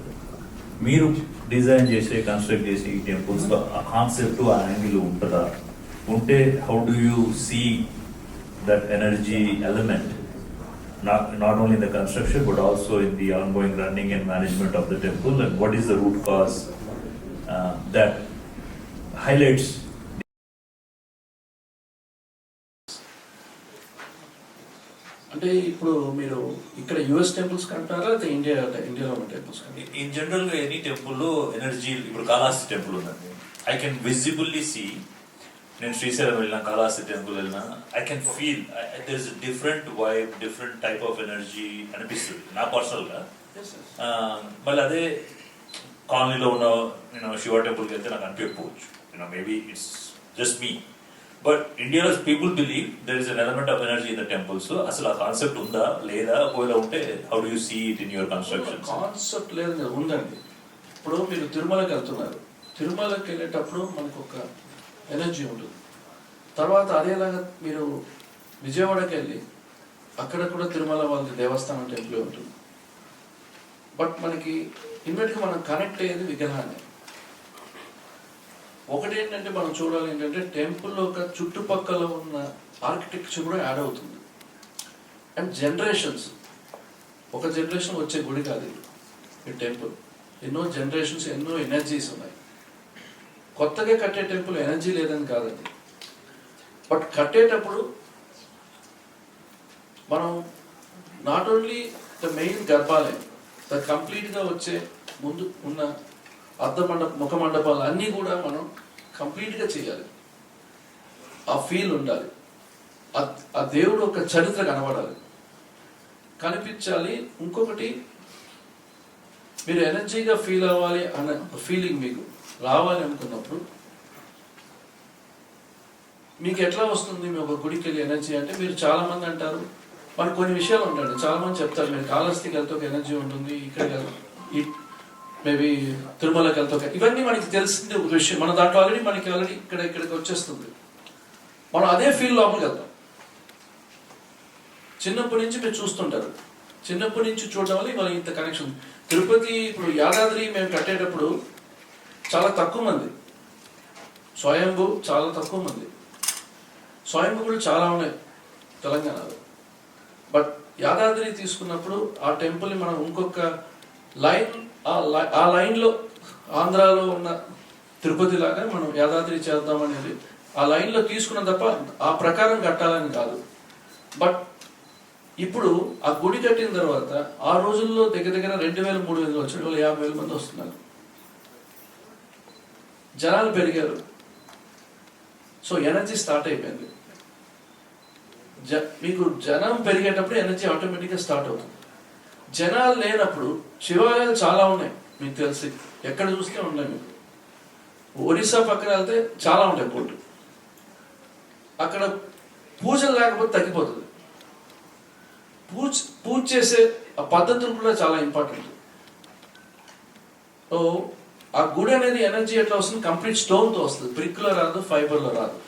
మీరు డిజైన్ చేసి కన్స్ట్రక్ట్ చేసి ఈ టెంపుల్స్లో ఆ కాన్సెప్ట్ ఆ యాంగిల్ ఉంటుందా? ఉంటే how do you see that energy element not only in the construction but also in the ongoing running and management of the temple, and what is the root cause that highlights అంటే ఇప్పుడు మీరు ఇక్కడ US temples కంటారా లేదా ఇండియాలో ఉన్న temples? in general any temple లో energy, ఇప్పుడు Kalahasti temple ఉందండి, I can visibly see, నేను శ్రీశైలం వెళ్ళినా, కాళహస్తి టెంపుల్ వెళ్ళినా, I can feel there is different vibe, different type of energy అనిపిస్తుంది నా పర్సనల్గా. మళ్ళీ అదే కాలనీలో ఉన్న నేను శివ టెంపుల్కి వెళ్తే నాకు అనిపించకపోవచ్చు, maybe it's just me. But ఇండియాలో people believe there is an element of energy in the temples. అసలు ఆ కాన్సెప్ట్ ఉందా లేదా? ఒకవేళ ఉంటే how do you see it in your construction? Concept లేదు, ఉందండి. ఇప్పుడు మీరు తిరుమలకి వెళ్తున్నారు, తిరుమలకి వెళ్ళేటప్పుడు మనకు ఒక ఎనర్జీ ఉంటుంది. తర్వాత అదేలాగా మీరు విజయవాడకి వెళ్ళి అక్కడ కూడా తిరుమల వాళ్ళ దేవస్థానం టెంపుల్ ఉంటుంది. బట్ మనకి ఇమ్మీడియట్గా మనం కనెక్ట్ అయ్యేది విగ్రహాన్ని. ఒకటి ఏంటంటే మనం చూడాలి ఏంటంటే టెంపుల్ ఒక చుట్టుపక్కల ఉన్న ఆర్కిటెక్చర్ కూడా యాడ్ అవుతుంది. అండ్ జనరేషన్స్, ఒక జనరేషన్ వచ్చే గుడి కాదు ఈ టెంపుల్. ఎన్నో జనరేషన్స్, ఎన్నో ఎనర్జీస్ ఉన్నాయి. కొత్తగా కట్టే టెంపుల్ ఎనర్జీ లేదని కాదండి. బట్ కట్టేటప్పుడు మనం నాట్ ఓన్లీ ద మెయిన్ గర్భాలయం, ద కంప్లీట్గా వచ్చే ముందు ఉన్న ముఖ మండపాలు అన్నీ కూడా మనం కంప్లీట్గా చేయాలి. ఆ ఫీల్ ఉండాలి. ఆ దేవుడు ఒక చరిత్ర కనబడాలి, కనిపించాలి. ఇంకొకటి, మీరు ఎనర్జీగా ఫీల్ అవ్వాలి అన్న ఫీలింగ్ మీకు రావాలి అనుకున్నప్పుడు మీకు ఎట్లా వస్తుంది? మీ ఒక గుడికి వెళ్ళి ఎనర్జీ అంటే, మీరు చాలా మంది అంటారు, మనకు కొన్ని విషయాలు ఉంటాయి. చాలా మంది చెప్తారు, మీరు కాళహస్తికి వెళ్తే ఒక ఎనర్జీ ఉంటుంది, ఇక్కడికి మేబీ తిరుమలకి వెళ్తే ఒక, ఇవన్నీ మనకి తెలిసిందే ఒక విషయం. మన దాంట్లో ఆల్రెడీ ఇక్కడికి వచ్చేస్తుంది. మనం అదే ఫీల్ లోపలికి వెళ్తాం. చిన్నప్పటి నుంచి మీరు చూస్తుంటారు, చిన్నప్పటి నుంచి చూడడం వల్ల ఇవాళ ఇంత కనెక్షన్. తిరుపతి, ఇప్పుడు యాదాద్రి మేము కట్టేటప్పుడు చాలా తక్కువ మంది, స్వయంభూ చాలా తక్కువ మంది, స్వయంభూలు చాలా ఉన్నాయి తెలంగాణలో. బట్ యాదాద్రి తీసుకున్నప్పుడు ఆ టెంపుల్ని మనం ఇంకొక లైన్, ఆ లైన్లో ఆంధ్రాలో ఉన్న తిరుపతి లాగా మనం యాదాద్రి చేద్దాం అనేది ఆ లైన్లో తీసుకున్న తప్ప ఆ ప్రకారం కట్టాలని కాదు. బట్ ఇప్పుడు ఆ గుడి కట్టిన తర్వాత ఆ రోజుల్లో దగ్గర 2000-3000 వచ్చాడు, వాళ్ళు 50,000 మంది వస్తున్నారు. జనాలు పెరిగారు. సో ఎనర్జీ స్టార్ట్ అయిపోయింది. మీకు జనం పెరిగేటప్పుడు ఎనర్జీ ఆటోమేటిక్గా స్టార్ట్ అవుతుంది. జనాలు లేనప్పుడు శివాలయాలు చాలా ఉన్నాయి, మీకు తెలిసి ఎక్కడ చూస్తే ఉన్నాయి. మీకు ఒరిస్సా పక్కన వెళ్తే చాలా ఉంటాయి కోర్టు. అక్కడ పూజలు లేకపోతే తగ్గిపోతుంది. పూజ చేసే ఆ పద్ధతులు కూడా చాలా ఇంపార్టెంట్. సో ఆ గుడి అనేది ఎనర్జీ ఎట్లా వస్తుంది? కంప్లీట్ స్టోన్తో వస్తుంది, బ్రిక్లో రాదు, ఫైబర్లో రాదు.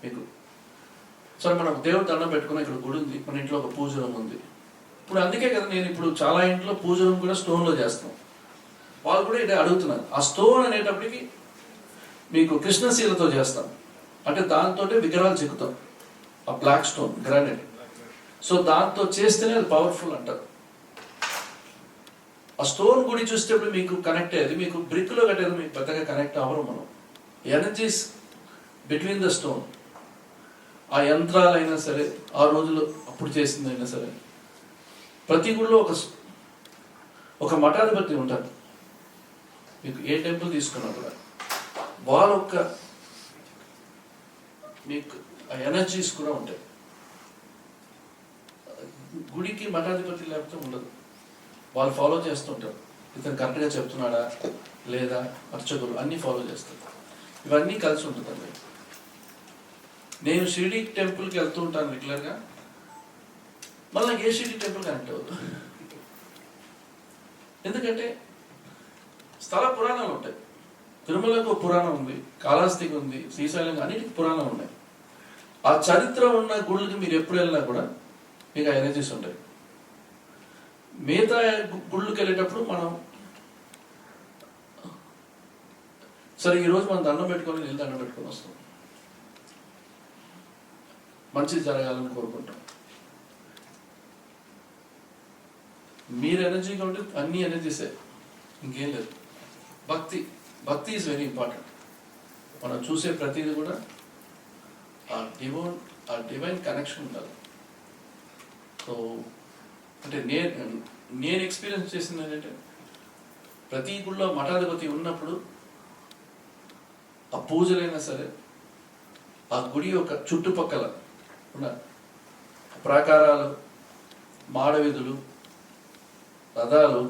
మీకు సరే, మనం దేవుడు దండం పెట్టుకుని ఇక్కడ గుడి ఉంది, మన ఇంట్లో ఒక పూజ రూమ్ ఉంది. ఇప్పుడు అందుకే కదా నేను ఇప్పుడు చాలా ఇంట్లో పూజ రూమ్ కూడా స్టోన్లో చేస్తాం. వాళ్ళు కూడా ఇదే అడుగుతున్నారు. ఆ స్టోన్ అనేటప్పటికి మీకు కృష్ణశీలతో చేస్తాం, అంటే దాంతో విగ్రహాలు చెక్కుతాం. ఆ బ్లాక్ స్టోన్, గ్రానైట్. సో దాంతో చేస్తేనే అది పవర్ఫుల్ అంటారు. ఆ స్టోన్ గుడి చూసేటప్పుడు మీకు కనెక్ట్ అయ్యేది, మీకు బ్రిక్లో కట్టేది మీకు పెద్దగా కనెక్ట్ అవ్వరు. మనం ఎనర్జీస్ బిట్వీన్ ద స్టోన్. ఆ యంత్రాలైనా సరే, ఆ రోజుల్లో అప్పుడు చేసిందైనా సరే, ప్రతి గుడిలో ఒక మఠాధిపతి ఉంటారు. మీకు ఏ టెంపుల్ తీసుకున్నా కూడా వాళ్ళొక్క మీకు ఆ ఎనర్జీస్ కూడా ఉంటాయి. గుడికి మఠాధిపతి లేకపోతే ఉండదు. వాళ్ళు ఫాలో చేస్తుంటారు, ఇతను కరెక్ట్గా చెప్తున్నాడా లేదా, అర్చకులు అన్నీ ఫాలో చేస్తారు. ఇవన్నీ కలిసి ఉంటుందండి. నేను షిరిడి టెంపుల్కి వెళ్తూ ఉంటాను రెగ్యులర్గా. మళ్ళీ నాకు ఏ షిరిడి టెంపుల్ కనెక్ట్ అవుతుంది, ఎందుకంటే స్థల పురాణాలు ఉంటాయి. తిరుమలకు పురాణం ఉంది, కాళహస్తికి ఉంది, శ్రీశైలం, అన్నిటికీ పురాణం ఉన్నాయి. ఆ చరిత్ర ఉన్న గుళ్ళకి మీరు ఎప్పుడు వెళ్ళినా కూడా మీకు ఆ ఎనర్జీస్ ఉంటాయి. మిగతా గుళ్ళకి వెళ్ళేటప్పుడు మనం సరే ఈరోజు మనం దండం పెట్టుకొని వెళ్ళి దండం పెట్టుకొని వస్తాం, మంచిది జరగాలని కోరుకుంటాం. మీరు ఎనర్జీగా ఉంటే అన్ని ఎనర్జీసే, ఇంకేం లేదు. భక్తి ఈజ్ వెరీ ఇంపార్టెంట్. మనం చూసే ప్రతిదీ కూడా ఆ డివైన్ కనెక్షన్ ఉండాలి. సో అంటే నేను ఎక్స్పీరియన్స్ చేసింది ఏంటంటే, ప్రతి గుళ్ళో మఠాధిపతి ఉన్నప్పుడు ఆ పూజలైనా సరే, ఆ గుడి యొక్క చుట్టుపక్కల ఉన్న ప్రాకారాలు, మాడవీధులు, రథాలు,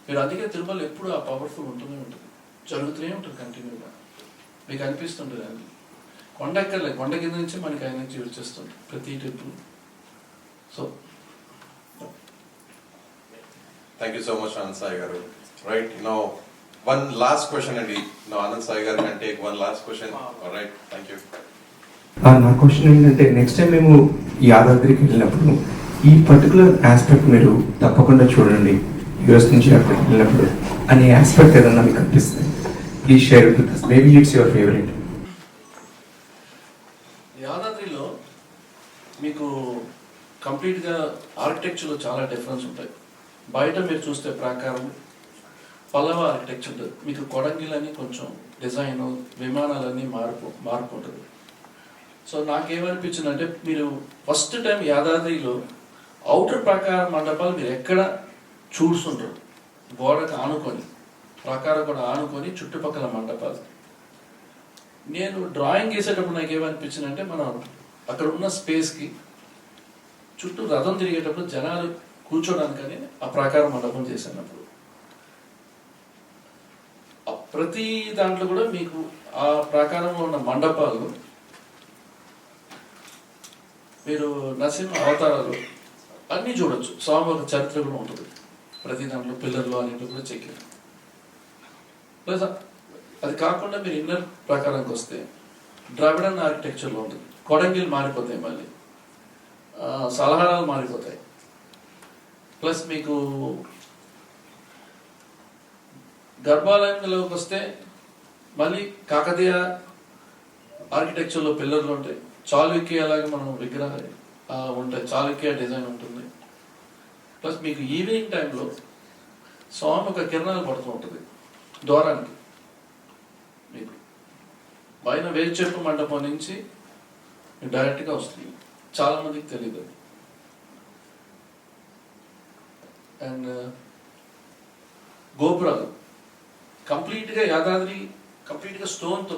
మీరు అందుకే తిరుమల ఎప్పుడు ఆ పవర్ఫుల్ ఉంటూనే ఉంటుంది, జరుగుతూనే ఉంటుంది కంటిన్యూగా. మీకు అనిపిస్తుంటుంది అది కొండ కింద నుంచి మనకి ఎనర్జీ వచ్చేస్తుంది ప్రతి temple. So Thank you so much, Anand Sai garu. Right, One last question, Andy. Now, Anand Sai garu can take one last question. All right, thank you. నా క్వశ్చన్ ఏంటంటే నెక్స్ట్ టైం మేము యాదాద్రికి వెళ్ళినప్పుడు ఈ particular aspect మీరు తప్పకుండా చూడండి, US నుంచి అక్కడికి వెళ్ళినప్పుడు అనే ఆస్పెక్ట్ ఏదన్నా మీకు అనిపిస్తుంది, please share with us. Maybe it's your favourite. యాదాద్రిలో మీకు కంప్లీట్గా ఆర్కిటెక్చర్లో చాలా డిఫరెన్స్ ఉంటాయి. బయట మీరు చూస్తే ప్రాకారం పల్లవ ఆర్కిటెక్చర్ ఉంటుంది, మీకు కొడంగిలని కొంచెం డిజైన్ విమానాలన్నీ మార్పు ఉంటుంది. సో నాకేమనిపించిందంటే మీరు ఫస్ట్ టైం యాదాద్రిలో అవుటర్ ప్రాకార మండపాలు మీరు ఎక్కడ చూస్తుంటారు, గోడకు ఆనుకొని ప్రాకారం కూడా ఆనుకొని చుట్టుపక్కల మండపాలు. నేను డ్రాయింగ్ వేసేటప్పుడు నాకు ఏమనిపించిందంటే మనం అక్కడ ఉన్న స్పేస్కి చుట్టూ రథం తిరిగేటప్పుడు జనాలు కూర్చోడానికని ఆ ప్రాకార మండపం చేసినప్పుడు ప్రతి దాంట్లో కూడా మీకు ఆ ప్రాకారంలో ఉన్న మండపాలు మీరు నరసింహ అవతారాలు అన్నీ చూడొచ్చు. స్వామి ఒక చరిత్ర కూడా ఉంటుంది ప్రతి దాంట్లో, పిల్లర్లు అన్నింటిలో కూడా చెక్కారు. ప్లస్ అది కాకుండా మీరు ఇన్నర్ ప్రకారానికి వస్తే ద్రావిడన్ ఆర్కిటెక్చర్లో ఉంటుంది, కొడంగిలు మారిపోతాయి, మళ్ళీ సలహారాలు మారిపోతాయి. ప్లస్ మీకు గర్భాలయంలోకి వస్తే మళ్ళీ కాకతీయ ఆర్కిటెక్చర్లో పిల్లర్లు ఉంటాయి, చాళుక్య అలాగే మనం విగ్రహాలు ఉంటాయి, చాళుక్య డిజైన్ ఉంటుంది. ప్లస్ మీకు ఈవినింగ్ టైంలో స్వామి ఒక కిరణాలు పడుతూ ఉంటుంది ద్వారానికి. మీకు పైన వేరు చెప్పు మండపం నుంచి డైరెక్ట్గా వస్తుంది, చాలా మందికి తెలీదు. అండ్ గోపురాలు కంప్లీట్గా యాదాద్రి కంప్లీట్గా స్టోన్తో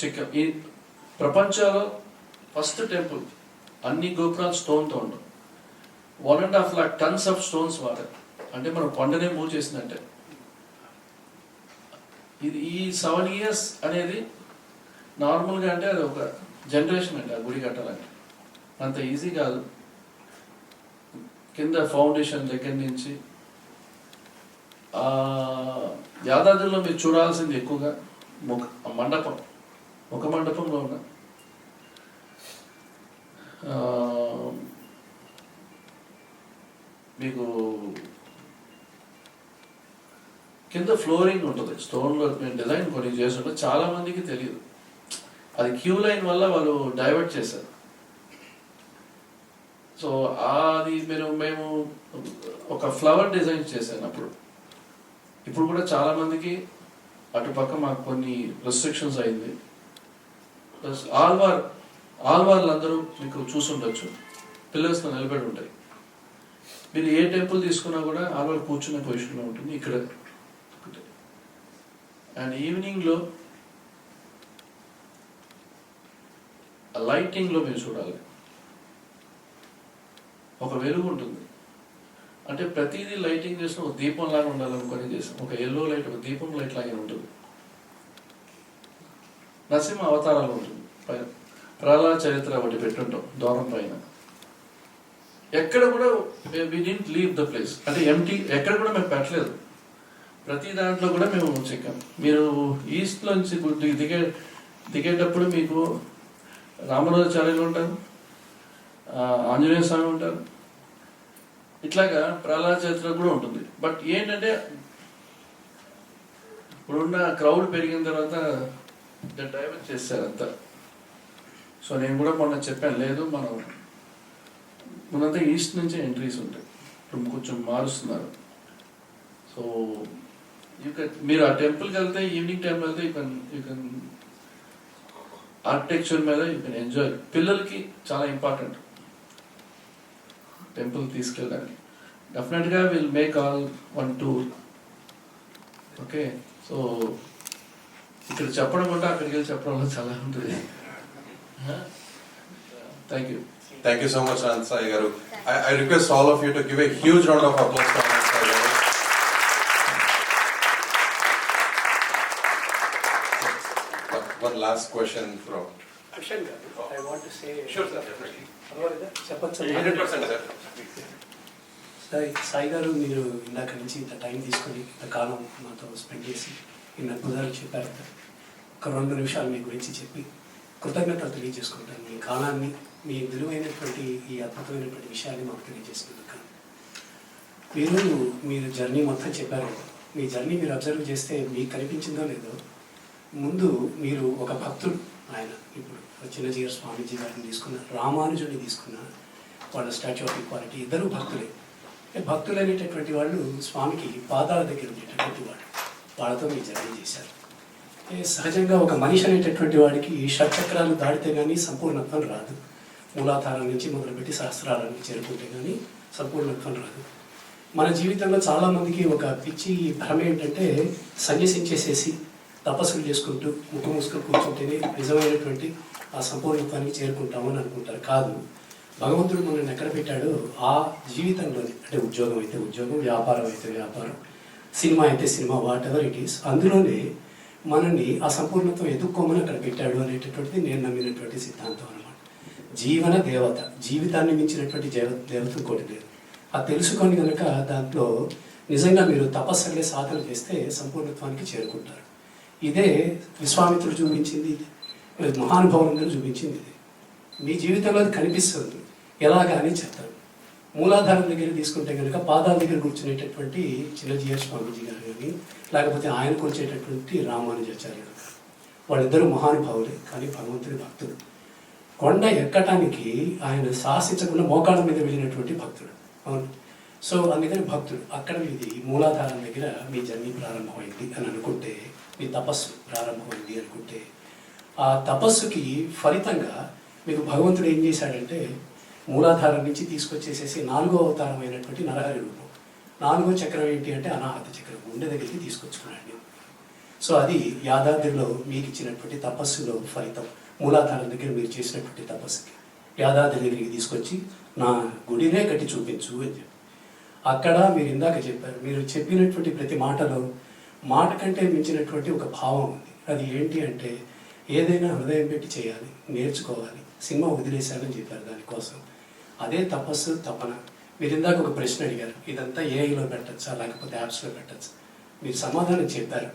చెక్కాం. ఈ ప్రపంచంలో ఫస్ట్ టెంపుల్ అన్ని గోపురాలు స్టోన్తో ఉండవు. 1.5 lakh tons ఆఫ్ స్టోన్స్ వాడారు. అంటే మనం కొండనే మూవ్ చేసినట్టే. ఇది ఈ 7 years అనేది నార్మల్గా అంటే అది ఒక జనరేషన్ అండి. ఆ గుడి కట్టాలంటే అంత ఈజీ కాదు. కింద ఫౌండేషన్ దగ్గర నుంచి యాదాద్రిలో మీరు చూడాల్సింది ఎక్కువగా మండపం, ఒక మండపంలో ఉన్న మీకు కింద ఫ్లోరింగ్ ఉంటుంది, స్టోన్లో మేము డిజైన్ కొన్ని చేస్తుంటే చాలా మందికి తెలియదు. అది క్యూ లైన్ వల్ల వాళ్ళు డైవర్ట్ చేశారు. సో అది మేము ఒక ఫ్లవర్ డిజైన్ చేశాను అప్పుడు. ఇప్పుడు కూడా చాలా మందికి అటుపక్క మాకు కొన్ని రెస్ట్రిక్షన్స్ అయింది. ప్లస్ ఆల్వార్లు అందరూ మీకు చూసుండొచ్చు, పిల్లర్స్లో నిలబడి ఉంటాయి. మీరు ఏ టెంపుల్ తీసుకున్నా కూడా ఆల్వార్ కూర్చునే పొజిషన్లో ఉంటుంది ఇక్కడ. అండ్ ఈవినింగ్లో లైటింగ్లో మీరు చూడాలి, ఒక వెలుగు ఉంటుంది. అంటే ప్రతిదీ లైటింగ్ చేసిన ఒక దీపం లాగా ఉండాలనుకొని చేసాం. ఒక ఎల్లో లైట్, ఒక దీపం లైట్ లాగే ఉంటుంది. నరసింహ అవతారాలు ఉంటుంది పైన, ప్రహ్లాద చరిత్ర ఒకటి పెట్టుంటాం ద్వారం పైన. ఎక్కడ కూడా వి డిడ్ంట్ లీవ్ ద ప్లేస్, అంటే ఎంటీ ఎక్కడ కూడా మేము పెట్టలేదు. ప్రతి దాంట్లో కూడా మేము చెక్కాం. మీరు ఈస్ట్లోంచి దిగేటప్పుడు మీకు రామరాజాచార్యులు ఉంటారు, ఆంజనేయ స్వామి ఉంటారు, ఇట్లాగా ప్రహ్లాద చరిత్ర కూడా ఉంటుంది. బట్ ఏంటంటే ఇప్పుడున్న క్రౌడ్ పెరిగిన తర్వాత డైవర్ట్ చేస్తారు అంతా. సో నేను కూడా మొన్న చెప్పాను, లేదు మనం ముందంతా ఈస్ట్ నుంచే ఎంట్రీస్ ఉంటాయి, ఇప్పుడు కొంచెం మారుస్తున్నారు. సో మీరు ఆ టెంపుల్కి వెళ్తే ఈవినింగ్ టైంలో వెళ్తే యూ కెన్ ఆర్కిటెక్చర్ మీద యూ కెన్ ఎంజాయ్. పిల్లలకి చాలా ఇంపార్టెంట్ టెంపుల్ తీసుకెళ్ళడానికి. డెఫినెట్గా will make all one tour. Okay, so ఇక్కడ చెప్పడం అంటే అక్కడికి వెళ్ళి చెప్పడంలో చాలా ఉంటుంది. Thank you. Thank you so much, Anand Sai garu. I request all of you to give a huge round of applause to Anand Sai garu. One last question from Akshan garu, I want to say. Sure, sir, definitely. 100% sir. Sai గారు, మీరు ఇందాక నుంచి ఇంత time తీసుకొని ఇంత కాలం మాతో spend చేసి ఇన్ని అద్భుతాలు చెప్పారు. ఒక 2 నిమిషాలు మీ గురించి చెప్పి కృతజ్ఞతలు తెలియజేసుకుంటాను. మీ కాలాన్ని, మీ విలువైనటువంటి ఈ అద్భుతమైనటువంటి విషయాన్ని మాకు తెలియజేసినందుకు. మీరు జర్నీ మొత్తం చెప్పారు. మీ జర్నీ మీరు అబ్జర్వ్ చేస్తే మీకు కనిపించిందో లేదో, ముందు మీరు ఒక భక్తుడు. ఆయన ఇప్పుడు చిన్నజీయర్ స్వామీజీ గారిని తీసుకున్న, రామానుజుడిని తీసుకున్న, వాళ్ళ స్టాచ్యూ ఆఫ్ ఈక్వాలిటీ, ఇద్దరు భక్తులే. భక్తులు అనేటటువంటి వాళ్ళు స్వామికి పాదాల దగ్గర ఉండేటటువంటి వాళ్ళు, వాళ్ళతో మీరు జర్నీ చేశారు. సహజంగా ఒక మనిషి అనేటటువంటి వాడికి షట్చక్రాలు దాటితే కానీ సంపూర్ణత్వం రాదు. మూలాధారం నుంచి మొదలుపెట్టి సహస్రాలను చేరుకుంటే కానీ సంపూర్ణత్వం రాదు. మన జీవితంలో చాలామందికి ఒక పిచ్చి భ్రమ ఏంటంటే, సన్యసించేసేసి తపస్సులు చేసుకుంటూ ముక్కు మూసుకొని కూర్చుంటేనే నిజమైనటువంటి ఆ సంపూర్ణత్వానికి చేరుకుంటామని అనుకుంటారు. కాదు, భగవంతుడు మనల్ని ఎక్కడ పెట్టాడో ఆ జీవితంలోనే, అంటే ఉద్యోగం అయితే ఉద్యోగం, వ్యాపారం అయితే వ్యాపారం, సినిమా అయితే cinema, what ever it is, అందులోనే మనల్ని ఆ సంపూర్ణత్వం ఎదుర్కోమని అక్కడ పెట్టాడు అనేటటువంటిది నేను నమ్మినటువంటి సిద్ధాంతం అన్నమాట. జీవన దేవత, జీవితాన్ని మించినటువంటి దేవత ఇంకోటి లేదు. అది తెలుసుకొని కనుక దాంట్లో నిజంగా మీరు తపస్సులే సాధన చేస్తే సంపూర్ణత్వానికి చేరుకుంటారు. ఇదే విశ్వామిత్రుడు చూపించింది, ఇది మహానుభావులందరూ చూపించింది. ఇది మీ జీవితంలో అది కనిపిస్తుంది. ఎలాగా అని చెప్తారు. మూలాధారం దగ్గర తీసుకుంటే కనుక పాదాల దగ్గర కూర్చునేటటువంటి చిన్నజీయర్ స్వామీజీ గారు కానీ, లేకపోతే ఆయన కూర్చేటటువంటి రామానుజాచార్యుడు, వాళ్ళిద్దరూ మహానుభావులే, కానీ భగవంతుడి భక్తుడు. కొండ ఎక్కటానికి ఆయన సాహసించకుండా మోకాళ్ళ మీద వెళ్ళినటువంటి భక్తుడు. అవును. సో అందుకని భక్తుడు. అక్కడ ఇది మూలాధారం దగ్గర మీ జర్నీ ప్రారంభమైంది అని అనుకుంటే, మీ తపస్సు ప్రారంభమైంది అనుకుంటే, ఆ తపస్సుకి ఫలితంగా మీకు భగవంతుడు ఏం చేశాడంటే, మూలాధారం నుంచి తీసుకొచ్చేసేసి 4వ అవతారం అయినటువంటి నరహరి రూపం, 4వ చక్రం ఏంటి అంటే అనాహత చక్రం, గుండె దగ్గరికి తీసుకొచ్చుకున్నాడు. సో అది యాదాద్రిలో మీకు ఇచ్చినటువంటి తపస్సులో ఫలితం. మూలాధారం దగ్గర మీరు చేసినటువంటి తపస్సుకి యాదాద్రి దగ్గరికి తీసుకొచ్చి నా గుడినే కట్టి చూపించు అని చెప్పి, అక్కడ మీరు ఇందాక చెప్పారు, మీరు చెప్పినటువంటి ప్రతి మాటలో మాట కంటే మించినటువంటి ఒక భావం ఉంది. అది ఏంటి అంటే, ఏదైనా హృదయం పెట్టి చేయాలి, నేర్చుకోవాలి. సినిమా వదిలేశానని చెప్పారు దానికోసం. అదే తపస్సు, తపన. మీరు ఇందాక ఒక ప్రశ్న అడిగారు, ఇదంతా ఏఐలో పెట్టచ్చా లేకపోతే యాప్స్లో పెట్టచ్చా? మీరు సమాధానం చెప్పారు,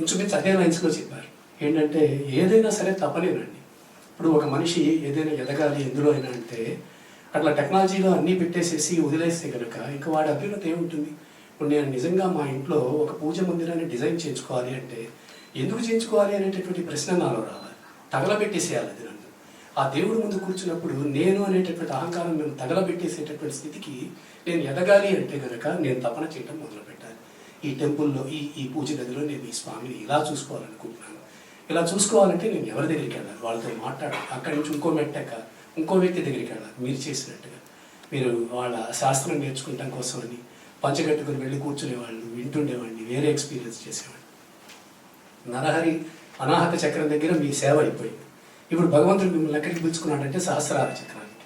ఇంచుమించు అదే లైన్స్లో చెప్పారు. ఏంటంటే ఏదైనా సరే తపనేనండి. ఇప్పుడు ఒక మనిషి ఏదైనా ఎదగాలి ఎందులో అయినా అంటే, అట్లా టెక్నాలజీలో అన్నీ పెట్టేసేసి వదిలేస్తే కనుక ఇంకా వాడి అభ్యున్నతి ఏముంటుంది? ఇప్పుడు నేను నిజంగా మా ఇంట్లో ఒక పూజ మందిరాన్ని డిజైన్ చేయించుకోవాలి అంటే, ఎందుకు చేయించుకోవాలి అనేటటువంటి ప్రశ్న నాలో రావాలి. తగలబెట్టేసేయాలి అది నన్ను. ఆ దేవుడి ముందు కూర్చున్నప్పుడు నేను అనేటటువంటి అహంకారం నన్ను తగలబెట్టేసేటటువంటి స్థితికి నేను ఎదగాలి అంటే కనుక నేను తపన చేయడం మొదలుపెట్టాలి. ఈ టెంపుల్లో, ఈ పూజ గదిలో నేను ఈ స్వామిని ఇలా చూసుకోవాలనుకుంటున్నాను. ఇలా చూసుకోవాలంటే నేను ఎవరి దగ్గరికి వెళ్ళాలి? వాళ్ళతో మాట్లాడాలి. అక్కడి నుంచి ఇంకో మెట్టక ఇంకో వ్యక్తి దగ్గరికి వెళ్ళాలి. మీరు చేసినట్టుగా మీరు వాళ్ళ శాస్త్రం నేర్చుకుంటాం కోసమని పంచగట్టుకుని వెళ్ళి కూర్చునేవాళ్ళు, వింటుండేవాడిని, వేరే ఎక్స్పీరియన్స్ చేసేవాడిని. నరహరి అనాహత చక్రం దగ్గర మీ సేవ అయిపోయింది. ఇప్పుడు భగవంతుడు మిమ్మల్ని ఎక్కడికి పిలుచుకున్నాడంటే సహస్రార చక్రాన్ని.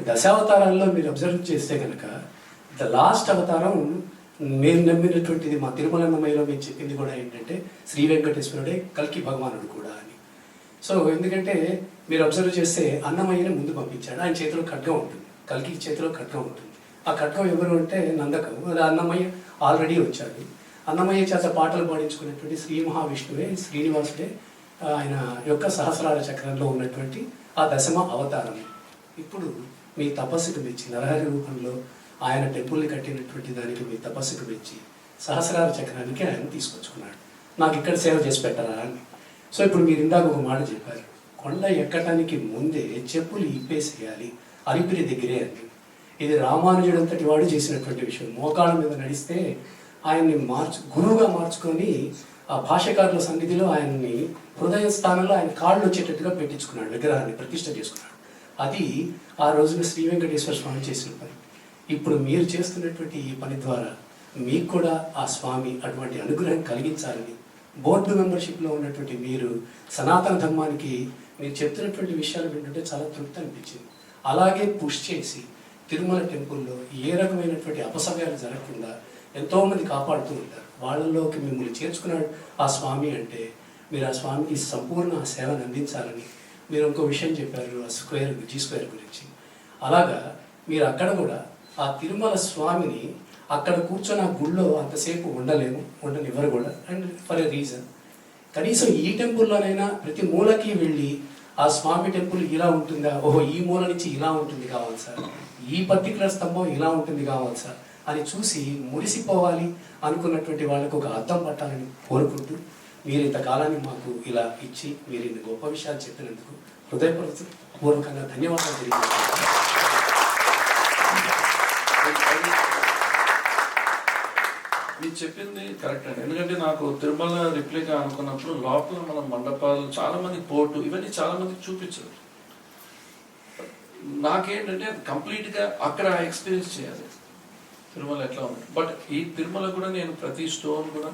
దశావతారాల్లో మీరు అబ్జర్వ్ చేస్తే కనుక ద లాస్ట్ అవతారం మేము నమ్మినటువంటిది, మా తిరుమలన్నమయ్యలో మేము చెప్పింది కూడా ఏంటంటే, శ్రీ వెంకటేశ్వరుడే కల్కి భగవానుడు కూడా అని. సో ఎందుకంటే మీరు అబ్జర్వ్ చేస్తే అన్నమయ్యని ముందు పంపించాడు. ఆయన చేతిలో ఖడ్గం ఉంటుంది, కల్కి చేతిలో ఖడ్గం ఉంటుంది. ఆ ఖడ్గం ఎవరు అంటే నందకం. అది అన్నమయ్య ఆల్రెడీ వచ్చాడు. అన్నమయ్య చేత పాటలు పాడించుకున్నటువంటి శ్రీ మహావిష్ణువే, శ్రీనివాసుడే ఆయన యొక్క సహస్రార చక్రంలో ఉన్నటువంటి ఆ 10వ అవతారం. ఇప్పుడు మీ తపస్సుకు మెచ్చి నరహరి రూపంలో ఆయన టెంపుల్ని కట్టినటువంటి దానికి మీ తపస్సుకు మెచ్చి సహస్రార చక్రానికి ఆయన తీసుకొచ్చుకున్నాడు. నాకు ఇక్కడ సేవ చేసి పెట్టరా అని. సో ఇప్పుడు మీరు ఇందాక ఒక మాట చెప్పారు, కొండ ఎక్కటానికి ముందే చెప్పులు ఇప్పేసేయాలి అలిపిరి దగ్గరే అని. ఇది రామానుజుడంతటి వాడు చేసినటువంటి విషయం. మోకాళ్ళ మీద నడిస్తే ఆయన్ని గురువుగా మార్చుకొని ఆ భాష్యకారుల సన్నిధిలో ఆయన్ని హృదయ స్థానంలో ఆయన కాళ్ళు వచ్చేటట్టుగా పెట్టించుకున్నాడు, విగ్రహాన్ని ప్రతిష్ఠ చేసుకున్నాడు. అది ఆ రోజున శ్రీ వెంకటేశ్వర స్వామి చేసిన పని. ఇప్పుడు మీరు చేస్తున్నటువంటి ఈ పని ద్వారా మీకు కూడా ఆ స్వామి అటువంటి అనుగ్రహం కలిగించాలని బోర్డు మెంబర్షిప్లో ఉన్నటువంటి మీరు సనాతన ధర్మానికి మీరు చెప్తున్నటువంటి విషయాలు వింటుంటే చాలా తృప్తి అనిపించింది. అలాగే పుష్ చేసి తిరుమల టెంపుల్లో ఏ రకమైనటువంటి అపసవ్యాలు జరగకుండా ఎంతోమంది కాపాడుతూ ఉంటారు. వాళ్ళలోకి మిమ్మల్ని చేర్చుకున్నాడు ఆ స్వామి అంటే, మీరు ఆ స్వామికి సంపూర్ణ సేవను అందించాలని మీరు ఇంకో విషయం చెప్పారు, ఆ G² గురించి. అలాగా మీరు అక్కడ కూడా ఆ తిరుమల స్వామిని అక్కడ కూర్చొని ఆ గుళ్ళో అంతసేపు ఉండనివ్వరు కూడా, అండ్ ఫర్ ఎ రీజన్. కనీసం ఈ టెంపుల్లోనైనా ప్రతి మూలకి వెళ్ళి ఆ స్వామి టెంపుల్ ఇలా ఉంటుందా, ఓహో ఈ మూల నుంచి ఇలా ఉంటుంది కావాలి సార్, ఈ పర్టికులర్ స్తంభం ఇలా ఉంటుంది కావాలి సార్ అని చూసి మురిసిపోవాలి అనుకున్నటువంటి వాళ్ళకు ఒక అర్థం పట్టాలని కోరుకుంటూ, మీరు ఇంతకాలాన్ని మాకు ఇలా ఇచ్చి మీరు ఇన్ని గొప్ప విషయాలు చెప్పినందుకు హృదయపూర్వకంగా ధన్యవాదాలు తెలియజేస్తున్నాను. మీరు చెప్పింది కరెక్ట్ అండి. ఎందుకంటే నాకు తిరుమల రిప్లికా అనుకున్నప్పుడు లోపల మన మండపాలు చాలా మంది పోర్టు ఇవన్నీ చాలా మందికి చూపించారు. నాకేంటంటే కంప్లీట్గా అక్కడ ఎక్స్పీరియన్స్ చేయాలి తిరుమల ఎట్లా ఉంది. బట్ ఈ తిరుమల కూడా నేను ప్రతి స్టోన్ కూడా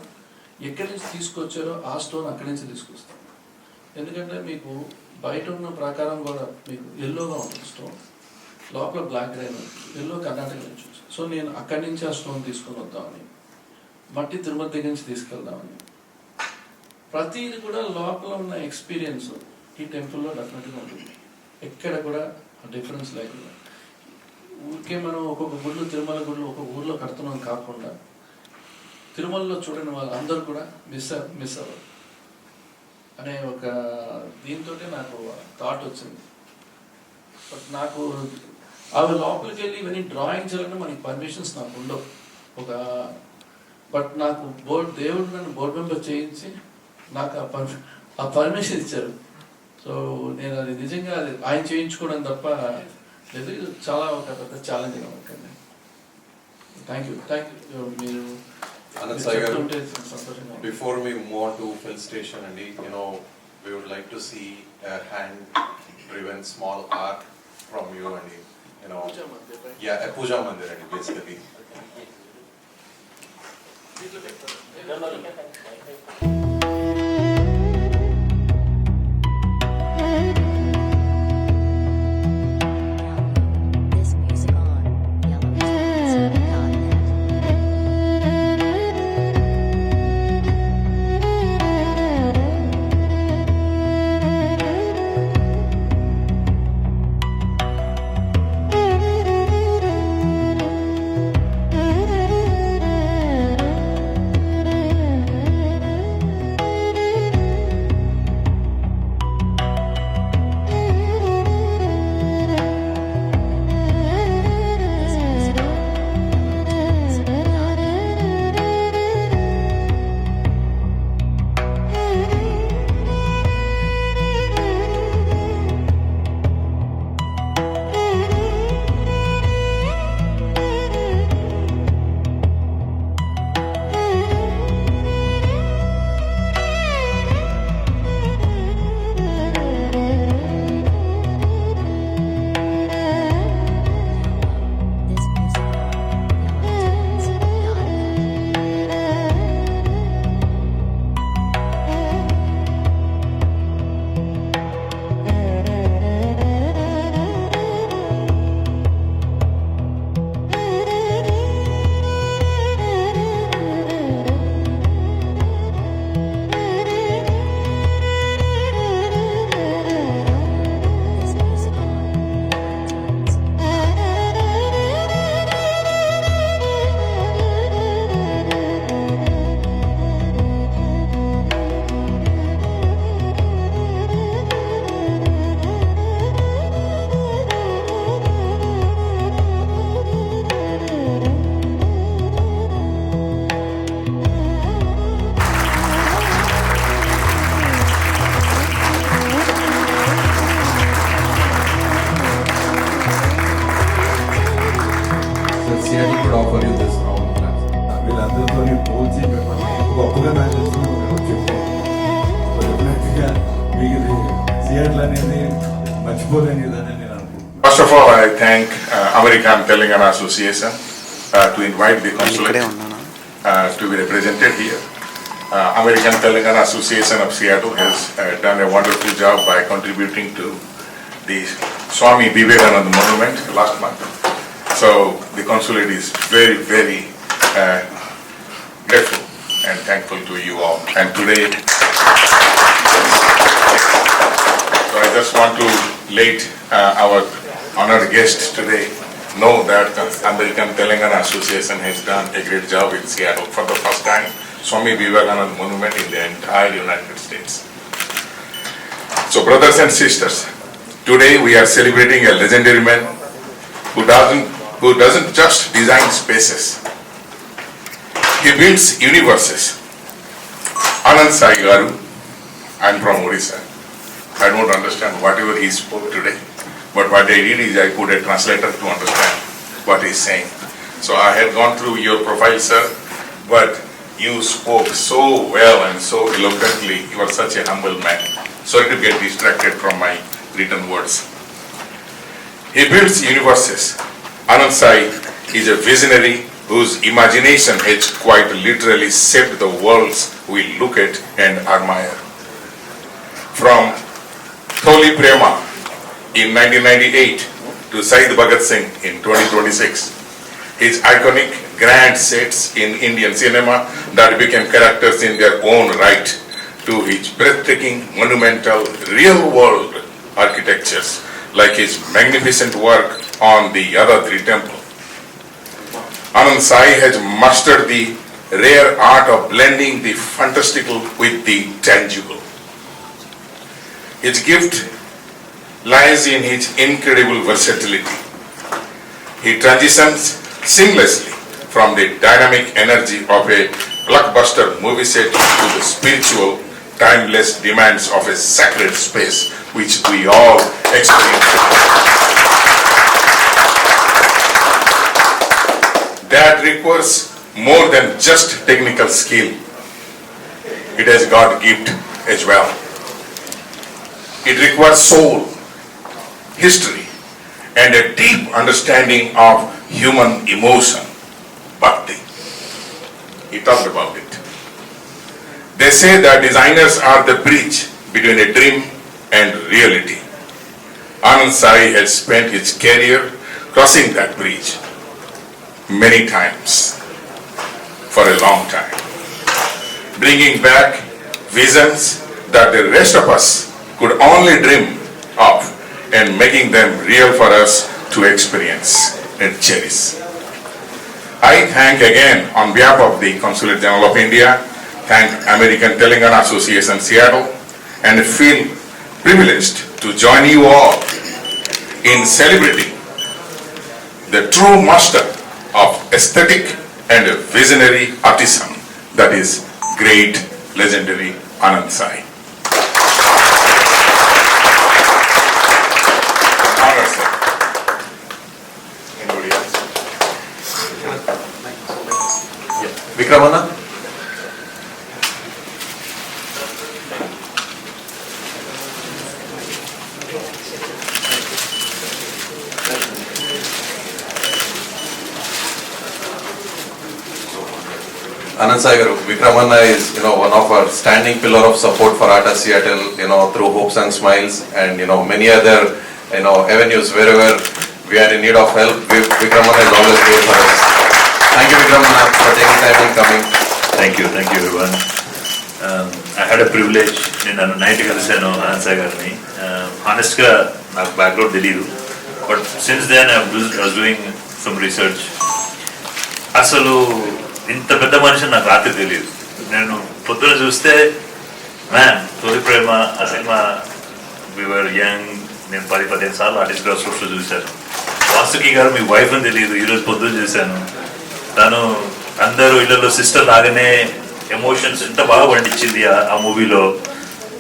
ఎక్కడి నుంచి తీసుకొచ్చారో ఆ స్టోన్ అక్కడి నుంచి తీసుకొస్తాను. ఎందుకంటే మీకు బయట ఉన్న ప్రకారం కూడా మీకు ఎల్లోగా ఉంటుంది స్టోన్, లోపల బ్లాక్ గ్రైన్ ఉంటుంది, ఎల్లో కర్ణాటక నుంచి వచ్చి. సో నేను అక్కడి నుంచి ఆ స్టోన్ తీసుకొని వద్దామని, మట్టి తిరుమల దగ్గర నుంచి తీసుకెళ్దామని, ప్రతిది కూడా లోపల ఉన్న ఎక్స్పీరియన్స్ ఈ టెంపుల్లో డెఫినెట్గా ఉంటుంది. ఎక్కడ కూడా డిఫరెన్స్ లేకుండా ఊరికే మనం ఒక్కొక్క గుళ్ళు తిరుమల గుళ్ళు ఒక్కొక్క ఊర్లో కడుతున్నాం కాకుండా తిరుమలలో చూడని వాళ్ళు అందరూ కూడా మిస్ అవ్వరు అనే ఒక దీంతో నాకు థాట్ వచ్చింది. బట్ నాకు అవి లోపలికి వెళ్ళి ఇవన్నీ డ్రాయింగ్ చేయాలంటే మనకి పర్మిషన్స్ నాకు ఉండవు. బట్ నాకు దేవుడు నన్ను బోర్డు మెంబర్ చేయించి నాకు ఆ పర్మిషన్ ఇచ్చారు. సో నేను అది నిజంగా అది ఆయన చేయించుకోవడం తప్ప లేదు, ఇది చాలా ఒక పెద్ద ఛాలెంజింగ్ అవుతుంది. Thank you. మీరు Anand Sai garu, సంతోషంగా. before we move on to felicitation, and we would like to see a hand-driven small art from you, and Puja mandir, right? yeah, a puja mandir, and basically. CID could offer you this round class. వీళ్ళందరితో పోల్చి మిమ్మల్ని గొప్పగా నాకు తెలిసిన చెప్పాను. డెఫినెట్గా మీకు ఇది సియాట్లు అనేది మర్చిపోలేనిదని నేను అనుకుంటున్నాను. First of all, I thank American Telangana Association to invite the consulate to be represented here. American Telangana Association of Seattle has done a wonderful job by contributing to the Swami Vivekananda monument last month. So the consulate is very, very grateful and thankful to you all. And today, so I just want to late our honored guest today, know that the American Telangana Association has done a great job in Seattle. For the first time, Swami Vivekananda Monument in the entire United States. So brothers and sisters, today we are celebrating a legendary man who doesn't just design spaces. He builds universes. Anand Sai Garu, I am from Odisha. I don't understand whatever he spoke today, but what I did is I put a translator to understand what he's saying. So I had gone through your profile, sir, but you spoke so well and so eloquently. You are such a humble man. Sorry to get distracted from my written words. He builds universes. Anand Sai is a visionary whose imagination has quite literally shaped the worlds we look at and admire. From Tholi Prema in 1998 to Syed Bhagat Singh in 2026, his iconic grand sets in Indian cinema that became characters in their own right, to his breathtaking, monumental, real-world architectures like his magnificent work on the Yadadri temple. Anand Sai has mastered the rare art of blending the fantastical with the tangible. His gift lies in his incredible versatility. He transitions seamlessly from the dynamic energy of a blockbuster movie set to the spiritual, timeless demands of a sacred space which we all experience. That requires more than just technical skill. It has got gift as well. It requires soul, history, and a deep understanding of human emotion, bhakti. He talked about it. They say that designers are the bridge between a dream and reality. Anand Sai has spent his career crossing that bridge many times, for a long time, bringing back visions that the rest of us could only dream of and making them real for us to experience and cherish. I thank again on behalf of the Consulate General of India, thank American Telangana Association Seattle, and feel privileged to join you all in celebrating the true master of aesthetic and visionary artisan, that is great, legendary Anand Sai. Honor, sir. Anybody else? Vikramana? Anand Sai Garu, Vikramana is, one of our standing pillar of support for Art at Seattle, through Hopes and Smiles and, many other, avenues wherever we are in need of help. Vikramana is always there for us. Thank you, Vikramana, for taking time and coming. Thank you everyone. I had a privilege నేను night కలిసాను ఆనంద్ సాయి గారిని. హానెస్ట్గా నాకు background తెలియదు, but since then I was doing some research. అసలు ఇంత పెద్ద మనిషి నాకు రాత్రి తెలియదు. నేను పొద్దున చూస్తే మ్యాన్ తొలి ప్రేమ ఆ సినిమా వివర్ యంగ్, నేను 10-15 సార్లు ఆర్టిస్ట్ గ్రాస్ రూట్స్లో చూశాను. వాసుకి గారు మీ వైఫ్ అని తెలియదు, ఈరోజు పొద్దున చూశాను. తను అందరూ ఇళ్లలో సిస్టర్ లాగానే ఎమోషన్స్ ఎంత బాగా పండించింది ఆ మూవీలో.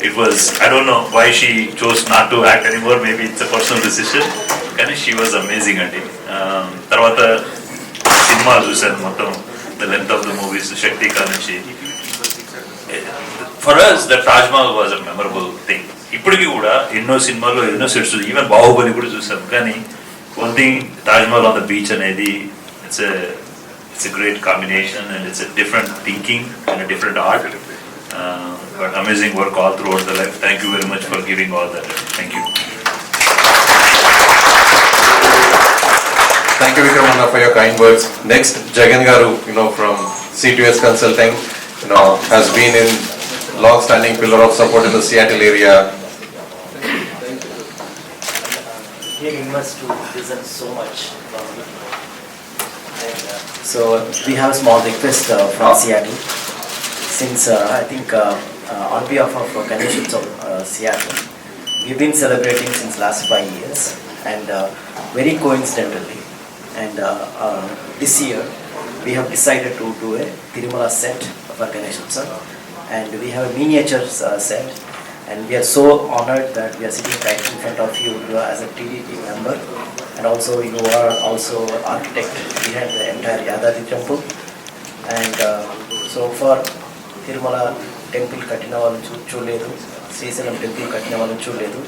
It was, I don't know why she chose not to act anymore, maybe it's a personal decision, కానీ షీ వాజ్ అమేజింగ్ అండి. తర్వాత సినిమా చూశాను మొత్తం, the length of the movies, Shakti Kanchi. For us, the Taj Mahal was a memorable thing. ఇప్పటికీ కూడా ఎన్నో సినిమాల్లో ఎన్నో సెట్స్, ఈవెన్ బాహుబలి కూడా చూసాం. కానీ one thing, Taj Mahal on the beach అనేది it's a great combination and it's a different thinking and a different art. But amazing work all throughout the life. Thank you very much for giving all that. Thank you. Thank you, Vikramana, for your kind words. Next, Jagan Garu, from C2S Consulting, has been in long-standing pillar of support in the Seattle area. here invest to listen so much from you. And, so we have a small request from Seattle. Since I think on behalf of Ganesh Utsav Seattle, we've been celebrating since last 5 years, and very coincidentally, and this year we have decided to do a Tirumala set for Ganesh Utsav, and we have a miniature set, and we are so honored that we are sitting right in front of you as a TDP member, and also you are also architect behind the entire Yadadri temple, and so for Tirumala temple కట్టిన వాళ్ళని చూడలేదు, Srisailam temple కట్టిన వాళ్ళని చూడలేదు.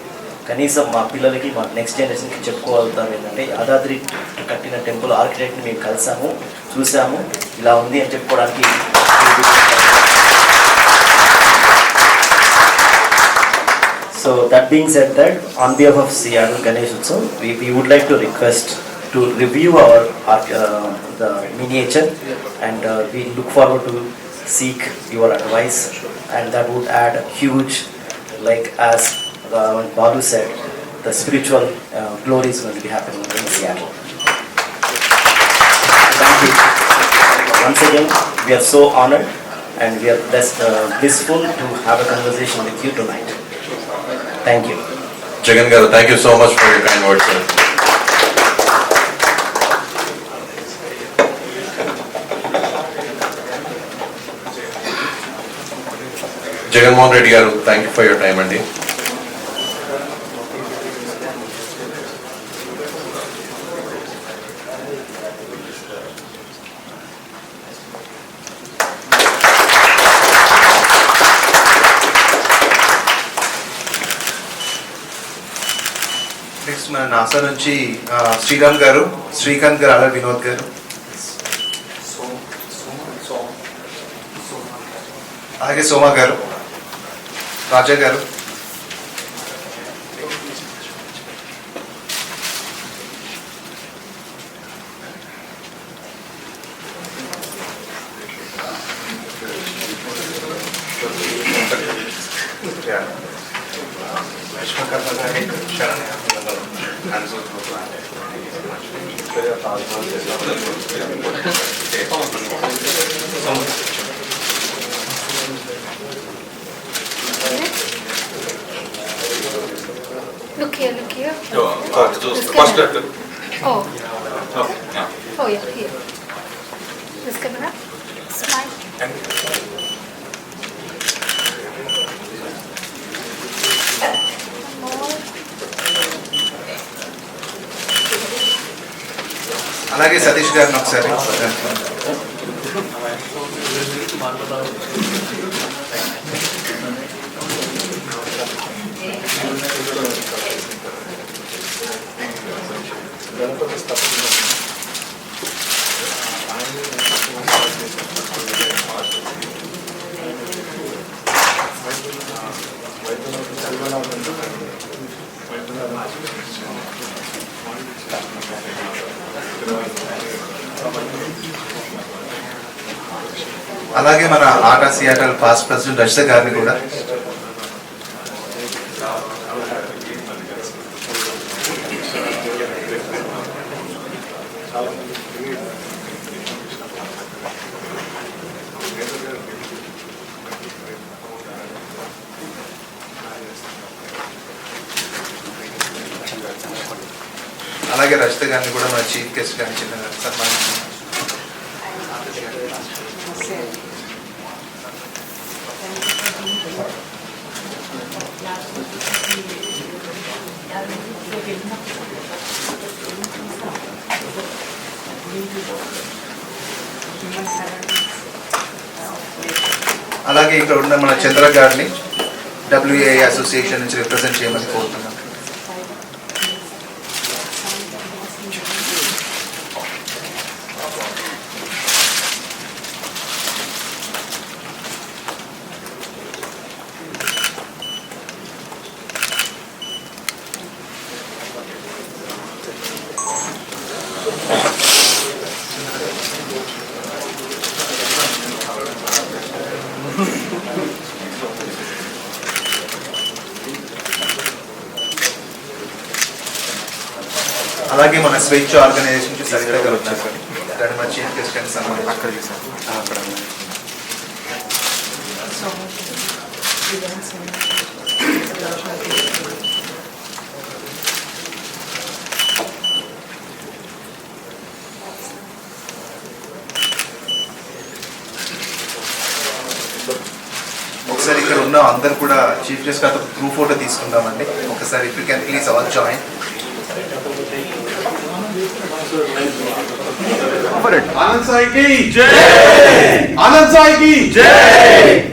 కనీసం మా పిల్లలకి మా నెక్స్ట్ జనరేషన్కి చెప్పుకోగలుగుతాం ఏంటంటే యాదాద్రి కట్టిన టెంపుల్ ఆర్కిటెక్ట్ని మేము కలిసాము, చూసాము, ఇలా ఉంది అని చెప్పుకోవడానికి. So that being said, that on behalf of Seattle Ganesh Utsav, we would like to request to review our the miniature, and we look forward to seek your advice, and that would add huge, like as Balu said, the spiritual glory is going to be happening in Seattle. Thank you. Once again, we are so honored and we are blissful to have a conversation with you tonight. Thank you. Jagan garu, thank you so much for your kind words, sir. Jagan Mohan Reddy garu, thank you for your time, Andy. Next మన NASA నుంచి శ్రీరామ్ గారు, శ్రీకాంత్ గారు, అలా వినోద్ గారు, అలాగే సోమా గారు, రాజా గారు, విశ్వకర్మ గారి, Saranya. Look here, look here. First Oh. Oh yeah, here. This camera. Smile. అలాగే సతీష్ గారిని ఒకసారి. అలాగే మన ఆటా సియాటల్ పాస్ట్ ప్రెసిడెంట్ రజిత గారిని కూడా. అలాగే రజిత గారిని కూడా మన చీఫ్ గెస్ట్ గారిని చిన్న సన్మానించారు. అలాగే ఇక్కడ ఉన్న మన చంద్ర గారిని WAA అసోసియేషన్ నుంచి రిప్రజెంట్ చేయమని కోరుతున్నాం. అలాగే మన స్వేచ్ఛ ఆర్గనైజేషన్ నుంచి సరిత గారు వచ్చారు. దాని మన చీఫ్ గెస్ట్ అండ్ సన్మానం అక్కడ అక్కడ ఒకసారి ఇక్కడ ఉన్న అందరు కూడా చీఫ్ గెస్ట్ గారితో గ్రూప్ ఫోటో తీసుకుందామండి. ఒకసారి if you can please all join. Anand Sai కి జై, ఆనంద్ సాయి కి జై.